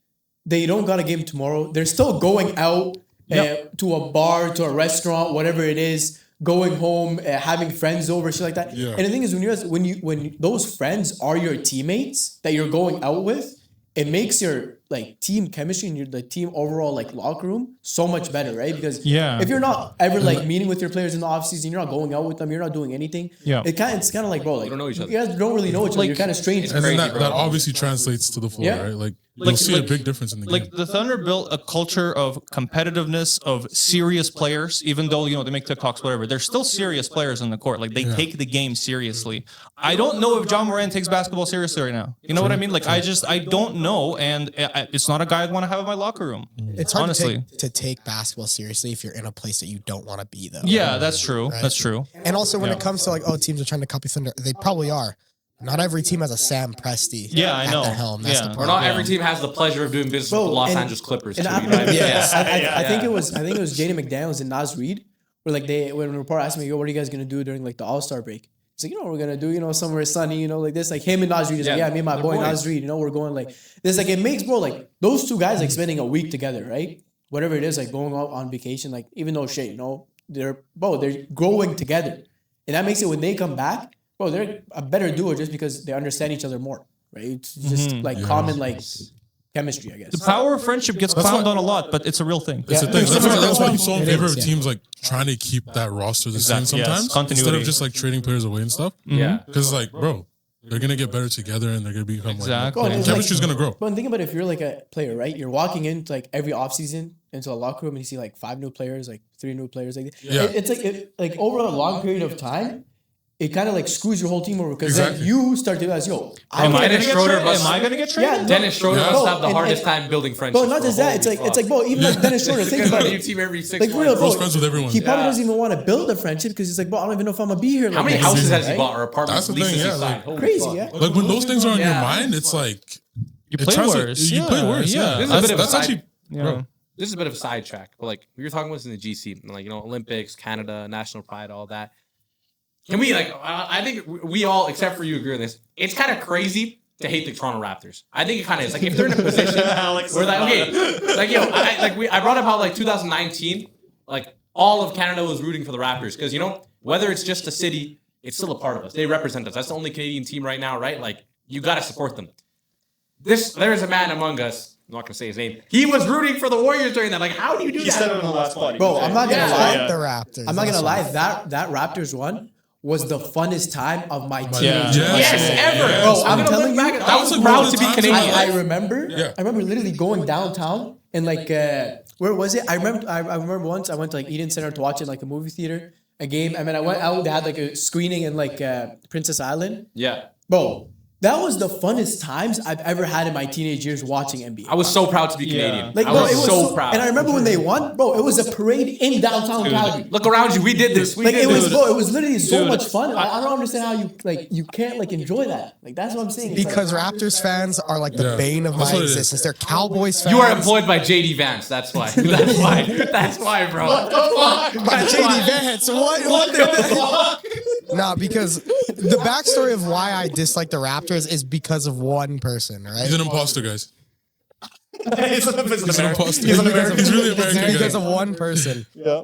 They don't got a game tomorrow. They're still going out to a bar, to a restaurant, whatever it is, going home, having friends over, shit like that. Yeah. And the thing is, when those friends are your teammates that you're going out with, it makes your like team chemistry and the team overall like locker room so much better, right? Because if you're not ever like meeting with your players in the offseason, you're not going out with them, you're not doing anything. Yeah. It's kind of like bro, like You don't know each other. You guys don't really know each other. You're kind of strangers. And then crazy, that bro. obviously translates to the floor, Yeah. right? Like you'll see a big difference in the game. Like the Thunder built a culture of competitiveness, of serious players, even though, they make TikToks, whatever. They're still serious players in the court. Like they take the game seriously. I don't know if John Morant takes basketball seriously right now. You know what I mean? Like I don't know. And it's not a guy I'd want to have in my locker room. It's hard honestly. to take basketball seriously if you're in a place that you don't want to be, though. Yeah, that's true. Right. That's true. And also when it comes to like, teams are trying to copy Thunder, they probably are. Not every team has a Sam Presti Yeah, I at know. their helm. That's Yeah. the Or problem. not every team has the pleasure of doing business Bro, with the Los and- Angeles Clippers. And too, I, you know what I mean? Yeah. I think it was Jaden McDaniels and Nas Reed where like when a reporter asked me, yo, what are you guys gonna do during like the All-Star break? He's like, what we're gonna do, somewhere sunny, like this. Like him and Nas Reed is like, Yeah, yeah, me and my they're boy boys. Nas Reed, we're going like this. Like it makes like those two guys like spending a week together, right? Whatever it is, like going out on vacation, like even though they're growing together. And that makes it when they come back, bro, they're a better duo just because they understand each other more. Right? It's just like common like chemistry, I guess. The power of friendship gets clowned on a lot, but it's a real thing. It's the thing. That's why I'm so in favor of yeah. teams like trying to keep that roster the same Exactly, yes. sometimes instead Continuity. of just like trading players away and stuff. Yeah. Because like, bro, they're gonna get better together and they're gonna become Exactly. Well, like it's chemistry's gonna grow. But think about if you're like a player, right? You're walking into like every offseason into a locker room and you see like 5 new players, like 3 new players. Like Yeah. it's like over a long period of time, it kind of like screws your whole team over because Exactly. then you start to realize, yo, Am I Dennis gonna Schroeder get must- Am I gonna get traded? Yeah, Dennis Schroeder Yeah. must have the And- hardest and- time building friendships. Bro, not just that. It's like, bro, even like Dennis Schroeder, think about a new it. team every 6 Like real, months. bro, Close friends with everyone. he probably Yeah. doesn't even want to build a friendship because he's like, bro, I don't even know if I'm gonna be here. How many next houses season, has he right? bought or apartments? That's the leases thing, he yeah, signed? like- Holy Crazy, fuck. yeah. Like when those things are on your Yeah. mind, it's like You it play translates- worse. You play worse. Yeah. Yeah, This is a bit of a that's side- actually. Yeah. This is a bit of a sidetrack, but like we were talking about this in the GC, and like Olympics, Canada, national pride, all that. Can we I think we all, except for you, agree on this. It's kind of crazy to hate the Toronto Raptors. I think it kind of is. Like if they're in a position where like I brought up how like 2019, like all of Canada was rooting for the Raptors because whether it's just a city, it's still a part of us. They represent us. That's the only Canadian team right now, right? Like you got to support them. There is a man among us. I'm not gonna say his name. He was rooting for the Warriors during that. Like, how do you do that? it in the last pod. Bro, I'm not gonna lie. The Raptors. I'm not gonna that's lie. right. That Raptors one was the funnest time of my teenage Yeah. years. Yes, ever. Yeah. Bro, I'm I'm gonna telling look you, back at- I was like proud one of to the be times Canadian. I remember. Yeah. I remember literally going downtown and like where was it? I remember once I went to like Eden Center to watch it like a movie theater. a game. I mean, I went out. They had like a screening in like Princess Island. Yeah. Bro, that was the funnest times I've ever had in my teenage years watching NBA. I was so proud to be Canadian. Like, I bro, was it was so proud. And I remember when they won, bro, it was a parade in downtown Calgary. Look around you. We did this. Like it was, bro, it was literally so much fun. I don't understand how you can't like enjoy that. Like that's what I'm saying. It's Because Raptors fans are like the bane of my existence. They're Cowboys fans. You are employed by JD Vance. That's why. That's why. That's why, bro. What the fuck? By JD Vance. What the fuck? Nah, because the backstory of why I dislike the Raptors is because of one person, right? He's an imposter, guys. He's an imposter. He's really American. because of one person. Yeah.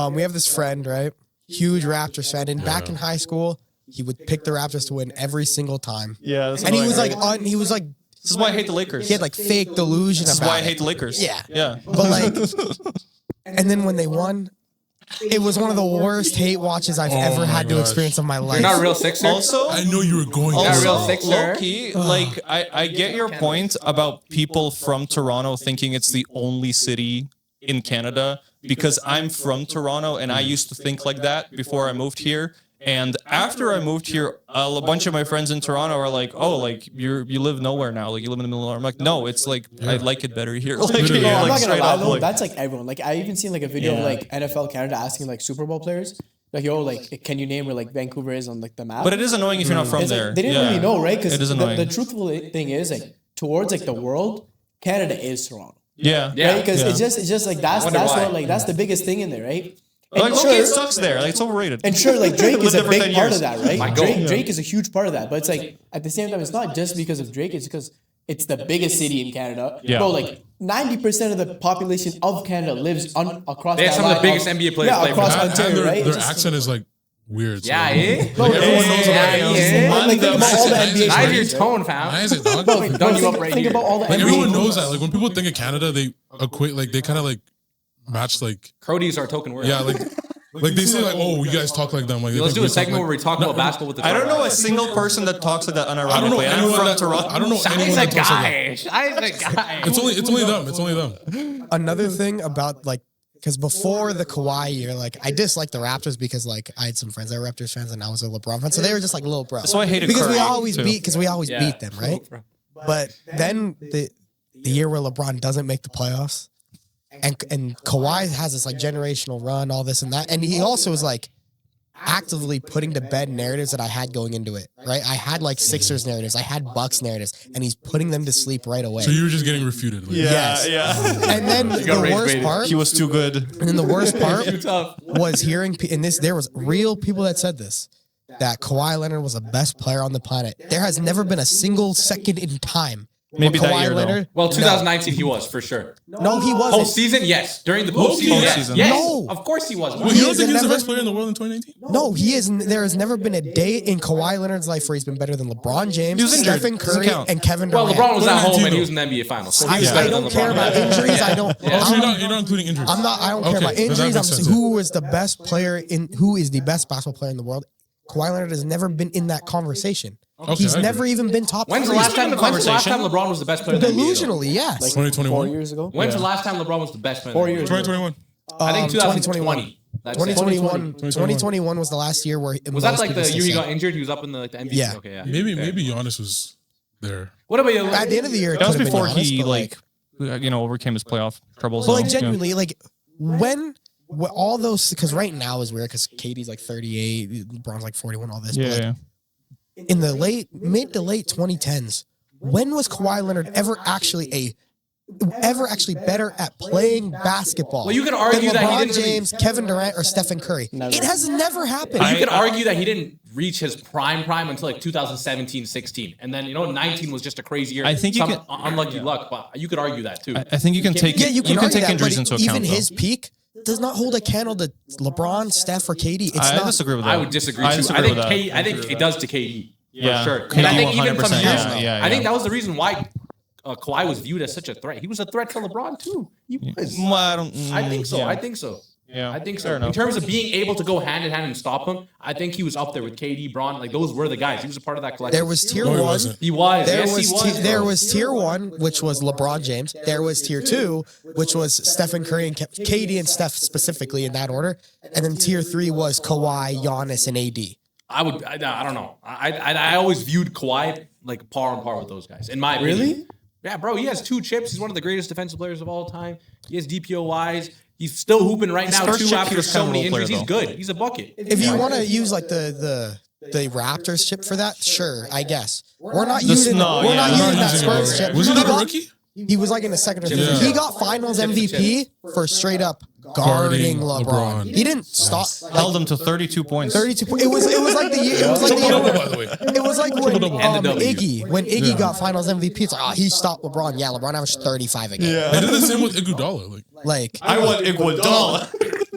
We have this friend, right? Huge Raptors fan, and back in high school, he would pick the Raptors to win every single time. Yeah, and he was like, this is why I hate the Lakers. He had like fake delusion This is about why I it. hate the Lakers. Yeah. But like, and then when they won, it was one of the worst hate watches I've ever had to experience in my life. You're not a real Sixer. Also, I know you were going. Not a real also, Sixer. low-key, like I get your point about people from Toronto thinking it's the only city in Canada, because I'm from Toronto and I used to think like that before I moved here. And after I moved here, a bunch of my friends in Toronto are like, "Oh, like you live nowhere now. Like you live in the middle of nowhere." I'm like, "No, it's like I like it better here." Like, Literally. I'm not straight gonna lie up, though, like- that's like everyone. Like I even seen like a video of like NFL Canada asking like Super Bowl players, like, yo, like can you name where like Vancouver is on like the map? But it is annoying if you're not from It's like, there. they didn't really know, right? Because It is annoying. the truthful thing is like towards like the world, Canada is Toronto. Yeah. Yeah. Right? Because Yeah. it's just like that's Wonder why. what like that's the biggest thing in there, right? And Like, okay, it sucks there. Like, it's overrated. And sure, like Drake is a Lived there for big 10 part years. of that, right? My goal. Drake is a huge part of that. But it's like at the same time, it's not just because of Drake, it's because it's the biggest city in Canada. Yeah. Bro, like 90% of the population of Canada lives across They have that some of the line biggest NBA players play for across them. Ontario, And right? their It's just- accent is like weird. Yeah, so. eh? Like everyone knows about it. Like think about all the NBA Nice your players. tone, fam. Why is it, dog? Done you up right Think here. about all the Like NBA everyone players. knows that. Like when people think of Canada, they equate like they kind of like match like Crodies are token word. like they say like, oh, you guys talk like them. Like Let's do a segment like, where we talk about basketball with the I don't know a Toronto single person that talks like that I don't know unironically. And I'm anyone from that Toronto. I don't know Shy's anyone a that talks like that. guy. Shy's a guy. It's only them. It's only them. Another thing about like, because before the Kawhi year, like I disliked the Raptors because like I had some friends that were Raptors fans and I was a LeBron fan, so they were just like little bro. That's why I hated because we Curry, always too. beat them, right? But then the year where LeBron doesn't make the playoffs, and Kawhi has this like generational run, all this and that, and he also is like actively putting to bed narratives that I had going into it, right? I had like Sixers narratives, I had Bucks narratives, and he's putting them to sleep right away. So you were just getting refuted. Like, Yes. And then the raised worst baited. part, He was too good. and then the worst part tough. was hearing, and this there was real people that said this, that Kawhi Leonard was the best player on the planet. There has never been a single second in time. Maybe where that Kawhi year, though. Leonard, Well, 2019 he was for sure. No, he wasn't. Postseason, yes. During the postseason, yes. Postseason. Yes. No. Of course he was. Well, you don't is think he was the never- best player in the world in 2019? No, he is. There has never been a day in Kawhi Leonard's life where he's been better than LeBron James, He was injured. Stephen Doesn't Curry, count. and Kevin Well, Durant. LeBron was at home 2019 and he was in the NBA Finals. So he was I better than don't care LeBron. about injuries. I don't. So you're not including injuries. I don't care Okay, about then that injuries. I'm makes just sense, who is the best player who is the best basketball player in the world. Kawhi Leonard has never been in that conversation. Okay, He's I agree. never even been top When's the three. last time? When's the last conversation? time LeBron was the best player in the NBA? though? Delusionally, yes. 2021? 4 years ago. When's the last time LeBron was the best player? 4 in the years NBA? 2021. I think 2020. That's it. 2021 was the last year where Was that like the year he got injured? He was up in the NBA. Yeah. Okay, yeah. Maybe Giannis was there. What about you? At the end of the year, it That was could have been before Giannis, he but, overcame his playoff troubles. But so, like yeah. genuinely, like when all those, because right now is weird because KD's like 38, LeBron's like 41, all this. Yeah, but like, yeah. in the mid to late 2010s, when was Kawhi Leonard ever actually better at playing basketball? Well, you could argue than that he LeBron didn't really- James, Kevin Durant, or Stephen Curry. Never. It has never happened. But you could argue that he didn't reach his prime until like 2017, 16. And then, 19 was just a crazy year. I think you Some can- unlucky luck, but you could argue that too. I think you can take yeah, you can argue take that, injuries but into account. even though. his peak does not hold a candle to LeBron, Steph, or KD. It's I not. disagree with that. I would disagree I too. disagree I think with that. I think it does to KD. Yeah. For sure. KD And I think even some 100%, years, yeah, I think yeah. that was the reason why Kawhi was viewed as such a threat. He was a threat to LeBron too. He was. Well, I don't. I think so. yeah. I think so. Yeah, I think so. fair enough. In terms of being able to go hand in hand and stop him, I think he was up there with KD, Braun. Like those were the guys. He was a part of that collective. There was tier No, he one. wasn't. He was. There Yes, was he was. there bro. was tier one, which was LeBron James. There was tier two, which was Stephen Curry and KD and Steph specifically in that order. And then tier three was Kawhi, Giannis, and AD. I don't know. I always viewed Kawhi like par on par with those guys. In my opinion. Really? Yeah, bro. He has 2 chips. He's one of the greatest defensive players of all time. He has DPOYs. He's still hooping right now first too chip, after he was so kind of many a role injuries. He's player, good. He's a bucket. If you want to use like the Raptors chip for that, sure, I guess. We're not The using snow, we're yeah. not We're using not that using it, Spurs bro. chip. Was he He not a got- rookie? He was like in the second or third. Yeah. He got Finals MVP for straight up guarding LeBron. He didn't stop. Held him to 32 points. 32. It was like the year. It was like Triple-double, the by the way. It was like when Triple-double. And the W. Iggy got Finals MVP. It's like, he stopped LeBron. Yeah, LeBron averaged 35 again. They did the same with Iguodala. Like, I want Iguodala.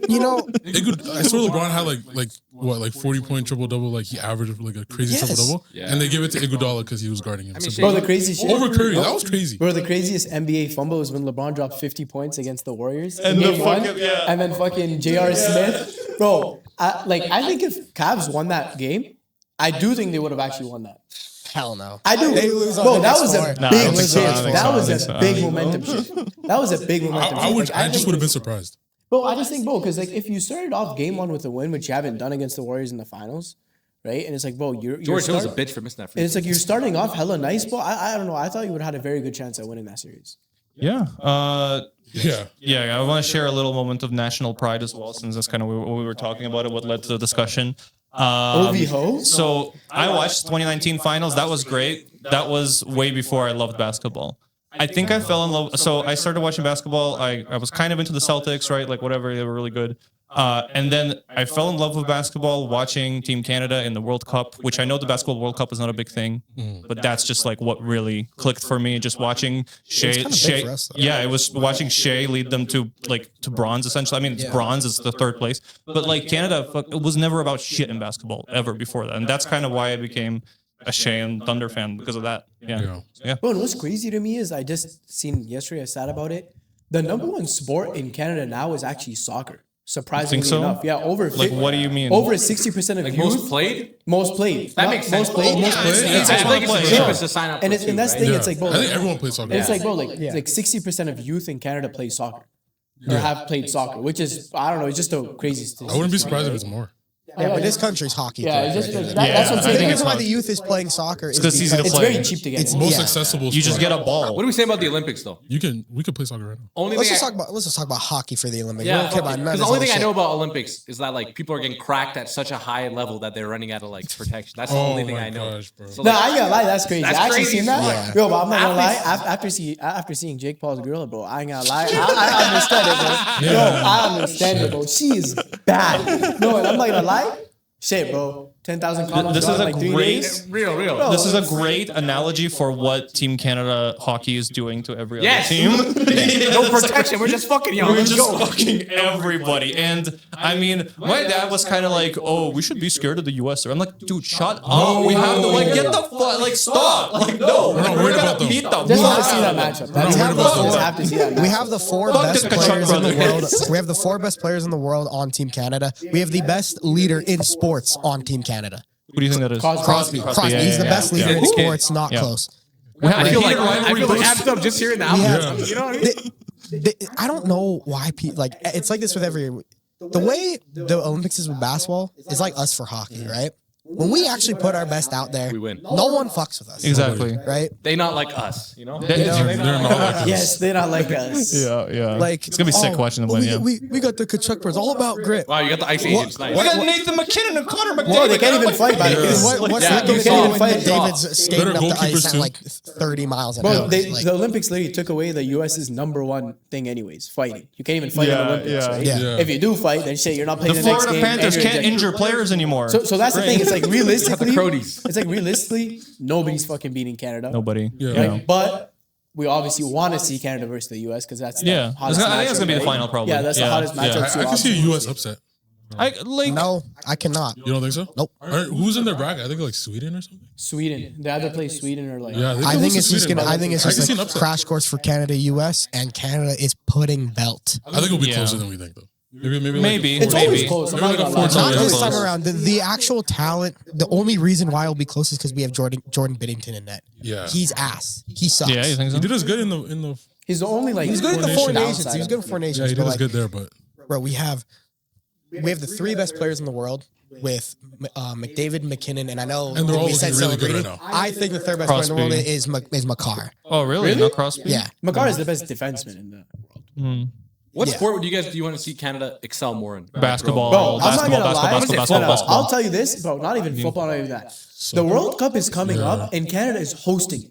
you know, I swear LeBron had like 40-point triple-double. Like he averaged like a crazy Yes. triple-double. Yeah. And they give it to Iguodala because he was guarding him. So Bro, the crazy shit. over Curry, that was crazy. Bro, the craziest NBA fumble was when LeBron dropped 50 points against the Warriors And in the game one, fucking- yeah. and then fucking J.R. Smith. Bro, I think if Cavs won that game, I do think they would have actually won that. hell no. I do. They lose on Bro, the that next was four. a Nah, I big don't think so. I don't shift. think That so. I was don't a think so. big momentum shift. That was a big momentum I shift. Like, just think- would have been surprised. Bro, I just think, bro, because like if you started off game one with a win, which you haven't done against the Warriors in the finals, right? And it's like, bro, you're George Hill's a start- bitch for missing that free And it's throw. like you're starting off hella nice, bro. I don't know. I thought you would have had a very good chance at winning that series. Yeah. Yeah. Yeah, I want to share a little moment of national pride as well, since that's kind of what we were talking about, it, what led to the discussion. OV-ho? So I watched 2019 finals. That was great. That was way before I loved basketball. I think I fell in love. So I started watching basketball. I was kind of into the Celtics, right? Like whatever, they were really good. And then I fell in love with basketball watching Team Canada in the World Cup, which I know the Basketball World Cup is not a big thing, but that's just like what really clicked for me. Just watching Shea, kinda big for us, though. yeah, it was watching Shea lead them to bronze essentially. I mean, it's bronze, it's the 3rd place, but like Canada, it was never about shit in basketball ever before that, and that's kind of why I became a Shea and Thunder fan because of that. Yeah. Bro, and what's crazy to me is I just seen yesterday, I sat about it. The number one sport in Canada now is actually soccer. Surprisingly so? enough. Yeah, over Like, what do you mean? Over 60% of Like youth. most played? Most played. That Not makes sense. Most played. Most played. it's I think it's the Yeah. cheapest to sign up for. And that's the thing. It's like, bro, I think like, everyone plays soccer. it's like, bro, like 60% of youth in Canada play soccer. Or have played soccer, which is, I don't know, it's just a crazy statistic. I wouldn't be surprised if it's more. Yeah, but this country's hockey. Yeah, too. it's just, Right? that's what I'm I saying. think The it's reason why hard. the youth is playing soccer is 'cause it's easy to because It's play. very cheap to get. It's in. Most Yeah. accessible. You just sport. get a ball. What do we say about the Olympics though? We could play soccer right now. Only let's thing just talk about hockey for the Olympics. Yeah, we don't care about none of because this the only other thing I know shit. about Olympics is that like people are getting cracked at such a high level that they're running out of like protection. That's the only thing my I know. gosh, bro. So, No, like, I ain't gonna lie, that's crazy. That's I actually crazy seen as that. fuck. Yo, but I'm not gonna lie. Athletes- After seeing Jake Paul's girl, bro, I ain't gonna lie. I understand it, bro. Yo, I understand it, bro. She is bad. No, and I'm not gonna lie. Shit, bro. 10,000 condoms This is gone in a like 3 great- days. real. This is a great analogy for what Team Canada hockey is doing to every other Yes. team. No protection. We're just fucking young. We're Let's just go. fucking everybody. And I mean, my dad was kind of like, oh, we should be scared of the US. I'm like, dude, shut up. We have to like get the fuck, like stop. Like, no, not we're worried gonna about them. beat them. Just want to see that matchup. That's worried about just them. have to see that matchup. We have the four Fuck best the Kachuk players in the world. brothers. We have the 4 best players in the world on Team Canada. We have the best leader in sports on Team Canada. Who do you think that is? Crosby. Crosby. yeah, He's the yeah, best leader yeah. in sports, not Yeah. close. I feel like rivalry amped up just hearing the album. Yeah. You know what I mean? I don't know why people like it's like this with every. The way the Olympics is with basketball is like us for hockey, right? When we actually put our best out there, We win. No one fucks with us. Exactly. Right? They not like us. You know. They're not like us. Yes, they're not like us. Yeah. Like it's gonna be sick watching them win. Yeah. We got the Kachuk brothers, all about grit. Wow, you got the ice agents. Nice. We got Nathan McKinnon and Connor McDavid. Bro, they can't even fight by Yeah. What's Yeah, the you game saw when it. David's skating Better up the goalkeepers ice at too. like 30 miles an Bro, hour? the Olympics literally took away the U.S.'s number one thing anyways, fighting. You can't even fight in the Olympics, right? Yeah. If you do fight, then shit, you're not The playing the next Florida game. Panthers and you're can't ejected. injure players anymore. So that's the thing. It's like realistically, Cronies. it's like realistically, nobody's fucking beating Canada. Nobody. Yeah. Right? But we obviously want to see Canada versus the U.S. because that's the Yeah. hottest I think it's matchup, gonna be the right? final probably. Yeah, that's the Yeah. hottest Yeah. matchup. I can see a U.S. upset. No, I cannot. You don't think so? Nope. Who's in their bracket? I think like Sweden or something. Sweden. They either play Sweden or like. Yeah, I think it's just Sweden, gonna. bro. I think it's I can just see an a upset. crash course for Canada, U.S. and Canada is putting belt. I think it'll be Yeah. closer than we think, though. Maybe. It's always close. I'm not gonna lie. Not this close. time around. The actual talent, the only reason why it'll be close is because we have Jordan Biddington in net. Yeah. He's ass. He sucks. Yeah, you think so? He did us good in the. He's the only He was good at the Four Nations. He was good at Four Yeah, Nations. he but did us like, good there, but bro, we have the three best players in the world with McDavid, McKinnon, and I know And they're all we said looking really good Celebrini. right now. I think the third best player in the world Crosby. is Makar. Oh, really? No Crosby? Yeah. Makar is the best defenseman in the world. What Yeah. sport do you want to see Canada excel more in? Basketball. Bro, I'm not gonna lie. Basketball. I'll tell you this, bro. Not even football, not even that. The World Cup is coming up, and Canada is hosting.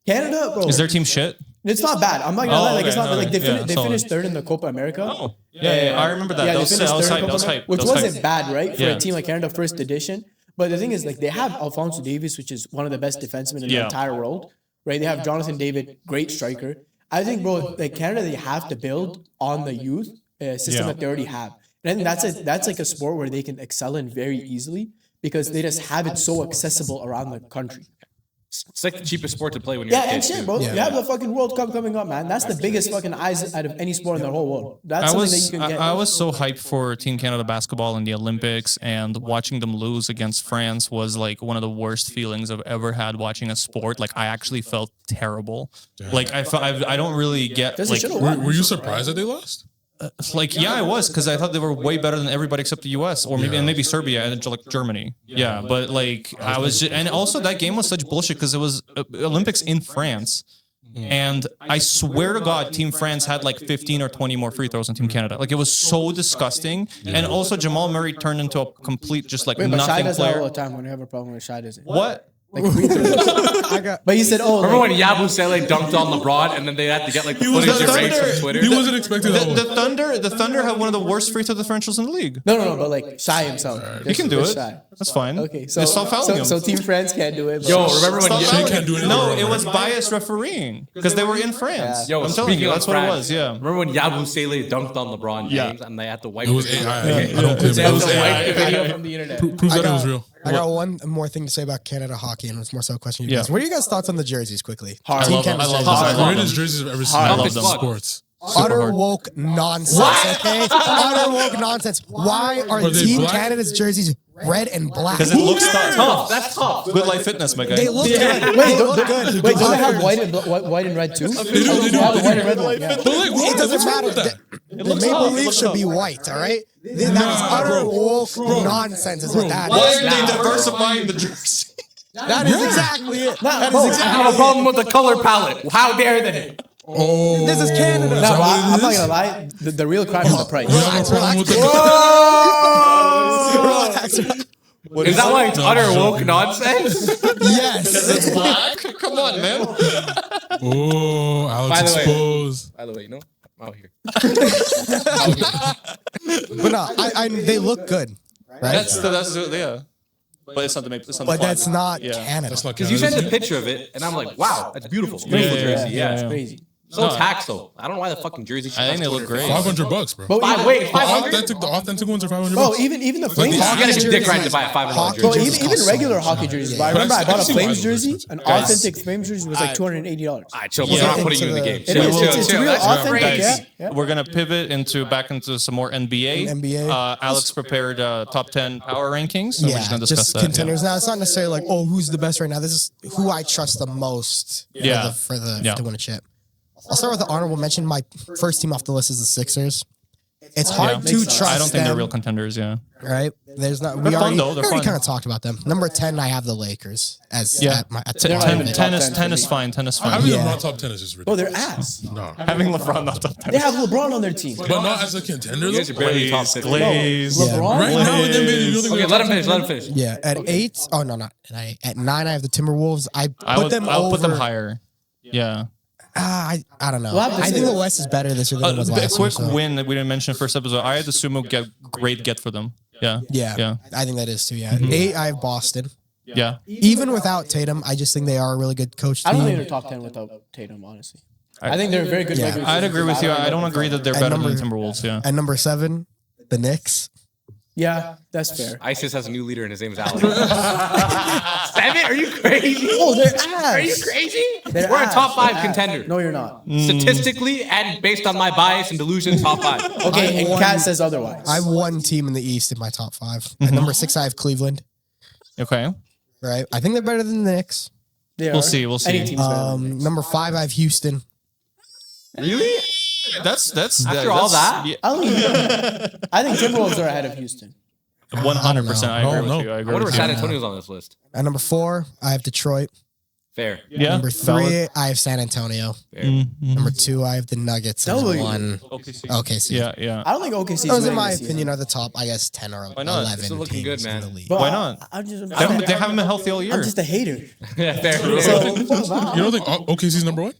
Canada, bro. Is their team shit? It's not bad. I'm not gonna lie. Like it's not like they solid. finished third in the Copa America. Oh, yeah, I remember that. Yeah, that they was finished third in hype. Copa That was America, hype. which That was wasn't hype. bad, right, for Yeah. a team like Canada, first edition. But the thing is, like, they have Alphonso Davies, which is one of the best defensemen in the entire world, right? They have Jonathan David, great striker. I think, bro, like Canada, they have to build on the youth system that they already have. And I think that's like a sport where they can excel in very easily because they just have it so accessible around the country. It's like the cheapest sport to play when you're a Yeah, kid. and shit, too. bro. You have the fucking World Cup coming up, man. That's the biggest fucking eyes out of any sport in the whole world. That's something that you can get. I was so hyped for Team Canada basketball in the Olympics, and watching them lose against France was like one of the worst feelings I've ever had watching a sport. Like I actually felt terrible. Like I don't really get Does it like should've won. were you surprised that they lost? yeah, I was because I thought they were way better than everybody except the U.S. or maybe Serbia and like Germany. Yeah, but like I was just, and also that game was such bullshit because it was Olympics in France. And I swear to God, Team France had like 15 or 20 more free throws than Team Canada. Like it was so disgusting. And also Jamal Murray turned into a complete just like Wait, but Shai nothing does that all player. the time when you have a problem with Shai, does it? What? Like free throws. But you said, oh, Remember like, when Yabusele dunked on LeBron and then they had to get like the was footage the erased Thunder. from Twitter? He wasn't expecting that. The Thunder have one of the worst free throw differentials in the league. no, but like Shai himself. He can do There's it. Shai. That's fine. Okay, so Just stop fouling him. so Team France can't do it. But Yo, remember when Shai can't do anything No, wrong, it was right? biased refereeing because they were in France. Yo, I'm telling you, speaking that's of what it France, was. Yeah. Remember when Yabusele dunked on LeBron Yeah. James and they had to wipe It was the AI. video? I don't claim They it. had It was to AI. wipe the video from the internet. Proves that it was real. I got one more thing to say about Canada hockey, and it's more so a question. Yeah. What are you guys' thoughts on the jerseys, quickly? Hard. I love them. Canada's I love jerseys. them. The greatest jerseys I've ever seen I in love them. sports. Utter woke nonsense, okay? Utter woke nonsense. Why are Are they Team black? Canada's jerseys red and black? Because it looks Tough. tough. That's tough. Good life fitness, my guy. They look good. Wait, They look good. wait, don't they have white and red too? They do. They have the white and red one. Yeah. But like, what? It doesn't What's wrong matter. with that? The looks Maple tough. It Leaf looks should tough. be white, all right? That is utter bro. woke nonsense is what that Why is. are they diversifying the jersey? That is exactly it. That bro, is I exactly have a problem with the color palette. How dare they? Oh, This is Canada. is No, that but what I'm it not is? gonna lie. The real crime is the price. You have a problem with the Relax. Is that why it's utter woke nonsense? Yes. It's black? Come on, man. Oh, Alex By the way- exposed. By the way, you know, I'm out here. But no, they look good, right? That's yeah. But it's not the Maple. It's not But the that's flag. not Yeah. Canada. That's not Because you Canada's sent a picture of it, and I'm like, wow, that's beautiful. Yeah, Beautiful yeah, jersey, yeah, It's yeah. crazy. So taxed though. I don't know why the fucking jersey. I think they look great. $500, bro. But Wait, The 500? authentic ones are $500. bro, even the Flames. You gotta get jerseys- dick right to buy a $500 Hockey Bro, jersey. jerseys even cost so regular much. hockey jerseys. Yeah. But I remember I I've bought a seen why Flames they're jersey. expensive. An Guys. authentic Flames jersey was like $280. All right, chill. Yeah, We're not putting into you in the the- game. It Chill, is- chill, it's chill. real That's authentic, crazy. yeah. We're gonna pivot back into some more NBA. NBA. Alex prepared top 10 power rankings. So we're Yeah, just gonna discuss just that. contenders. Now it's not necessarily like, oh, who's the best right now. This is who I trust the most Yeah. to win a chip. I'll start with the honorable mention. My first team off the list is the Sixers. It's hard to trust I don't think they're them, real contenders. Yeah. right? There's not. They're We fun, already, though. They're we already fun. kind of talked about them. Number 10, I have the Lakers as Yeah. at the They're not bottom even of it. top 10 10 for is me. fine. 10 is fine. Having Yeah. them not top 10 is just Bro, ridiculous. they're ass. No. Having LeBron not top 10. They have LeBron on their team. But not as a contender, You guys though. are barely top 50. Glaze. Yeah. LeBron? Right now, with them, you don't think Okay, they're let top him finish. 10? Let him finish. Yeah, at 8. Oh no, not at 9. I have the Timberwolves. I I put would, them I'll over. put them higher. Yeah. I don't know. We'll have to I see. think the West is better this year than it was A last year. quick so- win that we didn't mention first episode. I had the Sumo great get for them. Yeah. Yeah, I think that is too. Yeah, 8. I have Boston. Yeah. Even without Tatum, I just think they are a really good coach I team. don't think they're top 10 without Tatum, honestly. I think they're a very good. regular I'd season agree with team. you. I don't agree that they're And better than number- the Timberwolves. Yeah. And number 7, the Knicks. Yeah, that's fair. ISIS has a new leader and his name is Alex. 7? Are you crazy? Oh, they're ass. Are you crazy? They're We're ass. a top 5 They're contender. Ass. No, you're not. Statistically and based on my bias and delusion, top 5. Okay, and Kat says otherwise. I have one team in the East in my top 5. At number 6, I have Cleveland. Okay. Right? I think they're better than the Knicks. We'll see. We'll see. Any team's better than the Knicks. Number 5, I have Houston. Really? That's After all that? Yeah, I think Timberwolves are ahead of Houston. 100%. I agree No, with you. I I agree wonder with where you. San Antonio's on this list. At number 4, I have Detroit. Fair. Yeah. Number 3, valid. I have San Antonio. Fair. Number 2, I have the Nuggets. And W. 1, OKC. Yeah. I don't think OKC. Those, in my opinion, are the top, I guess, 10 or Why not? 11 This is looking teams good, man. in the league. But Why not? They haven't been healthy all year. I'm just a hater. Yeah, fair. So, You don't think OKC's number 1?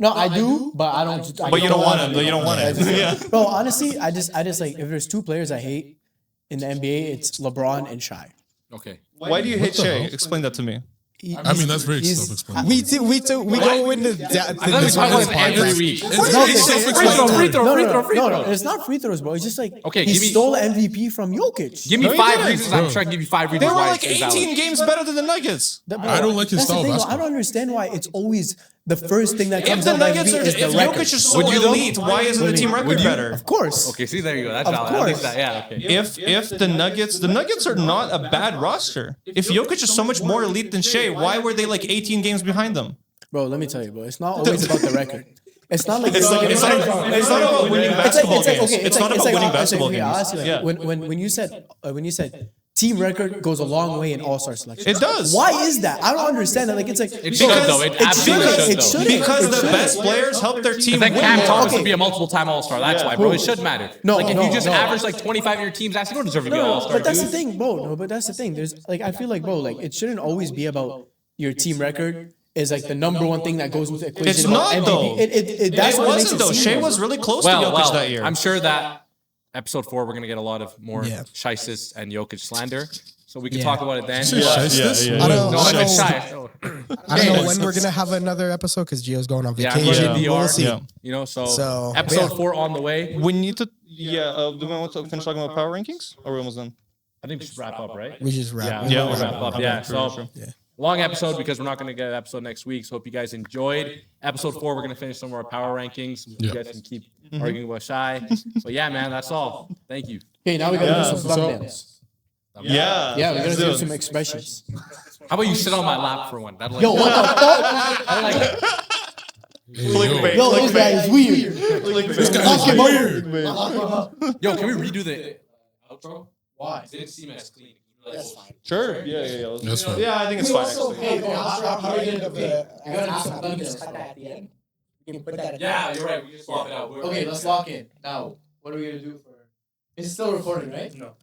no, I do, but I don't. But you don't want it. You don't want it. Yeah. Bro, honestly, I just like if there's 2 players I hate in the NBA, it's LeBron and Shai. Okay. Why do you hate Shea? Explain that to me. I mean, that's very he's- self-explanatory. We go into I thought we talk about this every week. Free No, it's not free throws, bro. It's just like Okay, he give me- stole MVP from Jokic. Give me No, he 5 didn't, reasons. I'm sure I can give you 5 They reasons were why like it's 18 invalid. games better than the Nuggets. Bro, I don't like his that's the style of thing, though. I basketball. don't understand why it's always the first thing that If comes the out of Nuggets MVP are, is the if record. Jokic is so Would you though? elite, why isn't the team record better? Of course. Okay, see, there you go. That's Of valid. At least course. that, yeah, okay. If the Nuggets are not a bad roster. If Jokic is so much more elite than Shea, why were they like 18 games behind them? Bro, let me tell you, bro. It's not always about the record. It's not like It's not about winning basketball games. It's not about winning basketball games. Yeah. When you said team record goes a long way in All-Star selection. It does. Why is that? I don't understand that. Like it's like It should, though. It absolutely should, It though. should. Because the best players help their team Then win. Cam Thomas Okay. would be a multiple-time All-Star. That's why, bro. It should matter. No, like if no, you just no. average like 25 in your teams, that's you don't deserve to be an All-Star. But that's the dude. thing, bro. No, but that's the thing. There's like I feel like, bro, like it shouldn't always be about your team record. Is like the number one thing that goes into the equation. It's about not, MVP. though. That's It what makes wasn't though. seem Shea like- was really close to Well, Jokic that year. I'm sure that episode 4 we're gonna get a lot of more Yeah. Shisis and Jokic slander, so we can Yeah. talk about it then. Say Shiestas? I don't No, I know. meant Shy. I don't know when we're gonna have another episode because Gio's going on Yeah, vacation. I'm going to We'll DR. see. Yeah. You know, so So, episode yeah. 4 on the way. We need to. Do we want to finish talking about power rankings? Or are we almost done? I think we should wrap up, right? We just wrap. Yeah, we'll we'll wrap up. Okay, Yeah, true, so true. long episode because we're not going to get an episode next week. So hope you guys enjoyed. Episode 4, we're going to finish some of our power rankings. You guys can keep arguing about Shy. But yeah, man, that's all. Thank you. Okay, now we gotta do some So- thumbnails. Yeah. Yeah, we gotta do some expressions. How about you sit on my lap for one? That'll like, Yo, what the fuck? I like it. Yo, this guy is weird. This guy is weird. Yo, can we redo the outro? Why? It didn't seem as clean. That's fine. Sure. Yeah. That's fine. Yeah, I think it's fine. Actually. Yeah, you're right. We just swap it out. Okay, let's lock in. Now, what are we gonna do for? It's still recording, right? No.